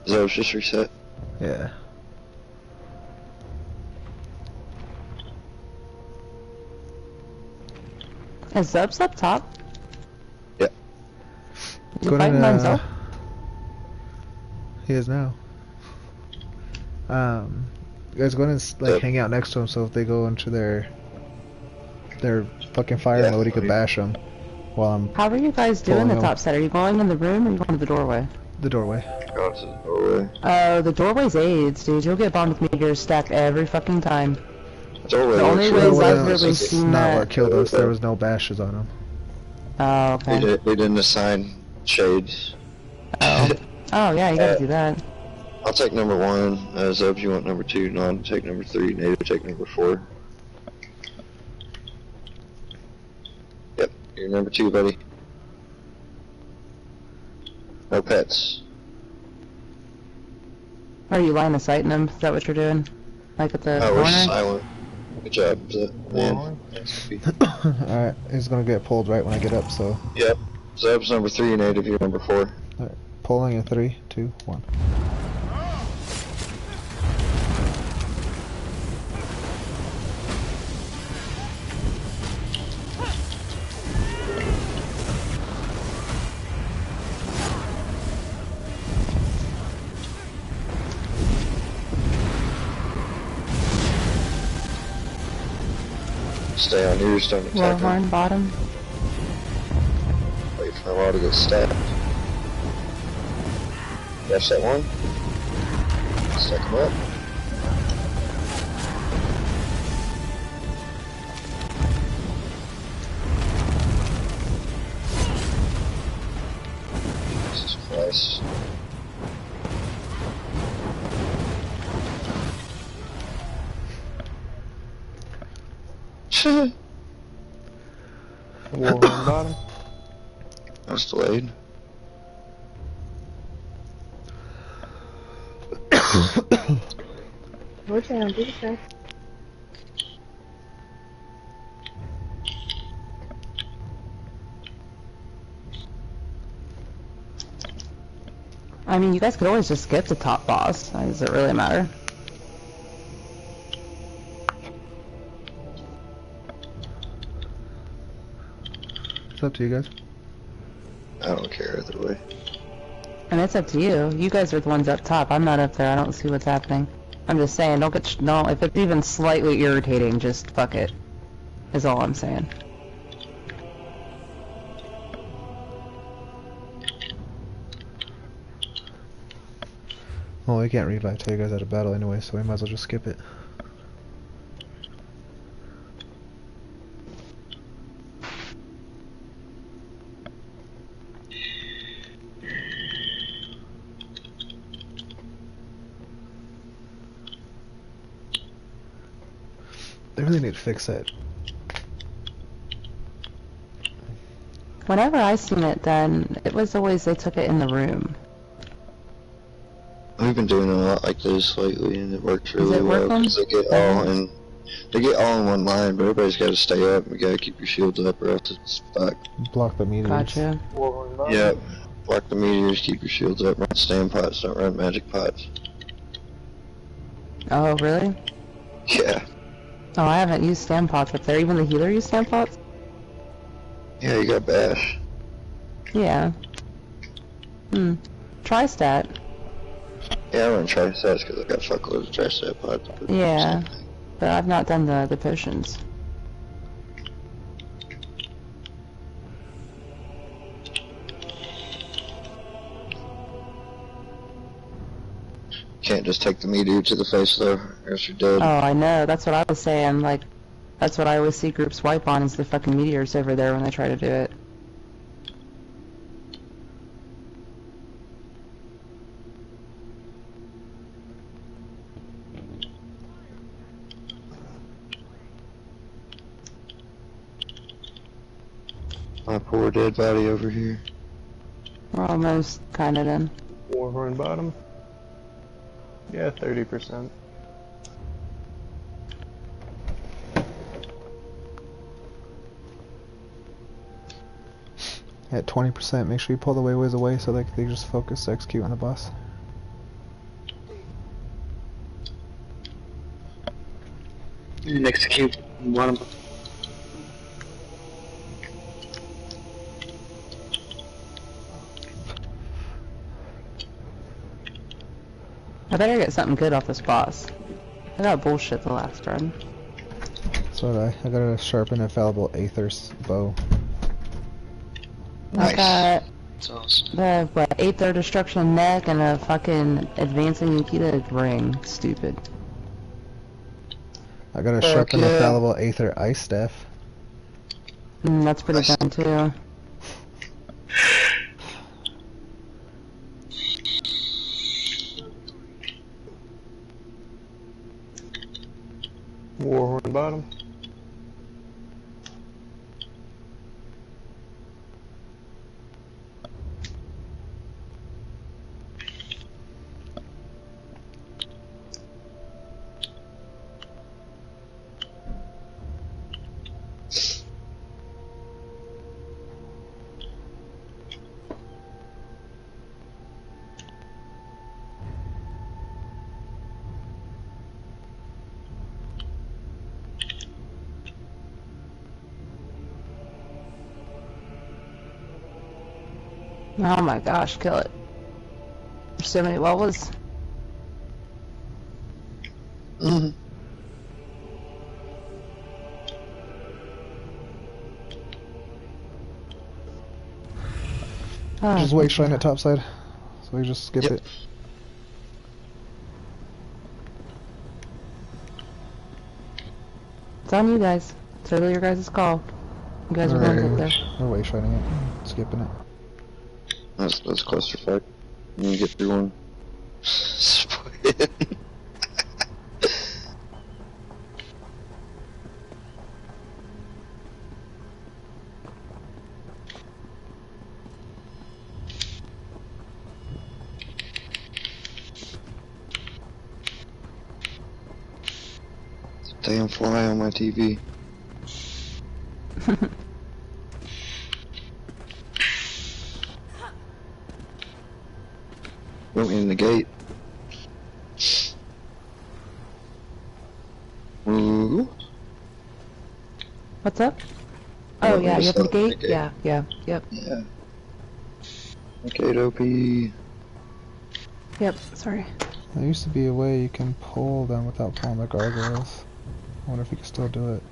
That was just reset. Yeah. Is Zubs up top? Yeah. You fighting Manzo? He is now. You guys go and like hang out next to him, so if they go into their fucking fire mode, he could bash them. While I'm. How are you guys doing the top side? Are you going in the room or are you going to the doorway? The doorway. Go to the doorway. Oh, the doorway's AIDS, dude. You'll get bombed with meteors stacked every fucking time. Doorway. The only ways I've really seen not that. what killed us. There was no bashes on him. Oh, okay. They didn't assign shades. Oh. Oh, yeah, you gotta do that. I'll take number 1. Zubs, you want number 2. Non, take number 3. Native, take number 4. Yep, you're number 2, buddy. No pets. Are you line of sighting them? Is that what you're doing? Like at the Oh, we're corner? silent. Good job, man. Alright, he's gonna get pulled right when I get up, so. Yep. Zeb's number 3 and native, you're number 4. Alright, pulling in 3, 2, 1. Stay on yours, don't attack him. Warhorn bottom. Wait for a while to get stabbed. Dash that one. Stack him up. Jesus Christ. Warhorn bottom. That's delayed. What's down, do so. I mean, you guys could always just skip the top boss. Does it really matter? It's up to you guys. I don't care either way. And it's up to you. You guys are the ones up top. I'm not up there. I don't see what's happening. I'm just saying, don't get no. If it's even slightly irritating, just fuck it. Is all I'm saying. Well, we can't revive till you guys out of battle anyway, so we might as well just skip it. They really need to fix that. Whenever I seen it done, it was always they took it in the room. We've been doing a lot like this lately, and it works really it well working? because they get all in one line. But everybody's got to stay up. You got to keep your shields up, or else it's back. Block the meteors. Gotcha. Yep. Block the meteors. Keep your shields up. Run stand pots. Don't run magic pots. Oh, really? Yeah. Oh, I haven't used stand pots up there. Even the healer used stand pots? Yeah, you got bash. Yeah. Tri-stat. Yeah, I run tri-stats because I got fuckloads of tri-stat pots. Yeah. But I've not done the potions. Can't just take the meteor to the face though, or else you're dead. Oh, I know. That's what I was saying. Like, that's what I always see groups wipe on is the fucking meteors over there when they try to do it. My poor dead body over here. We're almost kinda done. Warhorn bottom. Yeah, 30%. At 20%, make sure you pull the wayways away so they just focus to execute on the boss. And execute bottom. I better get something good off this boss. I got bullshit the last run. So did I. I got a sharp and infallible Aether's bow. I got That's awesome. the Aether Destruction neck and a fucking Advancing Nikita ring. Stupid. I got a sharp and infallible Aether ice staff. That's pretty fun too. Warhorn bottom. Oh my gosh, kill it. There's so many levels. Mm-hmm. Just wait shrine at topside. So we just skip it. It's on you guys. It's really your guys' call. You guys are going to get there. We're wait shining it. Skipping it. That's clusterfuck. You get through one. Split. Damn fly on my TV. Want me in the gate? Ooh. What's up? Oh yeah, you have the gate? Yeah, yep. Yeah. Gate OP. Yep, sorry. There used to be a way you can pull them without pulling the gargoyles. I wonder if you can still do it.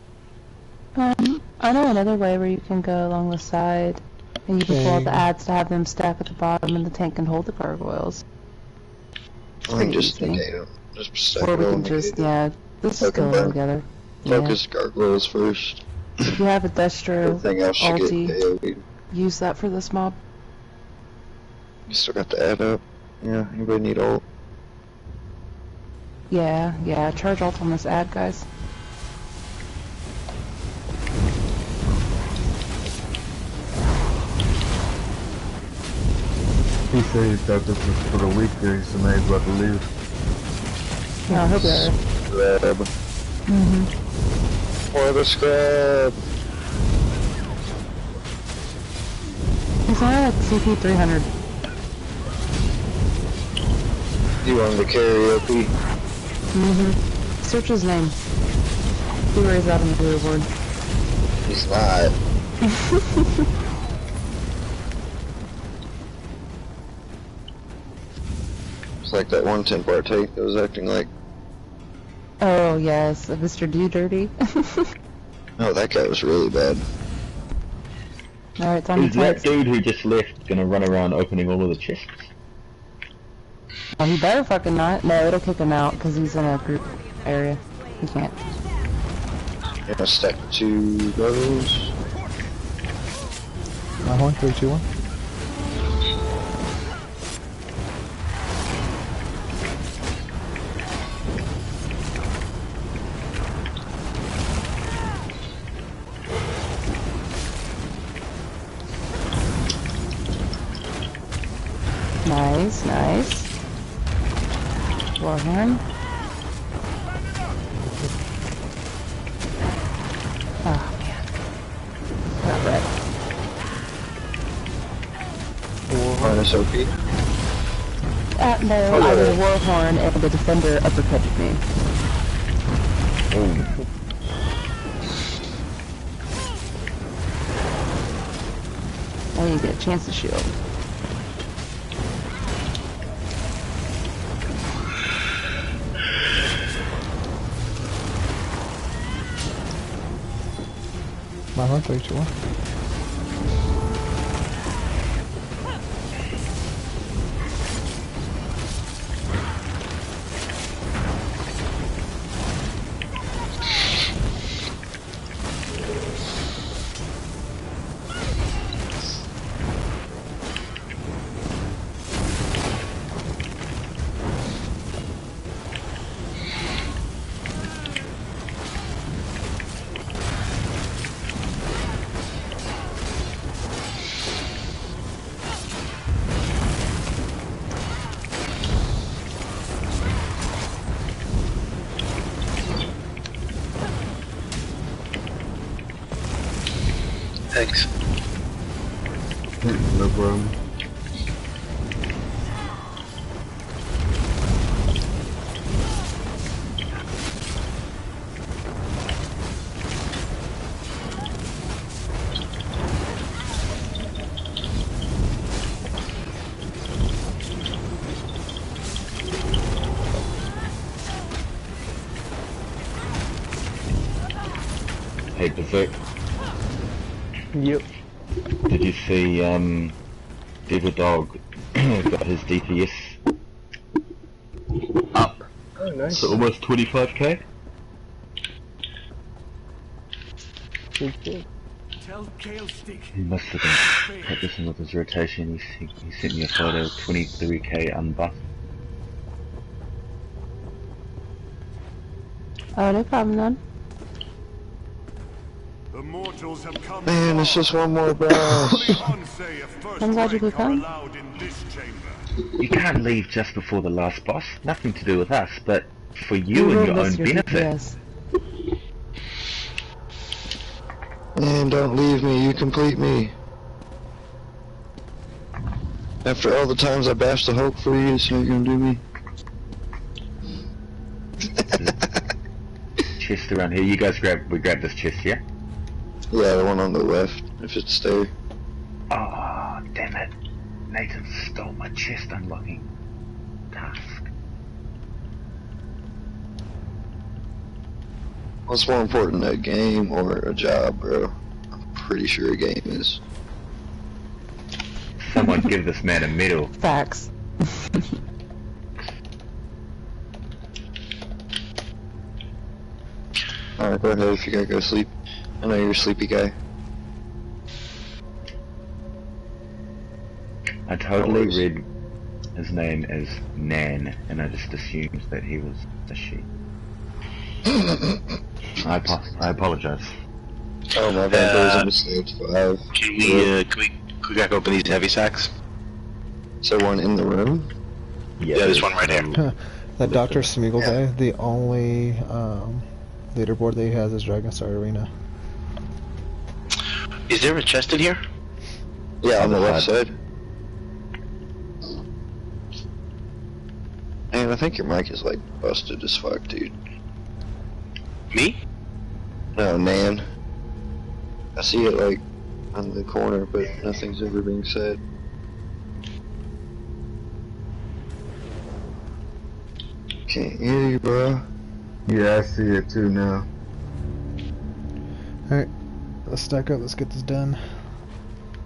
I know another way where you can go along the side and you can pull out the adds to have them stack at the bottom and the tank can hold the gargoyles. I think just negate them. Just stack or it we all can just, negate yeah, let's just go together. Focus gargoyles first. If you have a Destro Everything else should ulti, get AoE. use that for this mob. You still got the add up. Yeah, anybody need ult? Yeah, charge ult on this ad, guys. He said he thought this was for the weekdays, so now he's about to leave. No, he'll be alright. Scrub. For the scrub. He's only like CP 300. You want him to carry OP? Search his name. See where he's at on the leaderboard. He's not. It's like that one 10-part take that was acting like. Oh yes, Mr. Do Dirty. Oh, that guy was really bad. Alright, it's on Is the that dude who just left gonna run around opening all of the chests? Oh, he better fucking not. No, it'll kick him out because he's in a group area. He can't. Gonna stack 2 those. My horn, 3, 2, 1. Nice. Warhorn. Oh man. Not red. Minus OP. No, I was a Warhorn and the defender uppercutted me. Well, you get a chance to shield. My horn, 3, 2, 1. Thanks. No problem. Hey, Vhrc. Yep. Did you see, Devil Dog got his DPS up? Oh, nice. So almost 25k? Good. He must have been practicing with his rotation. He sent me a photo of 23k unbuffed. Oh, no problem then. The mortals have come. Man, it's just one more boss. I'm glad you could come. You can't leave just before the last boss. Nothing to do with us, but for you and your own benefit. Man, don't leave me, you complete me. After all the times I bashed the Hulk for you, so you're gonna do me? Chest around here. You guys we grab this chest, yeah? Yeah, the one on the left, if it's there. Oh, damn it. Nathan stole my chest unlocking task. What's more important, a game or a job, bro? I'm pretty sure a game is. Someone give this man a medal. Facts. Alright, go ahead if you gotta go sleep. I know you're a sleepy guy. I totally read his name as Nan, and I just assumed that he was a she. I apologize. Oh my bad, there was a mistake. Can we back open these heavy sacks? Is there one in the room? Yeah, there's one right here. That Dr. Smeagol guy, the only leaderboard that he has is Dragon Star Arena. Is there a chest in here? Yeah, on the left side. Man, I think your mic is like busted as fuck, dude. Me? No, Nan. I see it like on the corner, but nothing's ever being said. Can't hear you, bro. Yeah, I see it too now. Alright, let's stack up, let's get this done.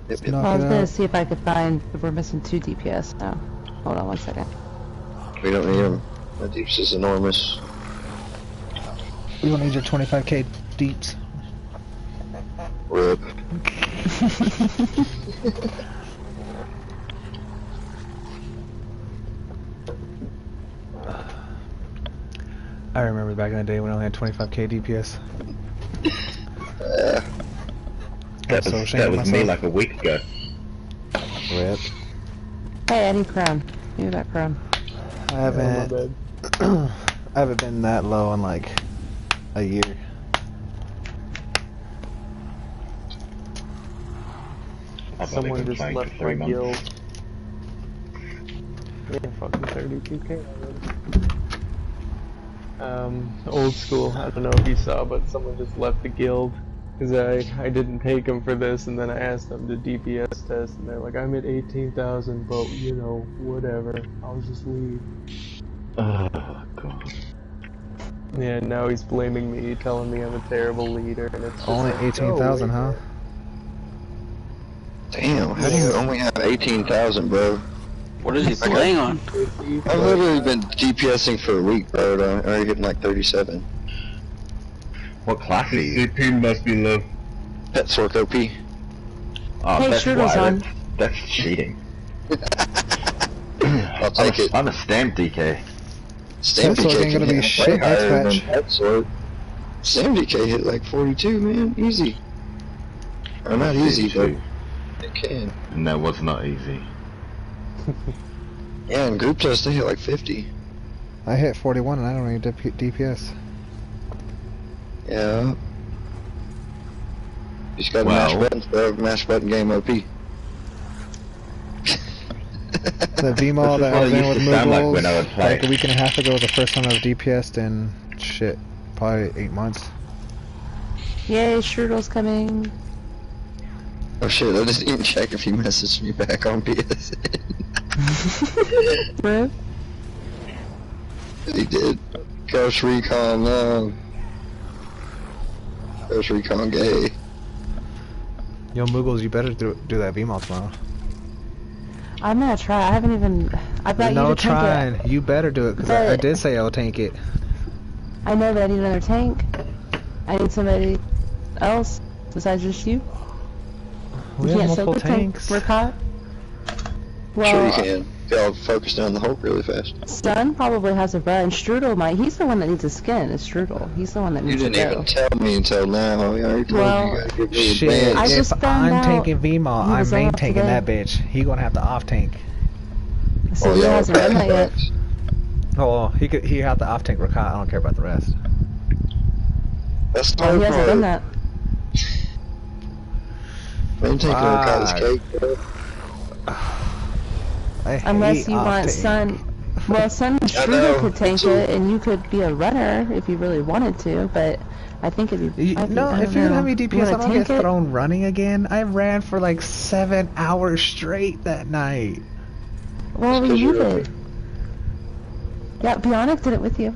Yep, I was gonna see if I could find if we're missing 2 DPS now. Hold on one second. We don't need them. My deeps is enormous. We don't need your 25k deeps. RIP. I remember back in the day when I only had 25k DPS. That was me like a week ago. RIP. Hey, I need crown. Give me that crown. I haven't I haven't been that low in like a year. Someone just left my guild. Yeah, fucking 32k already. Old school, I don't know if you saw, but someone just left the guild. Cause I didn't take them for this, and then I asked them to DPS test, and they're like, I'm at 18,000, but you know, whatever, I'll just leave. Oh, God. Yeah, now he's blaming me, telling me I'm a terrible leader, and it's just Only like, 18,000, huh? Damn, how do you only have 18,000, bro? What is he playing on? I've literally been DPSing for a week, bro. I'm already hitting like 37. What class are you? CP must be low. Vhrc OP. Oh, Hey, that's Shooter's why. on. That's cheating. I'll take it. I'm a stamp DK. Stamp Vhrc ain't DK gonna can be hit shit way next higher patch. than Vhrc. Stamp DK hit like 42, man. Easy. Or not easy, but it can. And that was not easy. Yeah, in group test they hit like 50. I hit 41 and I don't need DPS. Yeah. You just gotta Wow. mash buttons, bro. Mash button game OP. The VMall that I was in with like when I would Moogles, play. like a week and a half ago, was the first time I've DPS'd in, shit, probably 8 months. Yay, Shurtle's coming. Oh shit, I didn't even check if you messaged me back on PSN. Rip. He did. Ghost Recon, There's Recon Gay. Yo, Moogles, you better do that VMAL tomorrow. I'm gonna try. I haven't even. I thought no you to trying. tank it. You better do it because I did say I'll tank it. I know, but I need another tank. I need somebody else besides just you. We You have can't multiple soak the tank. tanks. We're caught. Well, Sure you can. Y'all focus down the Hulk really fast. Stun probably has a run. Strudel might. He's the one that needs a skin. Is Strudel? He's the one that You needs to didn't go. even tell me until now. I already told Well, you guys to get rid of Shit, bands. I just if found I'm out tanking VMAL, he I'm was main off tanking today. that bitch. He gonna have to off tank. So Oh, he y'all hasn't done that yet. backs. Oh, he have to off tank Rakat. I don't care about the rest. That's the Well, hard he hasn't done that. Main taking Rakat's cake, bro. Unless you want Sun. Well, Sun and Strudel could tank it, and you could be a runner if you really wanted to, but I think it'd be... No, if you're gonna have me DPS, I'm gonna get thrown running again. I ran for like 7 hours straight that night. Well, we need it. Yeah, Bionic did it with you.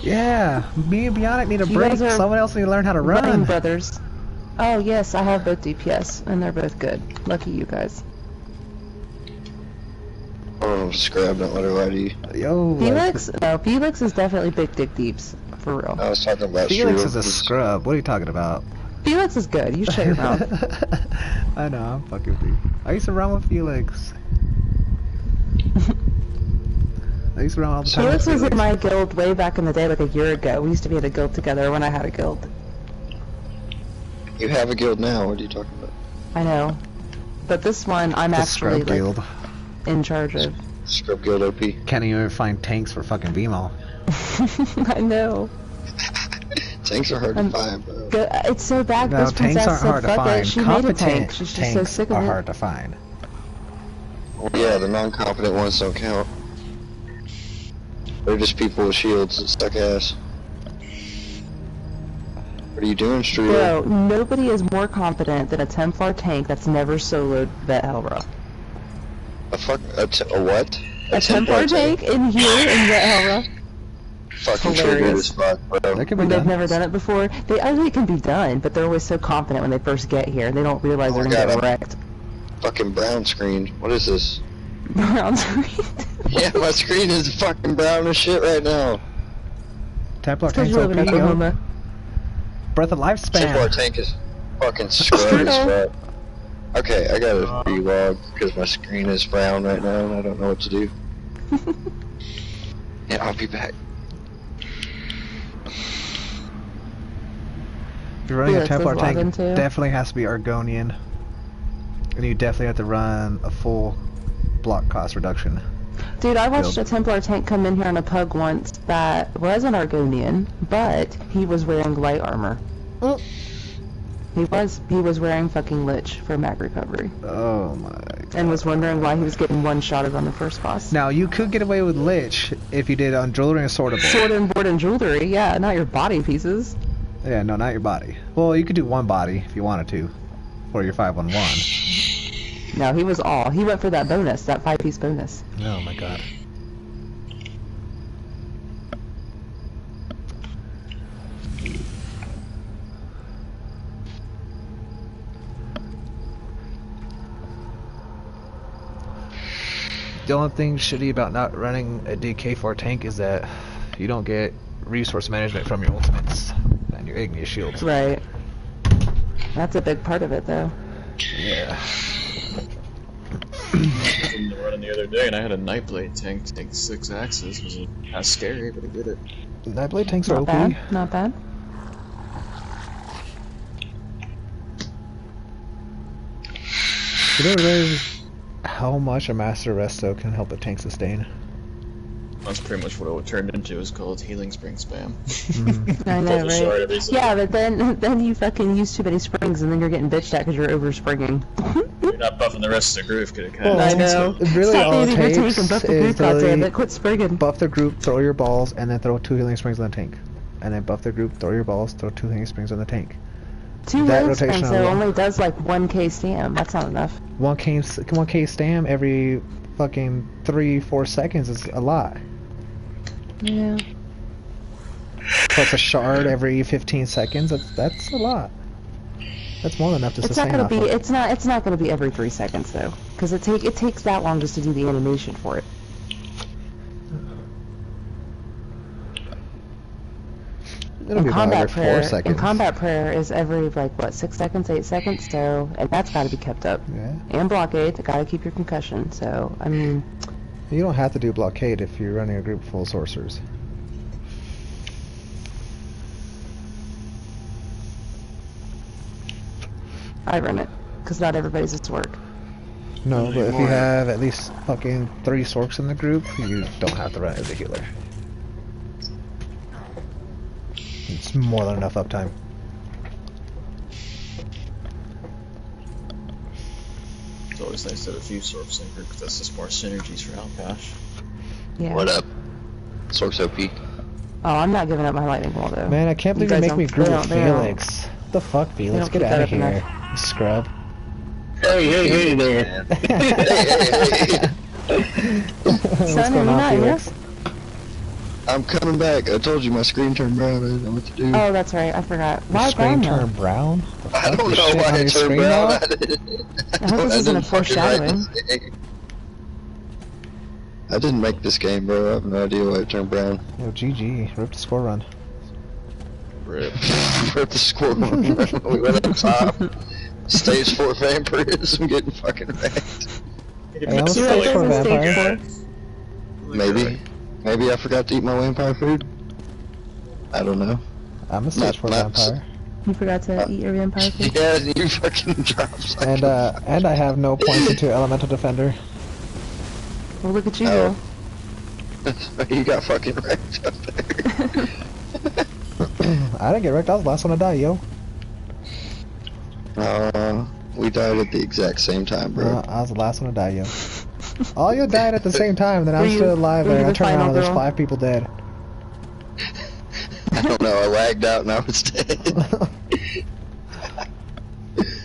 Yeah, me and Bionic need a You break. guys are Someone else need to learn how to run. running brothers. Oh, yes, I have both DPS, and they're both good. Lucky you guys. Oh, Scrab, don't let her lie to you. Yo, Felix? No, Felix is definitely Big Dick Deeps. For real. I was talking about Felix Strudel. is a scrub. What are you talking about? Felix is good. You shut your mouth. I know, I'm fucking with you. I used to run with Felix. I used to run all the time. Felix was in my guild way back in the day, like a year ago. We used to be in a guild together when I had a guild. You have a guild now, what are you talking about? I know. But this one, I'm The actually scrub guild. in charge of. Scrub guild OP. Can't even find tanks for fucking VMAL. I know. Tanks are hard to find, bro. It's so bad. No, This tanks princess aren't said, hard to fuck find. it. She made a Competent tank. She's just so tanks sick of are it. hard to find. Well, yeah, the non-competent ones don't count. They're just people with shields that suck ass. What are you doing, Strudel? Bro, nobody is more confident than a Templar tank that's never soloed Vet Helra. A what? A Templar tank in here in Vet Helra. Fucking triggered as fuck, bro. When they've never done it before. They it can be done, but they're always so confident when they first get here. They don't realize they're gonna get wrecked. Fucking brown screen. What is this? Brown screen? Yeah, my screen is fucking brown as shit right now. Templar tanks OP, yo. Breath of lifespan. Templar tank is fucking scrub as fuck. Okay, I gotta relog because my screen is brown right now and I don't know what to do. Yeah, I'll be back. If you're running a Templar tank, it definitely has to be Argonian. And you definitely have to run a full block cost reduction. Dude, I watched a Templar tank come in here on a pug once that was an Argonian, but he was wearing light armor. He was wearing fucking Lich for mag recovery. Oh my god. And was wondering why he was getting one-shotted on the first boss. Now, you could get away with Lich if you did on jewelry and sword and board. Sword and board and jewelry, yeah, not your body pieces. Yeah, no, not your body. Well, you could do one body if you wanted to, for your 5-1-1. No, he was all. He went for that bonus, that 5-piece bonus. Oh my god. The only thing shitty about not running a DK4 tank is that you don't get resource management from your ultimates and your igneous shields. Right. That's a big part of it, though. Yeah. I was running the other day and I had a Nightblade tank take 6 axes. Was it kind of scary, but it did it. Nightblade tanks are OP. Bad. Not bad. You know realize how much a Master Resto can help a tank sustain? That's pretty much what it turned into. Is called healing spring spam. I know, right? Yeah, but then you fucking use too many springs and then you're getting bitched at because you're over springing. You're not buffing the rest of the group, could it kind of? I know. Really, stop all it your tank takes and buff the is group, goddammit. Quit springing. buff the group, throw your balls, and then throw 2 healing springs on the tank. And then buff the group, throw your balls, throw 2 healing springs on the tank. 2 that healing springs, rotation so it alone. only does like 1k stam. That's not enough. 1k stam every fucking 3-4 seconds is a lot. Yeah. plus a shard every 15 seconds. That's a lot. That's more than enough to sustain. It's not gonna be every 3 seconds though, because it takes that long just to do the animation for it. It'll be about every 4 seconds. In combat prayer is every like what 6 seconds, 8 seconds. So and that's got to be kept up. Yeah. And blockade, got to keep your concussion. So I mean. You don't have to do blockade if you're running a group full of sorcerers. I run it, because not everybody's at work. No, but if you have at least fucking 3 sorks in the group, you don't have to run it as a healer. It's more than enough uptime. It's always nice to have a few sorks in group because that's just more synergies for Alcash. Yeah. What up? Sork's OP. Oh, I'm not giving up my lightning wall though. Man, I can't believe you make me group with Felix. What the fuck, Felix? Get out of here, you scrub. Hey there. Son, are you not here? I'm coming back. I told you my screen turned brown. I didn't know what to do. Oh, that's right. I forgot. Why screen brown? Turned brown? I don't know why it turned brown. I hope this isn't a foreshadowing. I didn't make this game, bro. I have no idea why it turned brown. Yo, GG. Rip the score run. Rip. Rip the score run. We went up top. Stage 4 vampires. I'm getting fucking wrecked. Hey, I'm stage 4 vampire. Maybe. Maybe I forgot to eat my vampire food. I don't know. I'm a stage 4 vampire. You forgot to eat your vampire food? Yeah, you fucking dropped. And I have no points into elemental defender. Well, look at you, girl. You got fucking wrecked up there. I didn't get wrecked. I was the last one to die, yo. We died at the exact same time, bro. I was the last one to die, yo. All you died at the same time, then I'm still alive there. I turned around and there's 5 people dead. I don't know, I lagged out and I was dead.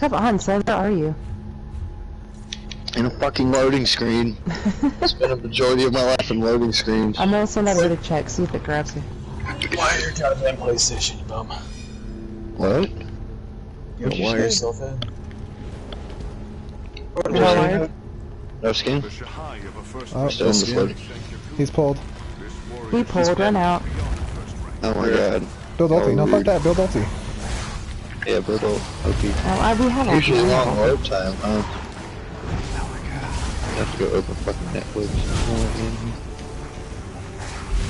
Come on, son, where are you? In a fucking loading screen. I spent a majority of my life in loading screens. I'm gonna send that over to check, see if it grabs you. Wire your goddamn PlayStation, you bum. What? You gotta wire yourself in. No skin? Oh, Still in the flood. He's pulled. He pulled, run out. Oh my god. Build ulti, no fuck that, build ulti. Yeah, build ult. OP. Oh, we have usually long load time, huh? I have to go open fucking Netflix.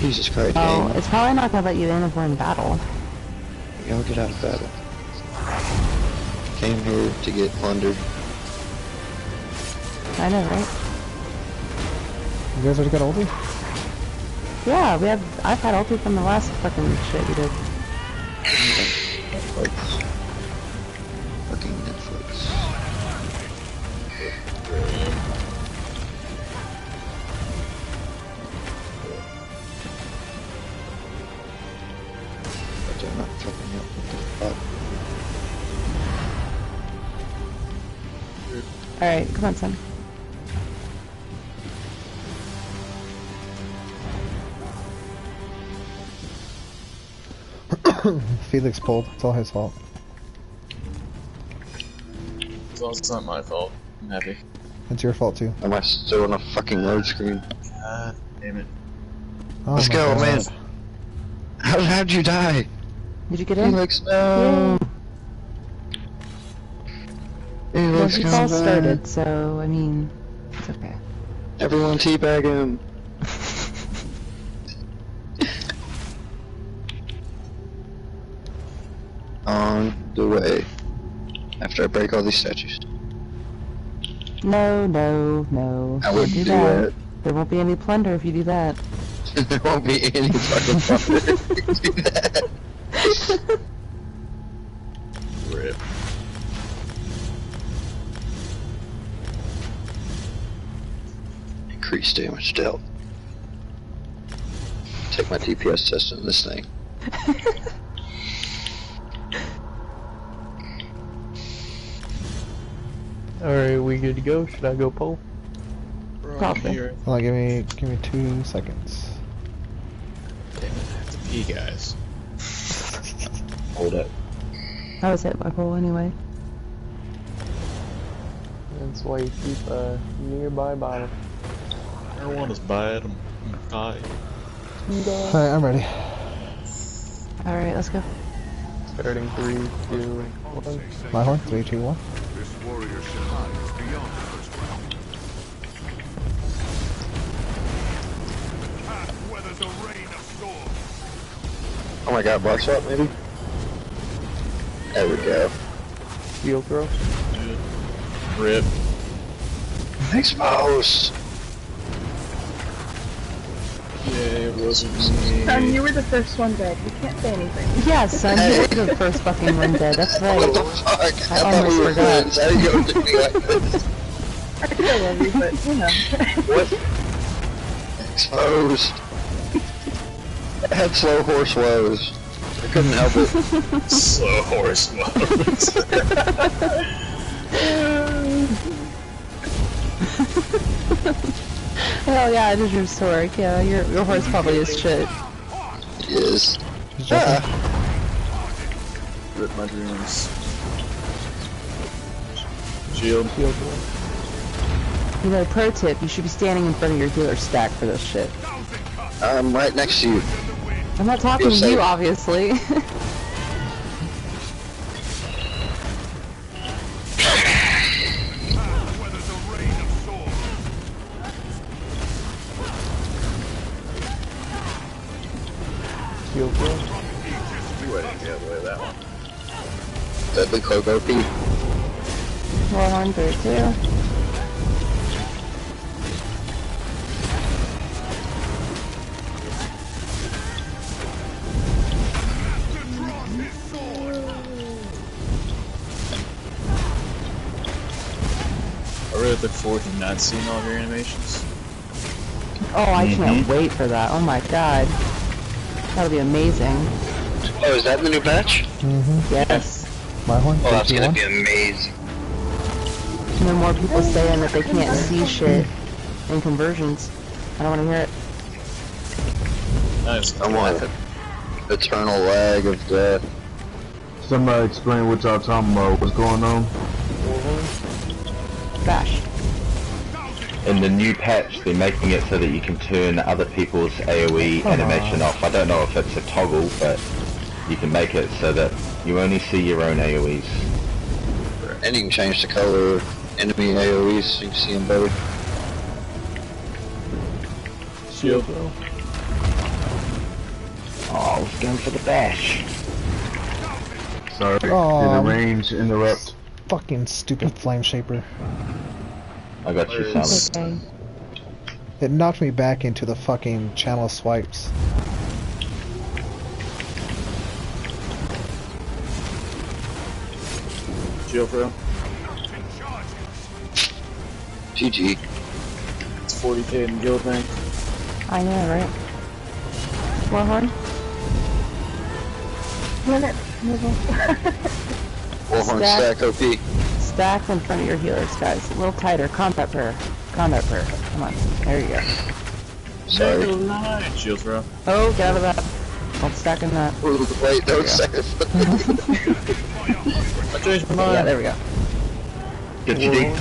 Jesus Christ, Oh, game. it's probably not gonna let you in if we're in battle. Y'all get out of battle. Came here to get plundered. I know, right? You guys already got ulti? Yeah, I've had ulti from the last fucking shit we did. Netflix. Fucking Netflix. I'm not fucking up. What the fuck? Alright, come on, son. Felix pulled. It's all his fault. As long as it's not my fault, I'm happy. It's your fault too. Am I still on a fucking load screen? God damn it. Oh Let's go, God. man. How'd you die? Did you get in? Felix, no. Well, Felix, he come all back. started, so, I mean, it's okay. Everyone teabag him. On the way. After I break all these statues. No. I Don't wouldn't do do that. that. There won't be any plunder if you do that. There won't be any fucking fun if you do that. Rip. Increased damage dealt. Take my DPS test on this thing. Alright, we good to go? Should I go poll? Probably. Hold on, give me 2 seconds. Damn it, I have to pee, guys. Hold up. I was hit by pole anyway. That's why you keep a nearby bottle. Marijuana's bad. I'm high. Alright, I'm ready. Alright, let's go. Starting 3, 2, 1. My horn, 3, 2, 1. This warrior should hide beyond the first round. The path weathers a rain of storms. Oh my god, block shot maybe? There we go. Shield throw. Rip. Exposed! Yeah, it wasn't me. Son, you were the first one dead. You can't say anything. Yeah, son, you were the first fucking one dead. That's right. What the fuck? I almost forgot. How you gonna do me like this? I still love you, but you know. What? Exposed. I had slow horse woes. I couldn't help it. Slow horse modes. Hell yeah, it is your sword. Yeah, your horse probably is shit. Yes. Ah. Rip my dreams. Shield. You know, pro tip, you should be standing in front of your healer stack for this shit. I'm right next to you. I'm not talking to you, obviously. Shield throw. You wouldn't get away with that one. Deadly Cloak OP. 132. I really look forward to not seeing all of your animations. Oh, I can't wait for that. Oh my god. That'll be amazing. Oh, is that the new patch? Yes. My horn, Oh, that's 3, 2, gonna 1. be amazing. And then more people saying that they can't see shit in conversions. I don't want to hear it. Nice. I want eternal lag of death. Somebody explain what y'all talking about. What's going on? Bash. In the new patch, they're making it so that you can turn other people's AoE animation off. I don't know if it's a toggle, but you can make it so that you only see your own AoEs. And you can change the color of enemy AoEs so you can see them better. Shield throw. Oh, I was going for the bash. Sorry, Oh, did the range interrupt? Fucking stupid flame shaper. I got you, Silent. Okay. It knocked me back into the fucking channel swipes. Shield throw. GG. It's 40k in guild rank. I know, right? Warhorn? Warhorn stack OP. Stack in front of your healers, guys. A little tighter. Combat prayer. Combat prayer. Come on. There you go. Sorry. Shield throw. Oh, get out of that. Don't stack in that. Ooh, wait, don't stack it. I changed my mind. Yeah, there we go. Get you deep.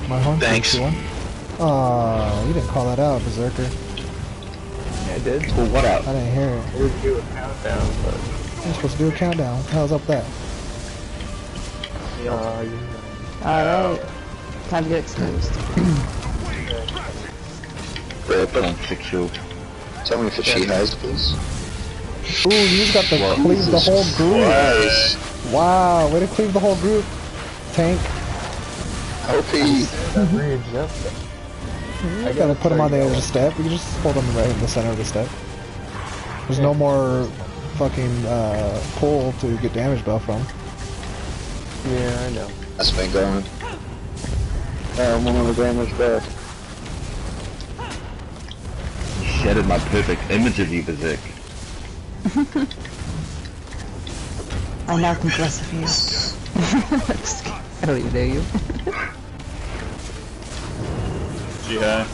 My horn, Thanks. 3, 2, 1. Oh, you didn't call that out, Berserker. Yeah, I did. Well, what out? I didn't hear it. I didn't do a countdown, but... You're supposed to do a countdown. What the hell's up with that? Alright. Time to get exposed. Rip. Six shield. Tell me if she has, please. Ooh, you just got to cleave the whole group. Christ. Wow, way to cleave the whole group. Tank. OP. That range, yep. I gotta put him on the edge of the step. You can just hold him right in the center of the step. There's no more fucking pull to get damage buff from. Yeah, I know. That's been going. I'm one of the damage back. You shattered my perfect image of you, Berserk. I now think less of you. I don't even know you. Yeah.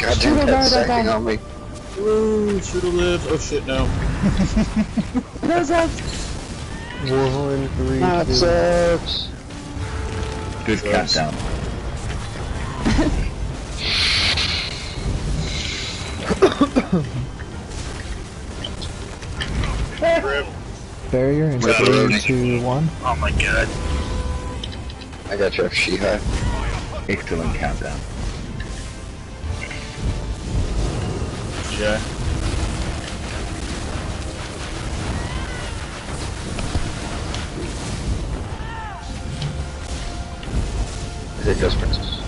Goddamn pet stacking on me. Ooh, should've lived. Oh shit, no. That sucks. 1, 3, That 2. sucks. Good countdown. Barrier in 3, 2, 1. Oh my god. I got your Shiha. Excellent countdown. Yeah. Is it Ghost Princess?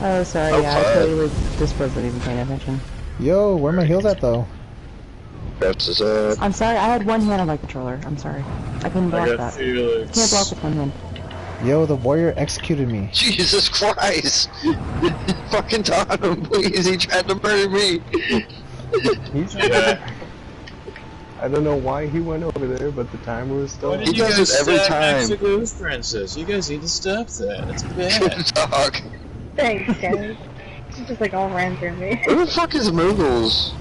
Oh, sorry, Oh, yeah, I fuck. totally just wasn't even paying attention. Yo, where are my heals at though? Princess up. I'm sorry, I had one hand on my controller. I'm sorry. I couldn't block that. Felix. Can't block with one hand. Yo, the warrior executed me. Jesus Christ! Fucking taunt him, please. He tried to murder me. He's Yeah. I don't know why he went over there, but the timer was still Why on. did He you does guys it every stab time. next to Ghost Princess? You guys need to stop that. It's bad. Good dog. Thanks, guys. She just like all ran through me. Where the fuck is Moogles?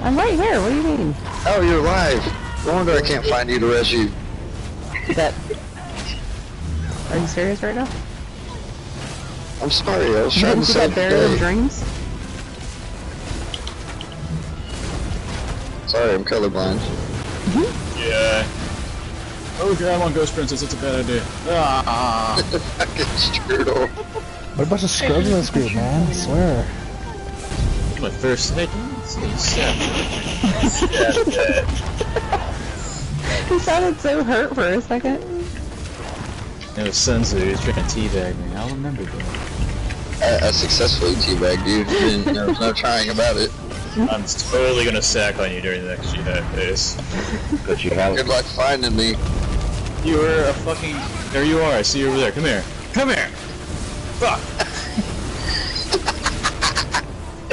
I'm right here, what do you mean? Oh, you're alive. No wonder I can't find you to rescue. That... Are you serious right now? I'm sorry, I was You trying didn't to see that save the barrier of day. dreams? Sorry, I'm colorblind. Yeah. Oh, grab on Ghost Princess. That's a bad idea. Ah. Fucking strudel. What a bunch of scrubs in this group, man. I swear. My first hit. He sounded so hurt for a second. It was Senzu. He was trying to teabag me. I'll remember that. I successfully teabagged you. There was no trying about it. I'm totally gonna sack on you during the next jihad phase. But you have Good luck finding me. You were a fucking... There you are. I see you over there. Come here. Come here. Fuck.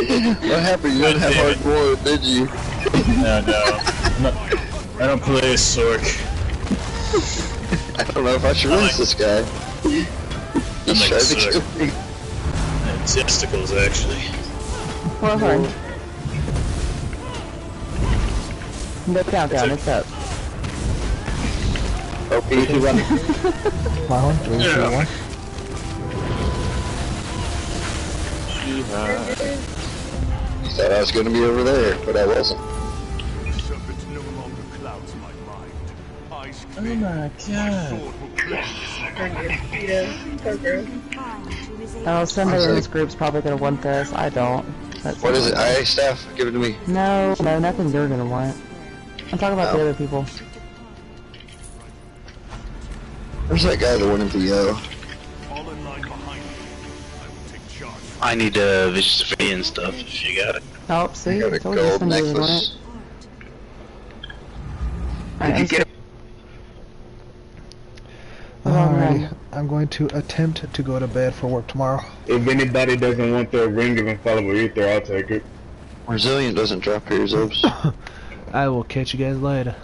What happened? You didn't have hard boiled, did you? No. I don't play as Sork. I don't know if I should release this guy. He's like trying to Sork. kill me. And testicles, actually. Well done. No countdown, it's up. Oh, 3, 2, 1. My one, 3, 2, 1. You thought I was going to be over there, but I wasn't. Serpent no longer clouds my mind. I Oh my god. Oh, somebody in this group's probably gonna want this. I don't. That's What is it? IA staff? Give it to me. No, nothing you're gonna want. I'm talking about the other people. Where's that guy that went into Yo? fall in line behind me. I will take charge. I need Vicious and stuff if you got it. Oh, see? Got a I told you gold somebody would want necklace. it. Alright, Did you get Alrighty, I'm going to attempt to go to bed for work tomorrow. If anybody doesn't want their ring of infallible ether, I'll take it. Resilient doesn't drop here, Zobes. I will catch you guys later.